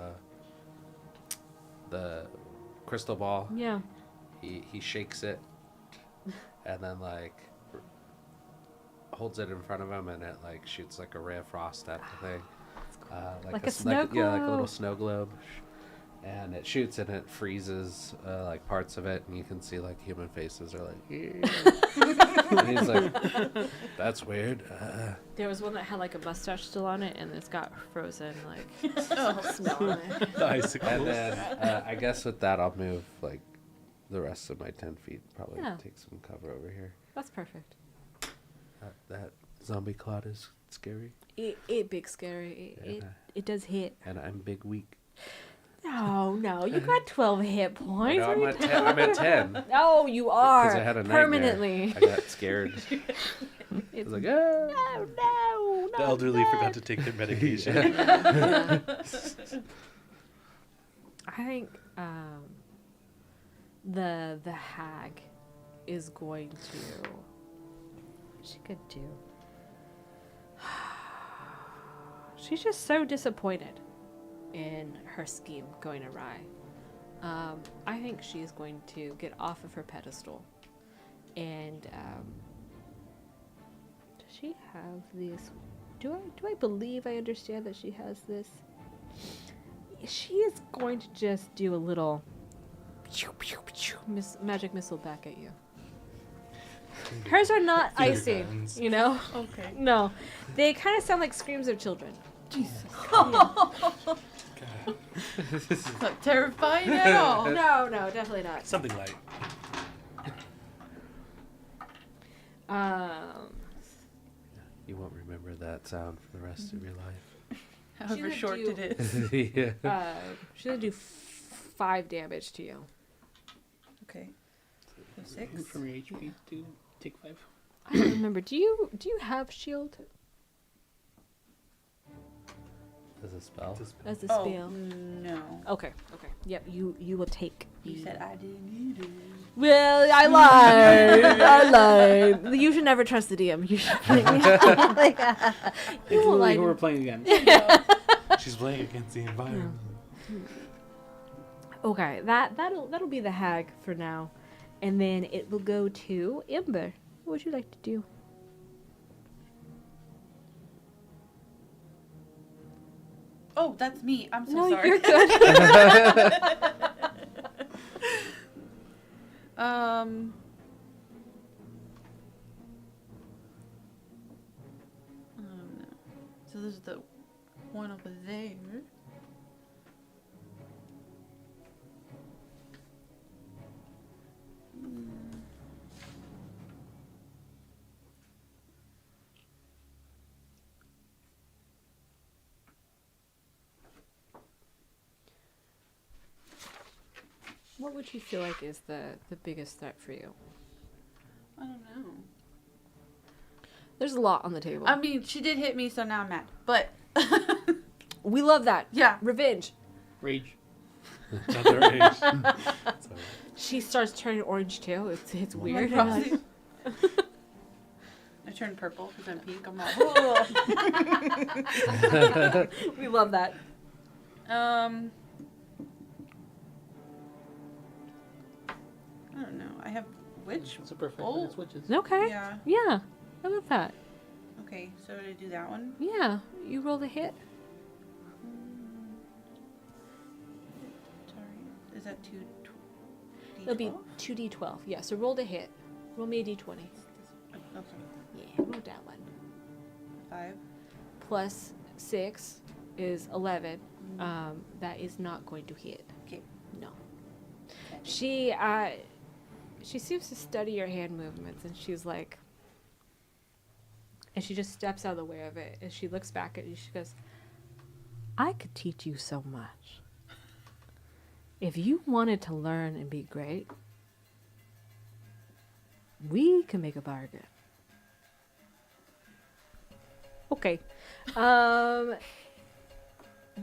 the crystal ball. Yeah. He shakes it, and then like holds it in front of him, and it like shoots like a ray of frost at the thing, Like a snow yeah, like a little globe. snow globe. And it shoots and it freezes like parts of it, and you can see like human faces are like, and he's like, "That's weird." There was one that had like a mustache still on it, and it's got frozen like Oh. smell on it. The icicles. And then I guess with that, I'll move like the rest of my 10 feet. Probably Yeah. take some cover over here. That's perfect. That zombie clot is scary, It big scary. It does hit. and I'm big weak. No, you got 12 hit points. No, What are you I'm at 10. No, you are. Because I had a nightmare. permanently. I got scared. I was like, ah. No, The elderly forgot to take their medication. I think the hag is going to. What she could do. She's just so disappointed in her scheme going awry. I think she's going to get off of her pedestal, and does she have this? Do I believe I understand that she has this? She is going to just do a little magic missile back at you. Hers are not Finger icing, guns. you know? Okay. No. They kind of sound like screams of children. Not terrifying at all. No, definitely not. Something like. You won't remember that sound for the rest of your life. However She's short gonna it is. Yeah. She's gonna do 5 damage to you. Okay. So 6. From your HP to take 5. I don't remember. Do you have shield As a spell. as a Oh, spell? no. Okay. Yep. You will take. You said I didn't need it. Well, I lied. You should never trust the DM. You should. Like, you won't lie. Who to we're me. playing again. She's playing against the environment. Okay, that'll be the hag for now, and then it will go to Ember. What would you like to do? Oh, that's me. I'm so No, sorry. you're good. No. So there's the one over there. What would you feel like is the biggest threat for you? I don't know. There's a lot on the table. I mean, she did hit me, so now I'm mad. But We love that. yeah. Revenge. Rage. Another age. So, She starts turning orange too. It's weird. Like, I turned purple because I'm pink. I'm like, We love that. Witch? It's a perfect Oh. it's witches. Okay. Yeah. Yeah. I love that. Okay, so to do that one. Yeah. You roll the hit. Sorry. Is that 2 It'll be 2d12. Yeah, so roll the hit. Roll me a d20. Okay. Yeah, roll that one. 5. Plus 6 is 11. That is not going to hit. Okay. No. She seems to study your hand movements, and she's like, and she just steps out of the way of it, and she looks back at you. She goes, "I could teach you so much. If you wanted to learn and be great, we can make a bargain." Okay. Then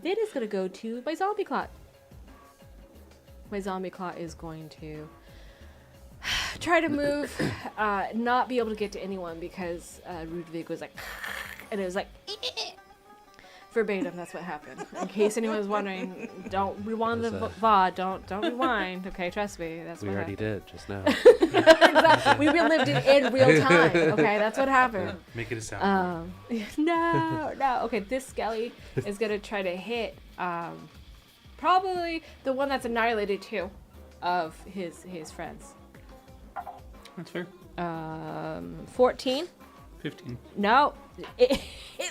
it's gonna go to my zombie clot. My zombie clot is going to try to move, not be able to get to anyone because Ludwig was like, and it was like, verbatim. That's what happened. In case anyone was wondering, don't rewind the VOD. Don't rewind. Okay, trust me. That's We what already happened. did just now. Exactly. We relived it in real time. Okay, that's what happened. Make it a sound. No. Okay, this skelly is gonna try to hit probably the one that's annihilated two of his friends. That's fair. 14. 15. No, it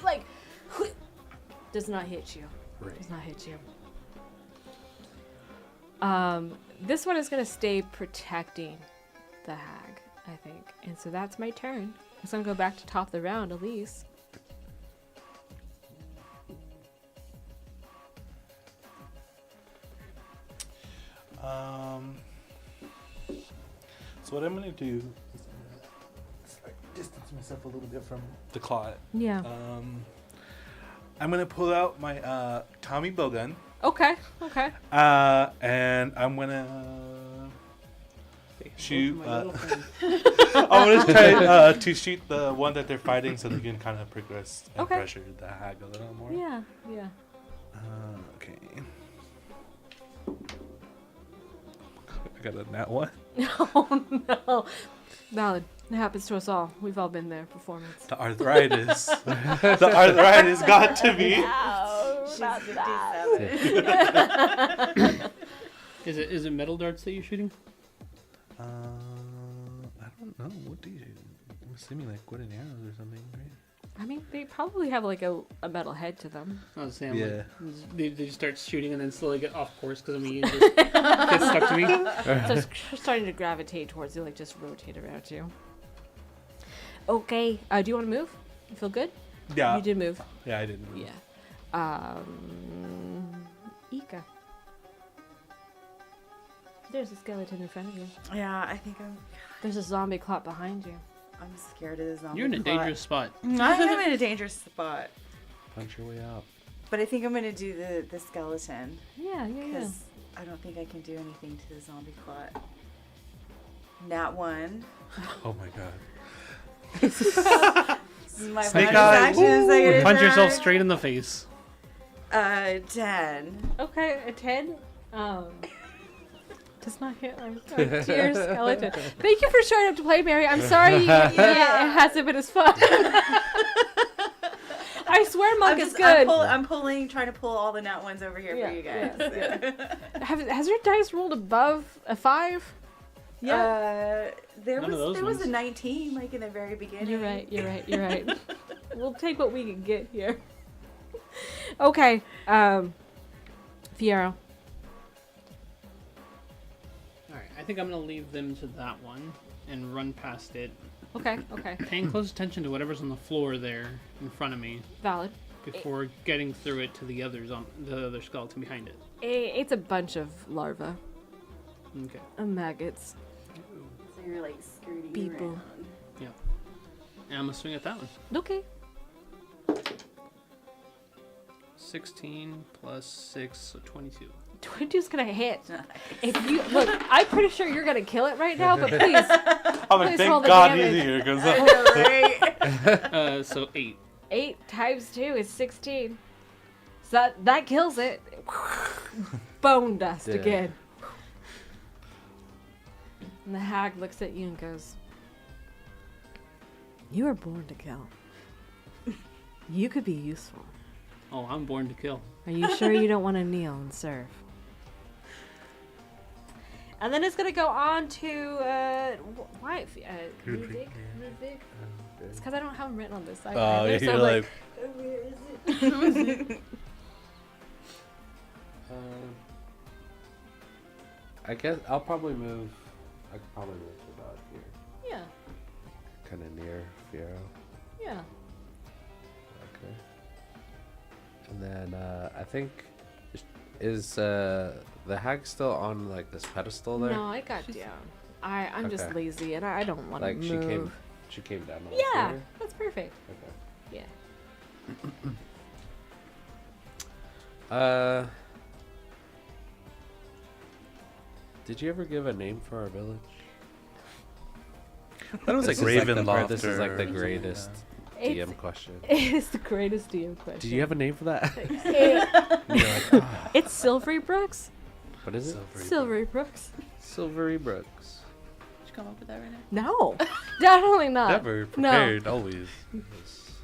like does not hit you. Right. Does not hit you. This one is gonna stay protecting the hag, I think, and so that's my turn. I'm gonna go back to top of the round, Elise. So what I'm gonna do is distance myself a little bit from the clot. Yeah. I'm gonna pull out my Tommy bowgun, Okay. and I'm gonna shoot. My little friend. I'm gonna try to shoot the one that they're fighting, so they can kind of progress and Okay. pressure the hag a little more. Yeah. Okay. I got a nat one. Oh no. Valid. It happens to us all. We've all been there. Performance. The arthritis. The arthritis got to me. No, not Is it metal darts that you're shooting? I don't know. What do you? I'm assuming like wooden arrows or something, right? I mean, they probably have like a metal head to them. I was saying, Yeah. like, they just start shooting and then slowly get off course because I mean, you just get stuck to me. So it's starting to gravitate towards you, like just rotate around you. Okay. Do you want to move? You feel good? Yeah. You did move. Yeah, I didn't. Move. Yeah. Ika. There's a skeleton in front of you. Yeah, I think There's a zombie clot behind you. I'm scared of the zombie. You're in a clot. dangerous spot. I am in a dangerous spot, Punch your way out. but I think I'm gonna do the skeleton Yeah. because I don't think I can do anything to the zombie clot. Nat 1. Oh my god. This is my Snake bonus eyes. action, second Punch yourself attack. straight in the face. 10. Okay, a 10. Does not hit our dear skeleton. Thank you for showing up to play, Mary. I'm sorry it hasn't been as fun. I swear Monk is good. I'm pulling, trying to pull all the nat ones over here Yeah, for you guys. yeah, Has your dice rolled above a 5? There None of those was ones. a 19 like in the very beginning. You're right. We'll take what we can get here. Okay, Fiero. Alright, I think I'm going to leave them to that one and run past it, Okay. paying close attention to whatever's on the floor there in front of me Valid. before getting through it to the other skeleton behind it. It's a bunch of larvae, Okay. maggots, So you're like skirting people. around. And I'm going to swing at that one. Okay. 16 plus 6, so 22. 22's gonna hit. If you look, I'm pretty sure you're gonna kill it right now. But please, I'm like, Please roll thank the God damage. he's here, because I know, right? So 8. 8 times 2 is 16. So that kills it. Bone dust Yeah. again. And the hag looks at you and goes, "You were born to kill. You could be useful. Oh, I'm born to kill. Are you sure you don't want to kneel and serve?" And then it's gonna go on to why Ludwig. It's because I don't have them written on this side. Oh, either, you're I'm like, where is it? Who is it? I guess I'll probably move. I could probably move to about here, Yeah, kind of near Fiero. yeah. Okay. And then I think is the hag still on like this pedestal there? No, I got down. I'm just Okay. lazy and I don't want to Like move. she came down. On Yeah, here? that's perfect. Okay. Yeah. Did you ever give a name for our village? that was like This is like the- Ravenloft. This is like the or- greatest It's, DM question. it's the greatest DM question. Did you have a name for that? It's Silvery Brooks. What is it? Silvery Brooks. Silvery Brooks. Did you come up with that right now? No, definitely not. Never prepared, always.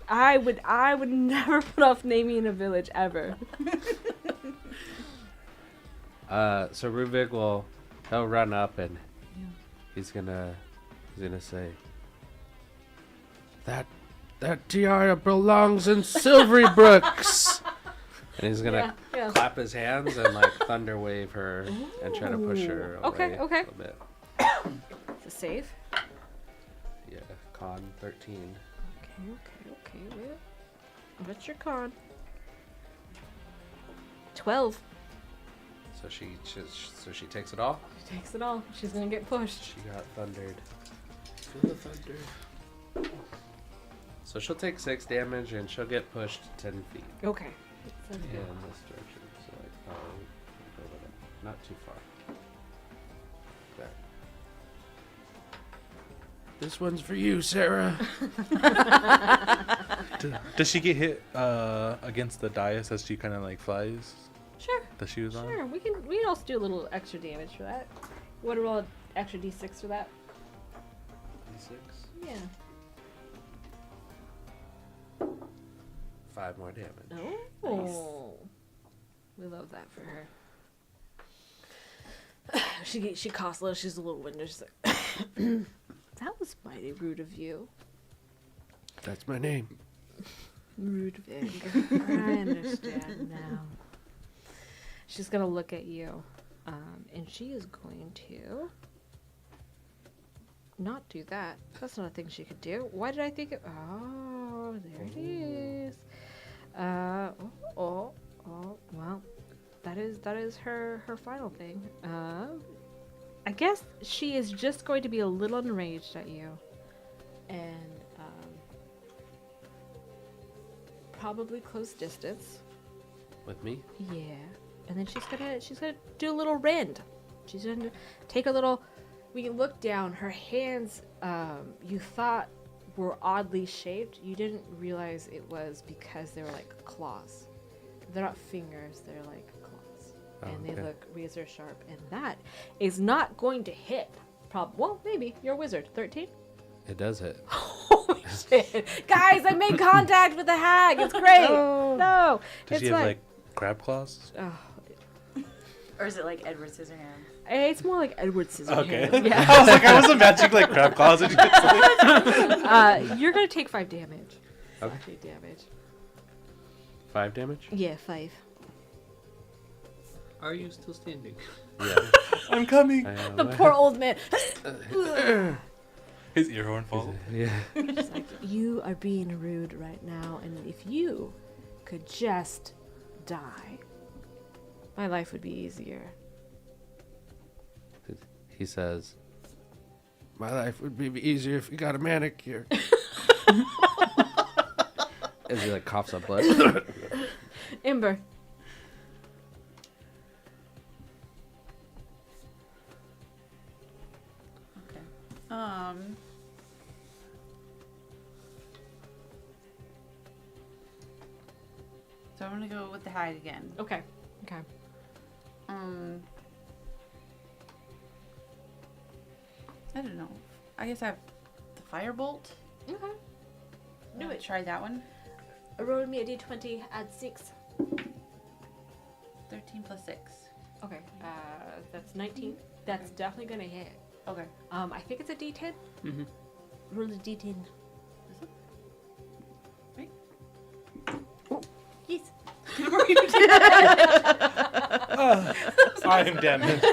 I would never put off naming a village ever. So Ruvik he'll run up and Yeah. he's gonna say that tiara belongs in Silvery Brooks. And he's gonna Yeah. clap his hands and like thunder wave her and try to push her Ooh. away Okay, okay. a little bit. It's a save. Yeah, con 13. Okay. What's your con? 12. So she takes it off. She takes it all. She's gonna get pushed. She got thundered. Feel the thunder. So she'll take 6 damage and she'll get pushed 10 feet Okay. in this direction. So like, go with it. Not too far. There. This one's for you, Sarah. Does she get hit against the dais as she kind of like flies Sure. that she was on? Sure. We can also do a little extra damage for that. You want to roll an extra d6 for that? D6. Yeah. 5 more damage. Oh. We love that for her. She coughs a little. She's a little winded. She's like, "That was mighty rude of you." That's my name. Rude Vig. I understand now. She's gonna look at you, and she is going to not do that. That's not a thing she could do. Why did I think it? Oh, there it is. Well, that is her final thing. I guess she is just going to be a little enraged at you, and probably close distance. With me? Yeah, and then she's gonna do a little rend. She's gonna take a little. When you look down, her hands, you thought were oddly shaped. You didn't realize it was because they were like claws. They're not fingers. They're like claws, and they okay. look razor sharp. And that is not going to hit. Well, maybe you're a wizard. 13. It does hit. Holy shit, guys! I made contact with the hag. It's great. No, Does it's she have fine. like crab claws? Oh, Or is it like Edward Scissorhands? it's more like Edward Scissorhands. Okay. Yeah. I was like, I was imagining like crab claws. And You're gonna take 5 damage. Okay. 5 damage. 5 damage? Yeah, 5. Are you still standing? Yeah. I'm coming. The poor old man. His ear horn falls. Yeah. She's like, "You are being rude right now, and if you could just die, my life would be easier." He says, "My life would be easier if you got a manicure." As he like coughs up blood. Ember. Okay. So I'm gonna go with the hag again. Okay. Okay. I don't know. I guess I have the firebolt. Okay. Do it. Try that one. Roll me a d20, add 6. 13 plus 6. Okay. That's 19. That's definitely gonna hit. Okay. I think it's a d10. Mm-hmm. Roll a d10. Right? Yes. I am damaged.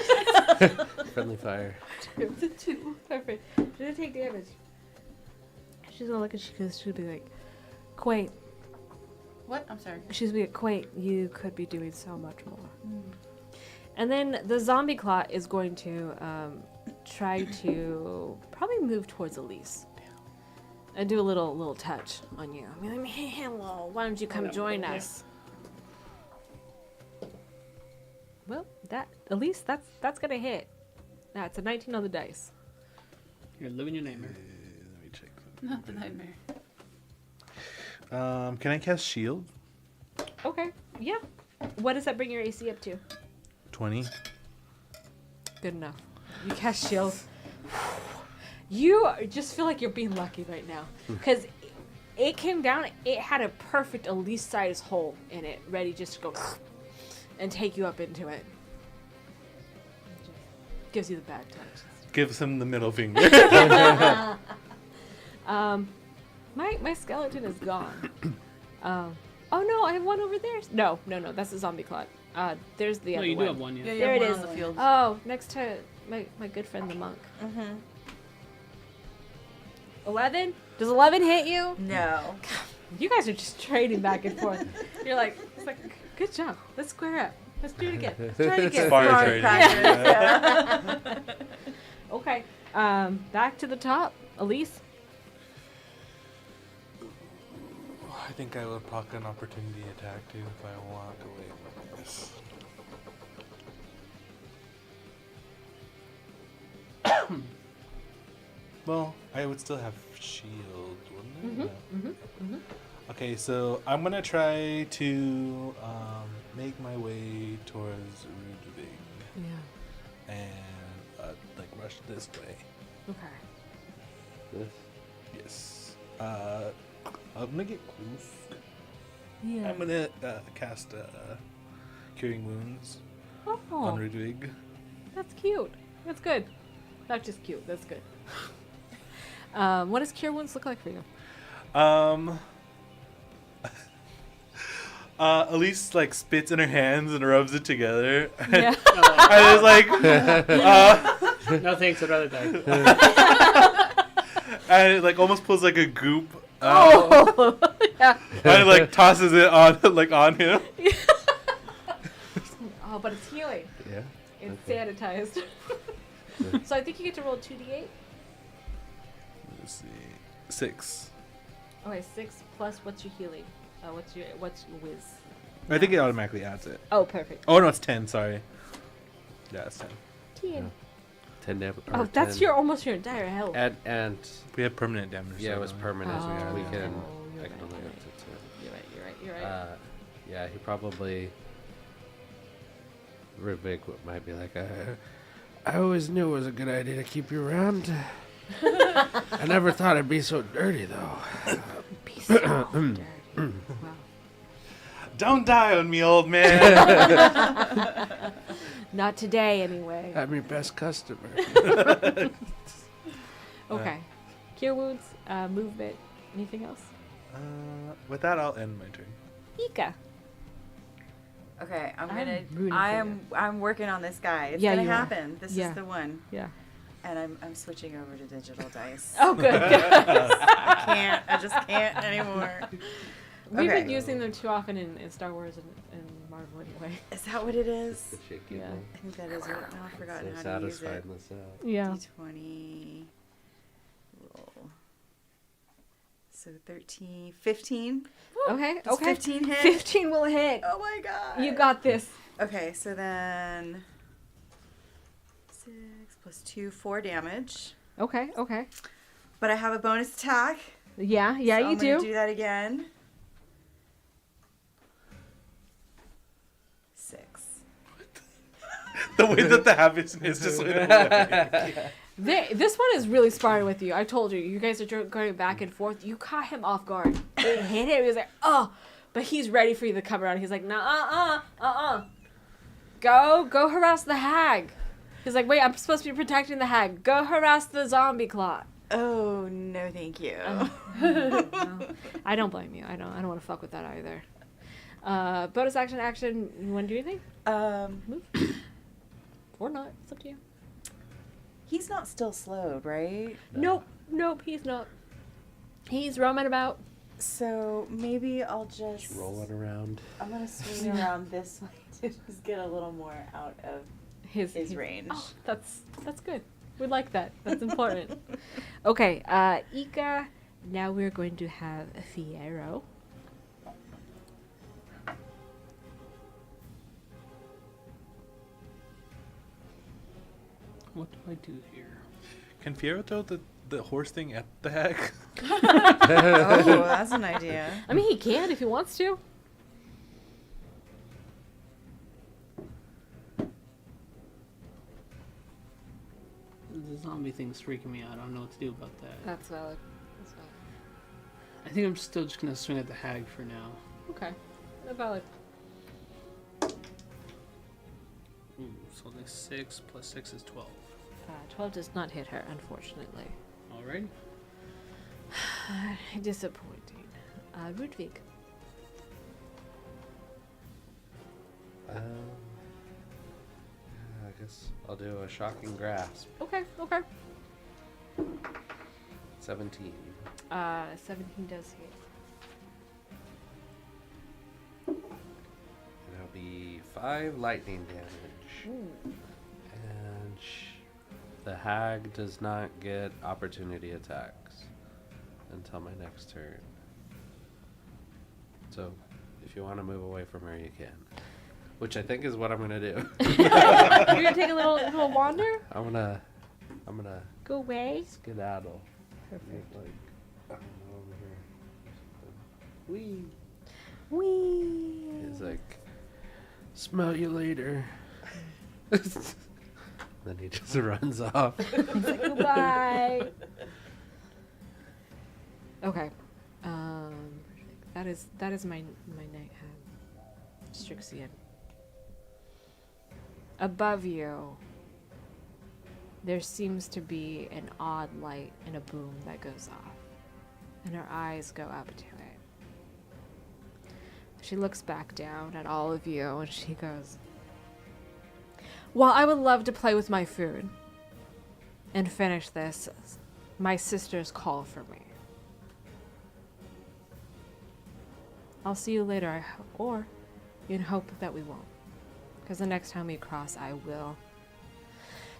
Friendly fire. It's a 2. Perfect. Didn't take damage. She's gonna look at you because she'll be like, Quait. What? I'm sorry. She's gonna be like, Quait, you could be doing so much more. And then the zombie clot is going to try to probably move towards Elise. And do a little touch on you. I mean, hey, hello, why don't you come join us? Well, Elise, that's gonna hit. That's a 19 on the dice. You're living your nightmare. Let me check. Not the nightmare. Can I cast shield? Okay, yeah. What does that bring your AC up to? 20. Good enough. You cast shield. You just feel like you're being lucky right now. Because it came down, it had a perfect Elise size hole in it, ready just to go and take you up into it. Gives you the bad touch. Gives him the middle finger. My skeleton is gone. Oh no, I have one over there. No, that's a zombie clot. There's the No, other you one. do have one, yeah. Yeah, you There have it one is. on the field. Oh, next to my good friend the monk. Mm-hmm. 11? Does 11 hit you? No. You guys are just trading back and forth. You're like, it's like, good job. Let's square up. Let's do it again. Let's try it again. Fire Smart trading. practice, yeah. Okay. Back to the top. Elise. I think I will proc an opportunity attack too if I walk away from this. Well, I would still have shield, wouldn't I? Okay, so I'm gonna try to make my way towards Rudvig Yeah. and like rush this way. Okay. This. Yes. I'm gonna get close. Yeah. I'm gonna cast Curing Wounds on Oh, Rudvig. that's cute. That's good. Not just cute. That's good. What does Cure Wounds look like for you? Elise like spits in her hands and rubs it together. Yeah. And it's like, No thanks, I'd rather die. and it like almost pulls like a goop. Oh. Yeah. And it like tosses it on like on him. Oh, but it's healing. Yeah. It's Okay. sanitized. So I think you get to roll 2d8. Let's see, 6. Okay, 6 plus what's your healing? What's your whiz? I think it automatically adds it. Oh, perfect. Oh no, it's 10. Sorry. Yeah, it's 10. 10. 10 damage. Oh, that's almost your entire health. And We have permanent damage. yeah, so it was don't we? permanent. Oh, we yeah. can. You're I can right, only you're up to 2. You're right. Yeah, he probably. Rivik might be like, I always knew it was a good idea to keep you around. I never thought it'd be so dirty, though. Be so dirty. Wow. Don't die on me, old man. Not today, anyway. I'm your best customer. Okay. Cure wounds, movement, anything else? With that, I'll end my turn. Ika. Okay, I'm rooting for I'm working on this guy. It's Yeah, gonna you are. happen. This Yeah. is the one. Yeah. And I'm switching over to digital dice. Oh, good. I just can't anymore. We've Okay. been using them too often in Star Wars and Marvel anyway. Is that what it is? The chick you Yeah. know. I think that is it. Now I've forgotten So how to use satisfied it. in this out. Yeah. D20. Roll. So 13, 15. Okay. Does Okay. 15 hit? 15 will hit. Oh my god. You got this. Okay, so then 6 plus 2, 4 damage. Okay. Okay. But I have a bonus attack. Yeah. Yeah. so You I'm gonna do. do that again. 6. The way that the happiness just went away. This one is really sparring with you. I told you. You guys are going back and forth. You caught him off guard. It hit him. He was like, oh. But he's ready for you to come around. He's like, nah, Go harass the hag. He's like, wait, I'm supposed to be protecting the hag. Go harass the zombie clot. Oh, no, thank you. No, I don't blame you. I don't want to fuck with that either. Bonus action. You want to do anything? Move. Or not. It's up to you. He's not still slowed, right? Nope, he's not. He's roaming about. So maybe I'll just rolling around. I'm gonna swing around this way to just get a little more out of his range. Oh, that's good. We like that. That's important. Okay, Ika. Now we're going to have Fiero. What do I do here? Can Fiero throw the horse thing at the hag? Oh, that's an idea. I mean, he can if he wants to. The zombie thing's freaking me out. I don't know what to do about that. That's valid. I think I'm still just gonna swing at the hag for now. Okay. That's valid. Ooh, so like 6 plus 6 is 12. 12 does not hit her, unfortunately. Alright. Disappointing. Ludwig. I guess I'll do a shocking grasp. Okay. 17. 17 does hit. That'll be 5 lightning damage. Ooh. And the hag does not get opportunity attacks until my next turn. So, if you want to move away from her, you can. Which I think is what I'm gonna do. You're gonna take a little wander? I'm gonna Go away? skedaddle. Perfect. Like, over here. Wee. Whee! He's like, smell you later. Then he just runs off. He's like, goodbye. Okay. That is my night hag. Strixie. Above you, there seems to be an odd light and a boom that goes off, and her eyes go up to it. She looks back down at all of you, and she goes, "While I would love to play with my food and finish this, my sisters call for me. I'll see you later, or in hope that we won't. Because the next time we cross, I will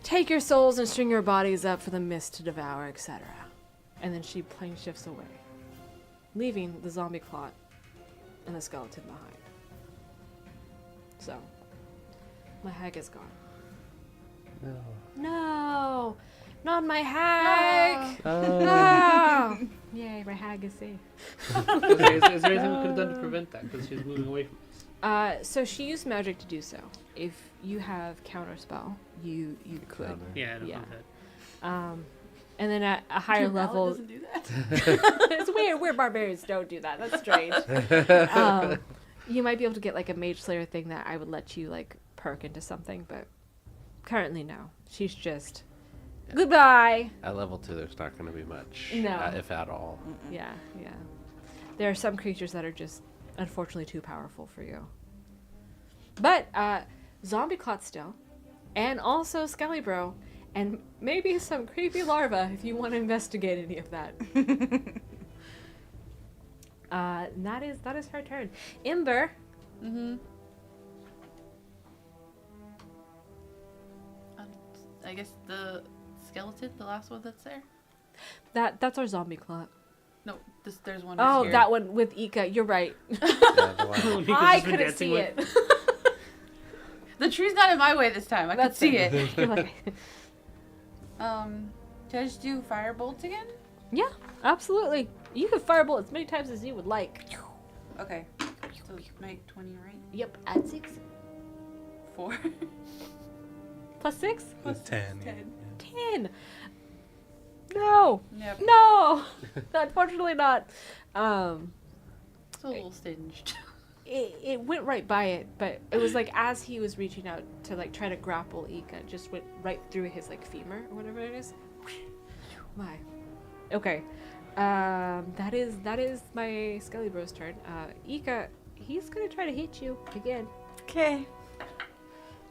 take your souls and string your bodies up for the mist to devour, etc." And then she plane shifts away, leaving the zombie clot and the skeleton behind. So, my hag is gone. No. No! Not my hag! Oh. Ah! Yay, my hag is safe. Is there anything we could have done to prevent that? Because she's moving away from us. So she used magic to do so. If you have counterspell, you could. Counter. Yeah, I don't Yeah. know that. And then at a higher level, doesn't do that. it's weird. Weird barbarians don't do that. That's strange. You might be able to get like a mage slayer thing that I would let you like perk into something, but currently no. She's just goodbye. At level 2, there's not going to be much, No. if at all. Yeah. There are some creatures that are just unfortunately too powerful for you. But zombie clot still, and also Skelly Bro, and maybe some creepy larva if you want to investigate any of that. That is her turn. Ember. Mm-hmm. I guess the skeleton, the last one that's there. That's our zombie clot. No, there's one. Oh, here. that one with Ika. You're right. Yeah, the one- Because I she's been couldn't dancing see with- it. The tree's not in my way this time. I can That's see it. it. You're like, Can I just do firebolt again? yeah, absolutely. You can firebolt as many times as you would like. Okay. So make 20, right? Yep, add 6. 4. Plus 6? Plus 10. Yeah. 10. 10. No. Yep. No. Unfortunately not. It's a little singed. It went right by it, but it was like as he was reaching out to like try to grapple Ika, it just went right through his like femur or whatever it is. My. Okay. That is my Skelly Bro's turn. Ika, he's gonna try to hit you again. Okay.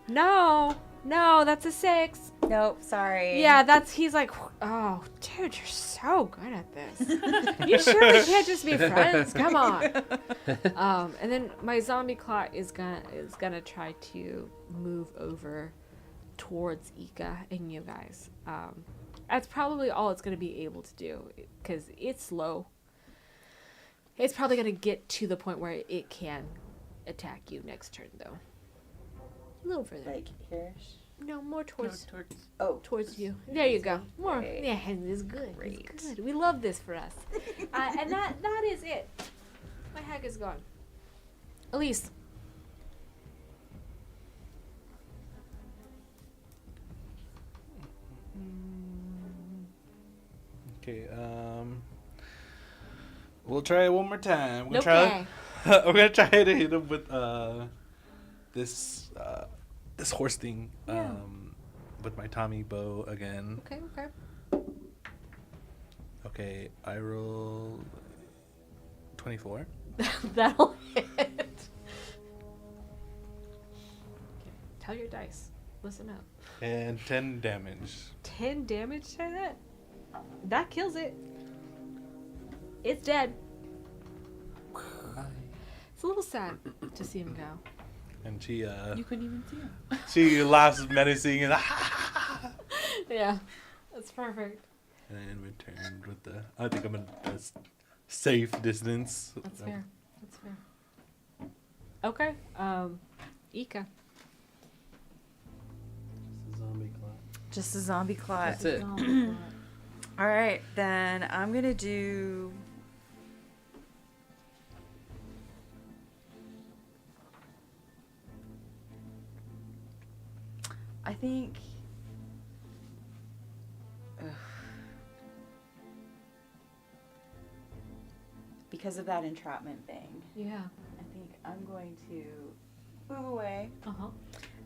No, that's a 6. Nope. Sorry. Yeah, he's like, oh, dude, you're so good at this. You sure we can't just be friends? Come on. And then my zombie clot is gonna try to move over towards Ika and you guys. That's probably all it's gonna be able to do because it's slow. It's probably gonna get to the point where it can attack you next turn, though. A little further. Like here. No, more towards Oh. towards you. There you go. More. Great. Yeah, it's good. Great. It's good. We love this for us. And that is it. My hack is gone. Elise. Okay, we'll try it one more time. We're Okay. we're gonna try to hit him with this horse thing. Yeah. With my Tommy bow again. Okay. Okay, I roll 24. That'll hit. Okay. Tell your dice. Listen up. And 10 damage. 10 damage to that? That kills it. It's dead. It's a little sad to see him go. And she You couldn't even see him. she laughs menacing and Yeah. That's perfect. and returned with the I think I'm in a safe distance. That's fair. Okay. Ika. Zombie clock. Just a zombie clot. That's it. All right, then I'm gonna do. I think. Ugh. Because of that entrapment thing, Yeah. I think I'm going to move away Uh-huh.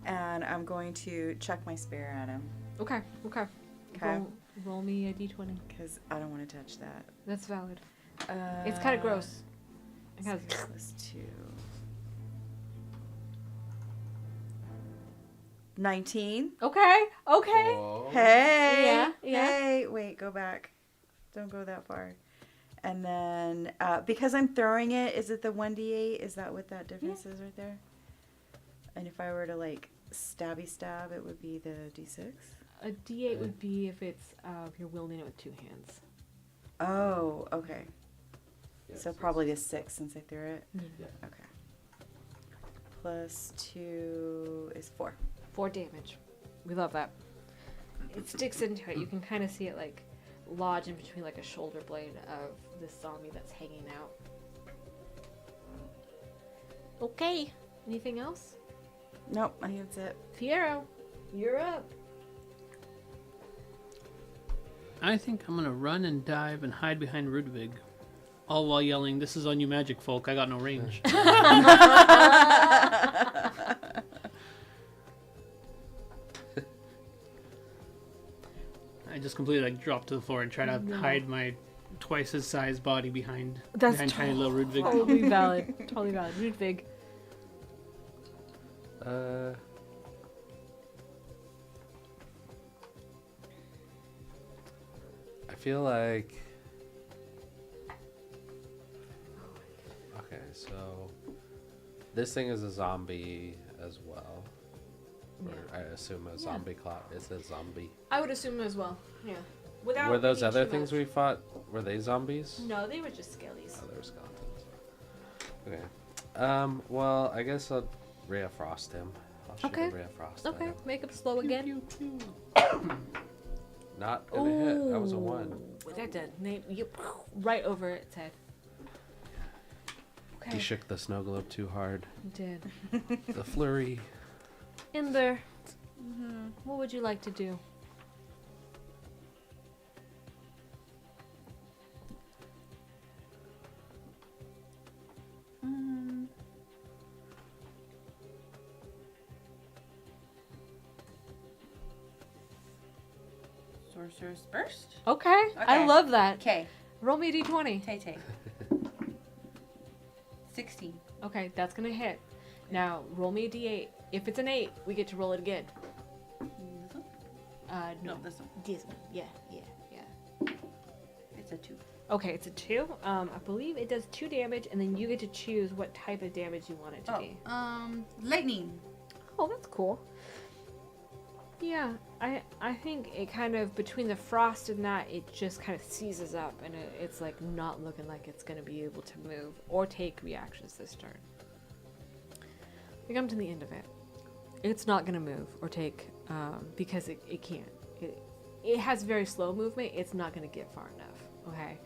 and I'm going to chuck my spear at him Okay. Okay. Roll me a d20. because I don't want to touch that. That's valid. It's kind of gross. It has Plus 2. 19. Okay. Whoa. Hey. Yeah. Hey. Wait, go back. Don't go that far. And then, because I'm throwing it, is it the 1d8? Is that what that difference is right there? And if I were to, like, stab, it would be the d6? A d8 would be if it's you're wielding it with 2 hands. Oh, okay. Yes, So yes. probably the 6 since I threw it? Yeah. Okay. Plus 2 is 4. 4 damage. We love that. It sticks into it. You can kind of see it like lodge in between like a shoulder blade of this zombie that's hanging out. Okay. Anything else? Nope, I think that's it. Fiero, you're up. I think I'm gonna run and dive and hide behind Rudvig, all while yelling, "This is on you, magic folk! I got no range." I just completely like drop to the floor and try to hide my twice his size body behind tiny little Rudvig. Totally valid. Totally valid. Ludwig. I feel like. Okay, so this thing is a zombie as well. Or I assume a zombie clot is a zombie. I would assume as well. Yeah. Without Were those reading other too things much. we fought? Were they zombies? No, they were just skellies. Oh, they were skeletons. Okay. Well, I guess I'll Ray of Frost him. I'll shoot Okay. a Ray of Frost at Okay, him. make him slow again. Not gonna hit. That was a Ooh, 1. That did. You right over its head. Okay. He shook the snow globe too hard. He did. The flurry. Ember, what would you like to do? sorcerer's burst. Okay. I Okay. love that. Okay. Roll me a d20. Tay. 16. Okay, that's gonna hit. Now roll me a d8. If it's an 8, we get to roll it again. This one? No, No, this one. this one. Yeah. It's a 2. Okay, it's a 2. I believe it does 2 damage, and then you get to choose what type of damage you want it to be. Lightning. Oh, that's cool. Yeah, I think it kind of, between the frost and that, it just kind of seizes up, and it's like not looking like it's going to be able to move or take reactions this turn. We come to the end of it. It's not going to move or take, because it can't. It has very slow movement. It's not going to get far enough, okay?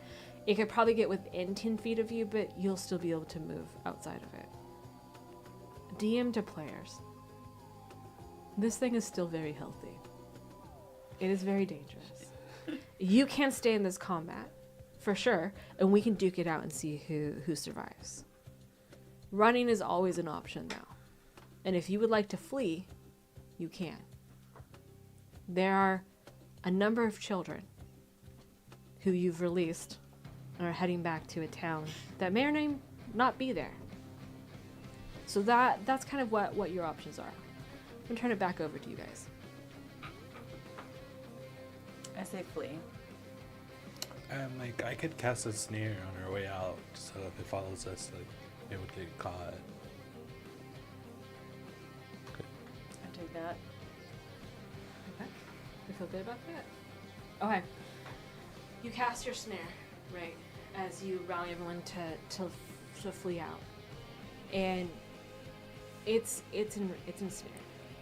It could probably get within 10 feet of you, but you'll still be able to move outside of it. DM to players. This thing is still very healthy. It is very dangerous. You can stay in this combat, for sure, and we can duke it out and see who survives. Running is always an option now. And if you would like to flee, you can. There are a number of children who you've released and are heading back to a town that may or may not be there. So that's kind of what your options are. I'm gonna turn it back over to you guys. I say flee. And like I could cast a snare on our way out, so if it follows us, like it would get caught. I take that. Okay. You feel good about that? Okay. You cast your snare, right, as you rally everyone to flee out. And it's ensnared.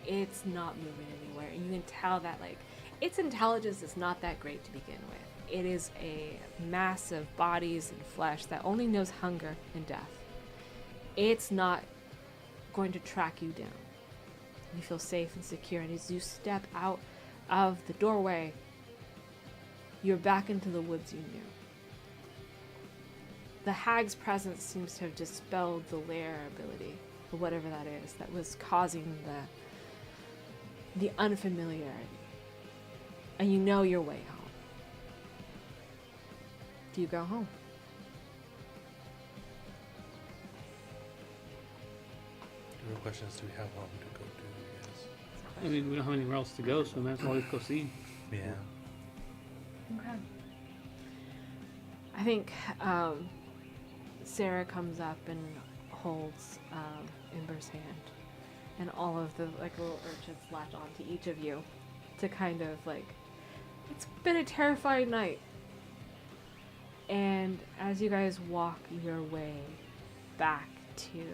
It's not moving anywhere. And you can tell that like its intelligence is not that great to begin with. It is a mass of bodies and flesh that only knows hunger and death. It's not going to track you down. You feel safe and secure, and as you step out of the doorway, you're back into the woods you knew. The hag's presence seems to have dispelled the lair ability, or whatever that is, that was causing the unfamiliarity. And you know your way home. Do you go home? The real question is, do we have home to go to? Yes. I mean, we don't have anywhere else to go, so we might as well just go see. Yeah. Okay. I think Sarah comes up and holds Ember's hand, and all of the like little urchins latch onto each of you to kind of like, it's been a terrifying night. And as you guys walk your way back to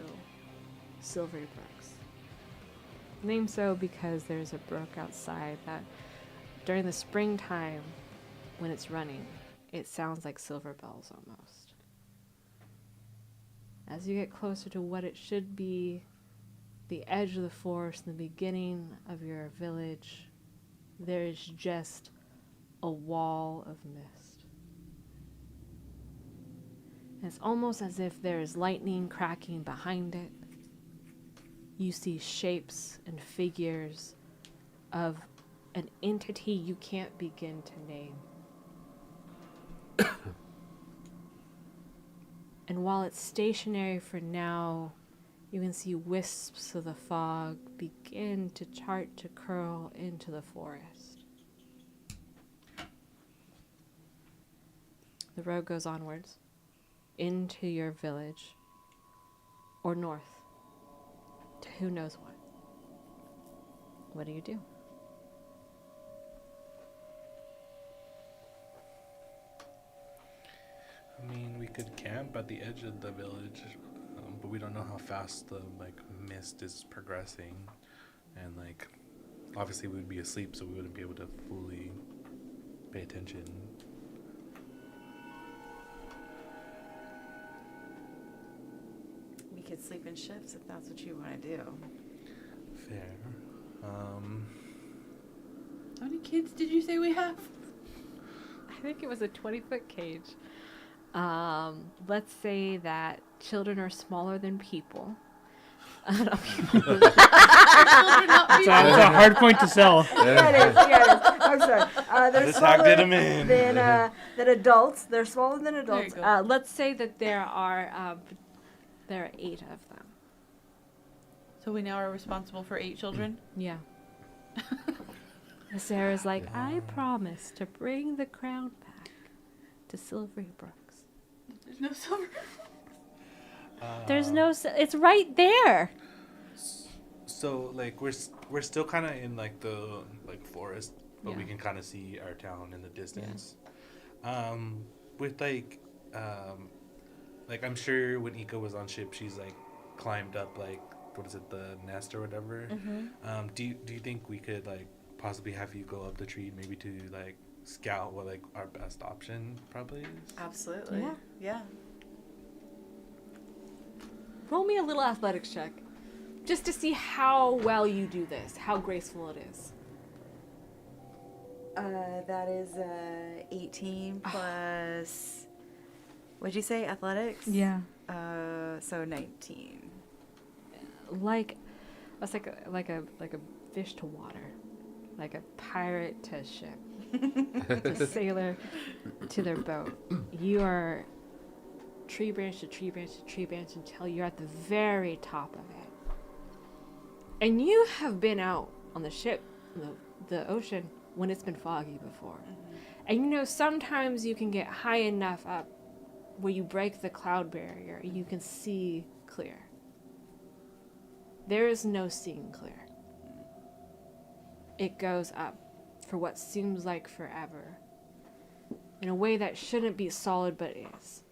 Silvery Brooks, named so because there's a brook outside that during the springtime when it's running, it sounds like silver bells almost. As you get closer to what it should be, the edge of the forest, the beginning of your village, there is just a wall of mist. And it's almost as if there is lightning cracking behind it. You see shapes and figures of an entity you can't begin to name. And while it's stationary for now, you can see wisps of the fog begin to start to curl into the forest. The road goes onwards into your village, or north, to who knows what. What do you do? I mean, we could camp at the edge of the village, but we don't know how fast the like mist is progressing, and like obviously we would be asleep, so we wouldn't be able to fully pay attention. We could sleep in shifts if that's what you want to do. Fair. How many kids did you say we have? I think it was a 20-foot cage. Let's say that children are smaller than people. Children not It's a hard point to sell. Yeah, it is. I'm sorry. They're This hack smaller did 'em in. than adults. They're smaller than adults. There you go. Let's say that there are 8 of them. So we now are responsible for 8 children. Yeah. Sarah's like, I promise to bring the crown back to Silvery Brooks. There's no silver. There's no. It's right there. So like we're still kind of in like the forest, but we Yeah. can kind of see our town in the distance. With like I'm sure when Ika was on ship, she's like climbed up like what is it, the nest or whatever. Do you think we could like possibly have you go up the tree maybe to like scout what like our best option probably is? Absolutely. Yeah. Yeah. Roll me a little athletics check, just to see how well you do this, how graceful it is. That is 18 plus. What'd you say? Athletics? Yeah. So 19. That's like a fish to water, like a pirate to ship, a sailor to their boat. You are tree branch to tree branch to tree branch until you're at the very top of it. And you have been out on the ship, the ocean, when it's been foggy before. And you know, sometimes you can get high enough up where you break the cloud barrier and you can see clear. There is no seeing clear. It goes up for what seems like forever, in a way that shouldn't be solid but is.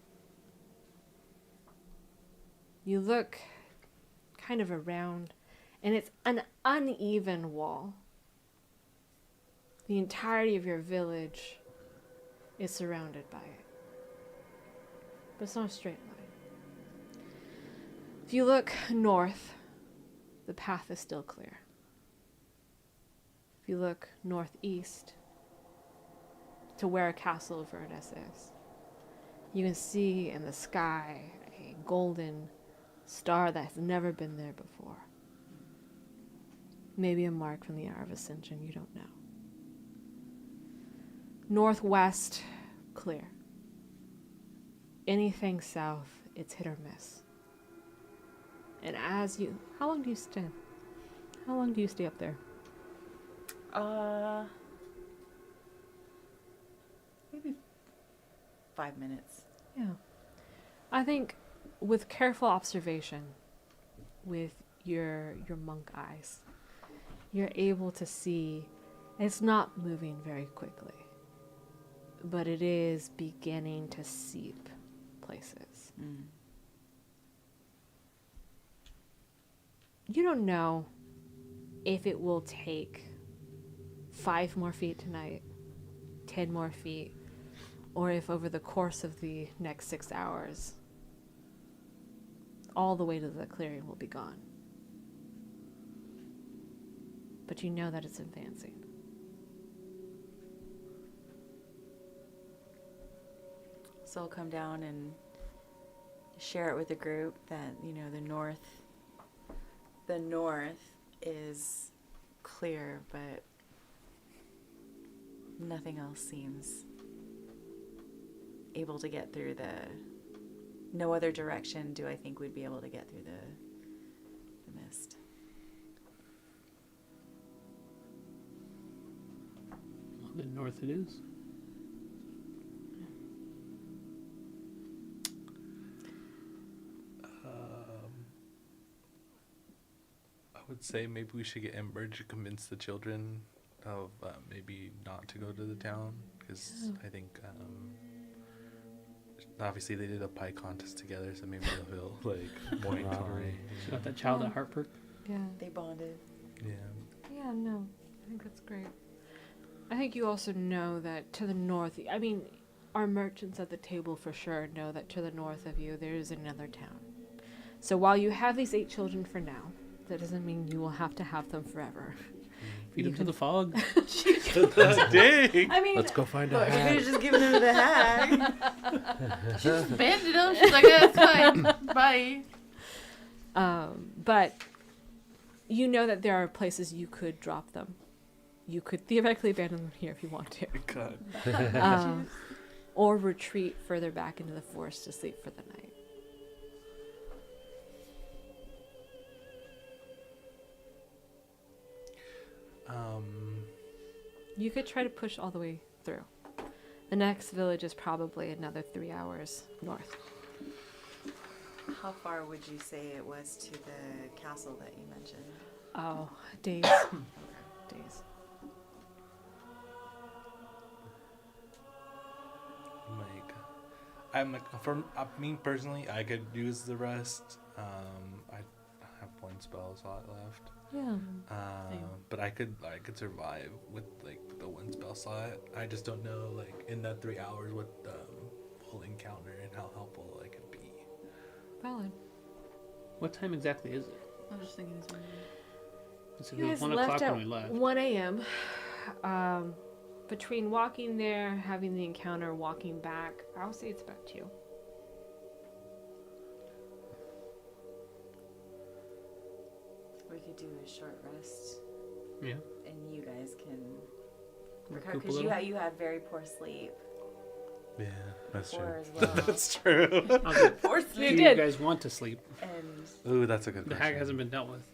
You look kind of around, and it's an uneven wall. The entirety of your village is surrounded by it. But it's not a straight line. If you look north, the path is still clear. If you look northeast to where Castle of Ernest is, you can see in the sky a golden star that has never been there before. Maybe a mark from the hour of ascension, you don't know. Northwest, clear. Anything south, it's hit or miss. And how long do you stay? How long do you stay up there? Maybe 5 minutes. Yeah. I think with careful observation, with your monk eyes, you're able to see it's not moving very quickly, but it is beginning to seep places. You don't know if it will take 5 more feet tonight, 10 more feet, or if over the course of the next 6 hours, all the way to the clearing will be gone. But you know that it's advancing. So I'll come down and share it with the group that, you know, the north is clear, but nothing else seems able to get through no other direction do I think we'd be able to get through the mist. Well, the north it is. I would say maybe we should get Ember to convince the children of maybe not to go to the town, because I think obviously they did a pie contest together, so maybe they'll feel like more encouraged. She got that child at Hartford. Yeah. They bonded. Yeah. Yeah, no. I think that's great. I think you also know that to the north, I mean, our merchants at the table for sure know that to the north of you there is another town. So while you have these 8 children for now, that doesn't mean you will have to have them forever. Feed them to the fog. Dang! I mean, Let's go find a Look, you could hat. have just given them the hat. Abandoned them. She's like, yeah, that's fine. Bye. But you know that there are places you could drop them. You could theoretically abandon them here if you want to. God. Or retreat further back into the forest to sleep for the night. You could try to push all the way through. The next village is probably another 3 hours north. How far would you say it was to the castle that you mentioned? Oh, days. Days. I'm like, for me personally, I could use the rest. I have one spell slot left. Yeah. But I could survive with like the one spell slot. I just don't know like in that 3 hours what we'll encounter and how helpful I could be. Valid. What time exactly is it? I was just thinking the same thing. It's You guys 1 left o'clock at when we left. 1 a.m. Between walking there, having the encounter, walking back, I would say it's about 2. We could do a short rest, Yeah. and you guys can Recoup recover a because little. you had very poor sleep Yeah, that's before true. as well. That's true. I was like, Poor do sleep. you did. guys want to sleep? And Ooh, that's a good The question. hag hasn't been dealt with.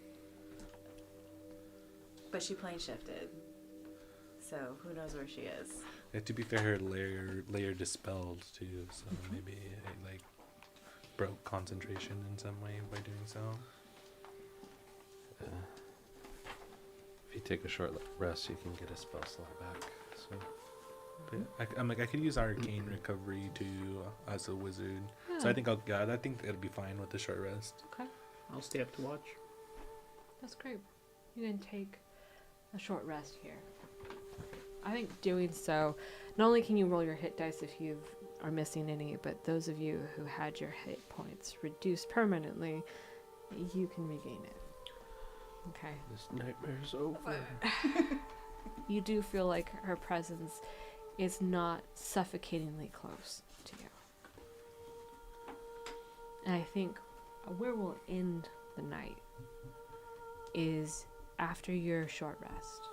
but she plane shifted, so who knows where she is? Yeah, to be fair, her layer dispelled too, so maybe it like broke concentration in some way by doing so. If you take a short rest, you can get a spell slot back. So But yeah, I'm like I could use arcane recovery too as a wizard, so I think I think it'll be fine with the short rest. I'll stay up to watch. That's great. You can take a short rest here. I think doing so, not only can you roll your hit dice if you are missing any, but those of you who had your hit points reduced permanently, you can regain it. Okay. this nightmare's over. You do feel like her presence is not suffocatingly close to you. And I think where we'll end the night is after your short rest.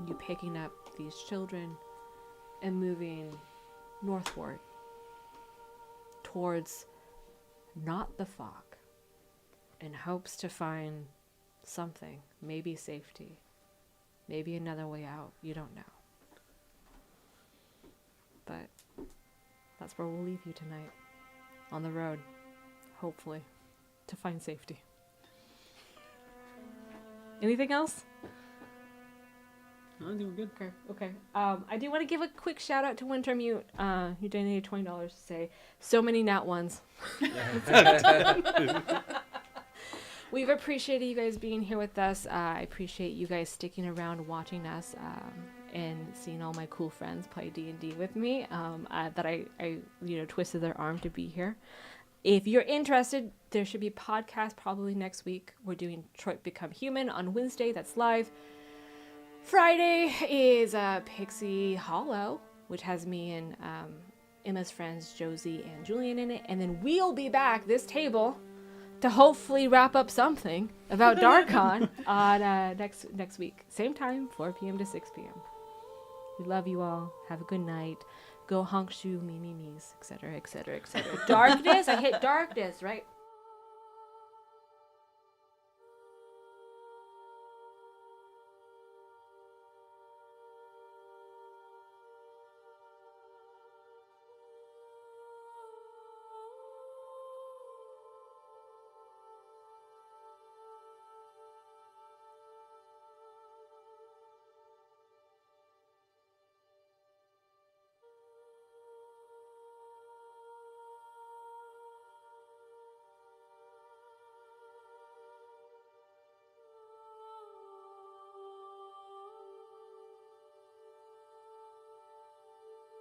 You picking up these children and moving northward towards not the fog in hopes to find something, maybe safety, maybe another way out. You don't know. But that's where we'll leave you tonight. On the road, hopefully, to find safety. Anything else? I think we're good. Okay. I do want to give a quick shout out to Wintermute, who donated $20 to say so many nat ones. We've appreciated you guys being here with us. I appreciate you guys sticking around, watching us, and seeing all my cool friends play D&D with me. That I twisted their arm to be here. If you're interested, there should be a podcast probably next week. We're doing Detroit Become Human on Wednesday. That's live. Friday is Pixie Hollow, which has me and Emma's friends Josie and Julian in it. And then we'll be back, this table, to hopefully wrap up something about Darkon on next week. Same time, 4 p.m. to 6 p.m. We love you all. Have a good night. Go honk shoe, me, me's, etc., etc., etc. Darkness. I hit darkness, right?